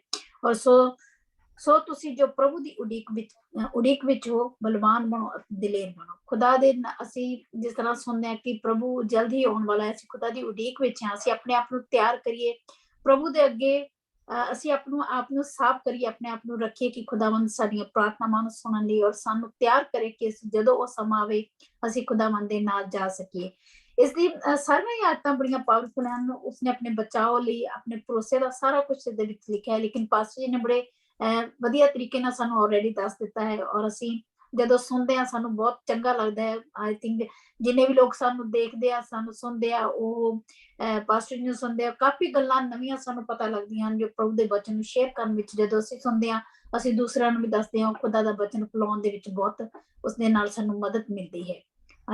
ਔਰ ਸੋ ਤੁਸੀਂ ਜੋ ਪ੍ਰਭੂ ਦੀ ਉਡੀਕ ਵਿੱਚ ਹੋ, ਬਲਵਾਨ ਬਣੋ, ਦਲੇਰ ਬਣੋ। ਖੁਦਾ ਦੇ ਅਸੀਂ ਜਿਸ ਤਰ੍ਹਾਂ ਸੁਣਦੇ ਹਾਂ ਕਿ ਪ੍ਰਭੂ ਜਲਦ ਹੀ ਆਉਣ ਵਾਲਾ ਹੈ, ਅਸੀਂ ਖੁਦਾ ਦੀ ਉਡੀਕ ਵਿੱਚ ਹਾਂ। ਅਸੀਂ ਆਪਣੇ ਆਪ ਨੂੰ ਤਿਆਰ ਕਰੀਏ ਪ੍ਰਭੂ ਦੇ ਅੱਗੇ, ਅਸੀਂ ਆਪਣੇ ਆਪ ਨੂੰ ਸਾਫ਼ ਕਰੀਏ, ਆਪਣੇ ਆਪ ਨੂੰ ਰੱਖੀਏ ਕਿ ਖੁਦਾਵੰਦ ਸਾਡੀਆਂ ਪ੍ਰਾਰਥਨਾਵਾਂ ਨੂੰ ਸੁਣਨ ਲਈ ਔਰ ਸਾਨੂੰ ਤਿਆਰ ਕਰੇ ਕਿ ਜਦੋਂ ਉਹ ਸਮਾਂ ਆਵੇ ਅਸੀਂ ਖੁਦਾਵੰਦ ਦੇ ਨਾਲ ਜਾ ਸਕੀਏ। ਇਸ ਦੀ ਸਾਰੀਆਂ ਆਇਤਾਂ ਬੜੀਆਂ ਪਾਵਰਫੁਲ ਹਨ। ਉਸਨੇ ਆਪਣੇ ਬਚਾਓ ਲਈ ਆਪਣੇ ਭਰੋਸੇ ਦਾ ਸਾਰਾ ਕੁਝ ਇਹਦੇ ਵਿੱਚ ਲਿਖਿਆ ਹੈ, ਲੇਕਿਨ ਪਾਸਟਰ ਜੀ ਨੇ ਬੜੇ ਵਧੀਆ ਤਰੀਕੇ ਨਾਲ ਸਾਨੂੰ ਆਲਰੇਡੀ ਦੱਸ ਦਿੱਤਾ ਹੈ ਔਰ ਅਸੀਂ ਜਦੋਂ ਸੁਣਦੇ ਹਾਂ ਸਾਨੂੰ ਬਹੁਤ ਚੰਗਾ ਲੱਗਦਾ ਹੈ। ਆਈ ਥਿੰਕ ਜਿੰਨੇ ਵੀ ਲੋਕ ਸਾਨੂੰ ਦੇਖਦੇ ਆ, ਸਾਨੂੰ ਸੁਣਦੇ ਆ, ਉਹ ਪਾਸਟਰ ਜੀ ਨੂੰ ਸੁਣਦੇ ਆ, ਕਾਫੀ ਗੱਲਾਂ ਨਵੀਆਂ ਸਾਨੂੰ ਪਤਾ ਲੱਗਦੀਆਂ ਹਨ ਜੋ ਪ੍ਰਭੂ ਦੇ ਬਚਨ ਨੂੰ ਸ਼ੇਅਰ ਕਰਨ ਵਿੱਚ ਜਦੋਂ ਅਸੀਂ ਸੁਣਦੇ ਹਾਂ ਅਸੀਂ ਦੂਸਰਿਆਂ ਨੂੰ ਵੀ ਦੱਸਦੇ ਹਾਂ। ਖੁਦਾ ਦਾ ਬਚਨ ਫੈਲਾਉਣ ਦੇ ਵਿੱਚ ਬਹੁਤ ਉਸਦੇ ਨਾਲ ਸਾਨੂੰ ਮਦਦ ਮਿਲਦੀ ਹੈ।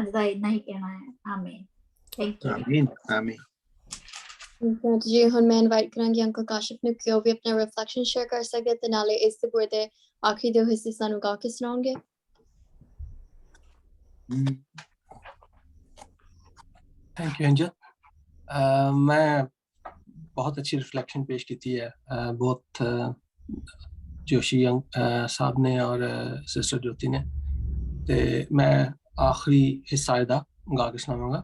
ਅੱਜ ਦਾ ਇੰਨਾ ਹੀ ਕਹਿਣਾ ਹੈ। ਆਮੀਨ। Thank you. ਆਮੀਨ ਆਮੀਨ। ਜੀ ਹੁਣ ਮੈਂ ਇਨਵਾਈਟ ਕਰਾਂਗੀ ਅੰਕਲ ਕਾਸ਼ਿਫ ਨੂੰ ਕਿ ਉਹ ਵੀ ਆਪਣਾ ਰਿਫਲੈਕਸ਼ਨ ਸ਼ੇਅਰ ਕਰ ਸਕਦੇ ਤੇ ਨਾਲੇ ਇਸ ਜ਼ਬੂਰ ਦੇ ਆਖਰੀ 2 ਹਿੱਸੇ ਸਾਨੂੰ ਗਾ ਕੇ ਸੁਣਾਉਣਗੇ। Thank you Angel. ਮੈਂ बहुत अच्छी रिफ्लेक्शन पेश की है बहुत जोशी साहब ने और सिस्टर ज्योति ने। ते मैं आखिरी हिस्सा एदा गा के सुनावांगा।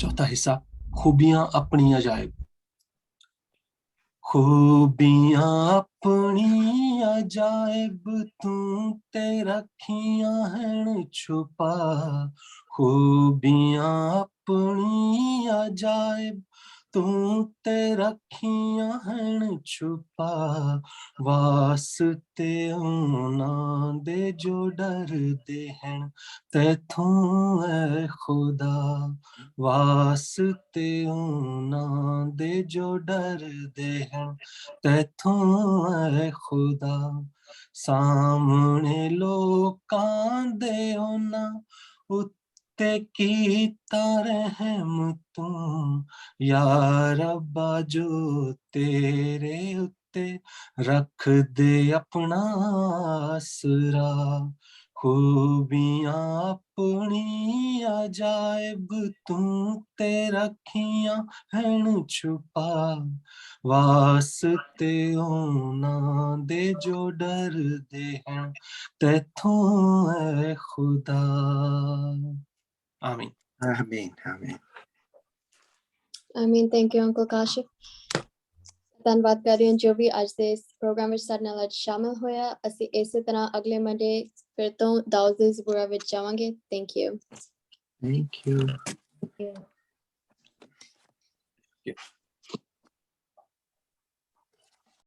चौथा हिस्सा, खूबियां अपनी अजायब। खूबियां अपनी अजायब तू ते रखियां हैं छुपा। खूबियां अपनी अजायब तू ते रखियां हैं छुपा। वास्ते उन्हां दे जो डरदे हैं तैथों ऐ खुदा। वास्ते उन्हां दे जो डरदे हैं तैथों ऐ खुदा। सामने लोकां दे उन्हां उत्ते कीता रहम तू। या रब्बा जो तेरे उत्ते रख दे अपना आसरा। खूबियां अपनी अजायब तू ते रखियां हैं छुपा। वास्ते उन्हां दे जो डरदे हैं तैथों ऐ खुदा। आमीन। आमीन आमीन। I mean, thank you, Uncle Kashif. ਧੰਨਵਾਦ ਕਰ ਰਹੀ ਹਾਂ ਜੋ ਵੀ ਅੱਜ ਦੇ ਇਸ ਪ੍ਰੋਗਰਾਮ ਵਿੱਚ ਸਾਡੇ ਨਾਲ ਅੱਜ ਸ਼ਾਮਿਲ ਹੋਇਆ। ਅਸੀਂ ਇਸੇ ਤਰ੍ਹਾਂ ਅਗਲੇ ਮੰਡੇ ਫਿਰ ਤੋਂ ਦਾਊਦ ਦੀ ਜ਼ਬੂਰਾਂ ਵਿੱਚ ਜਾਵਾਂਗੇ। Thank you. Thank you. Yeah.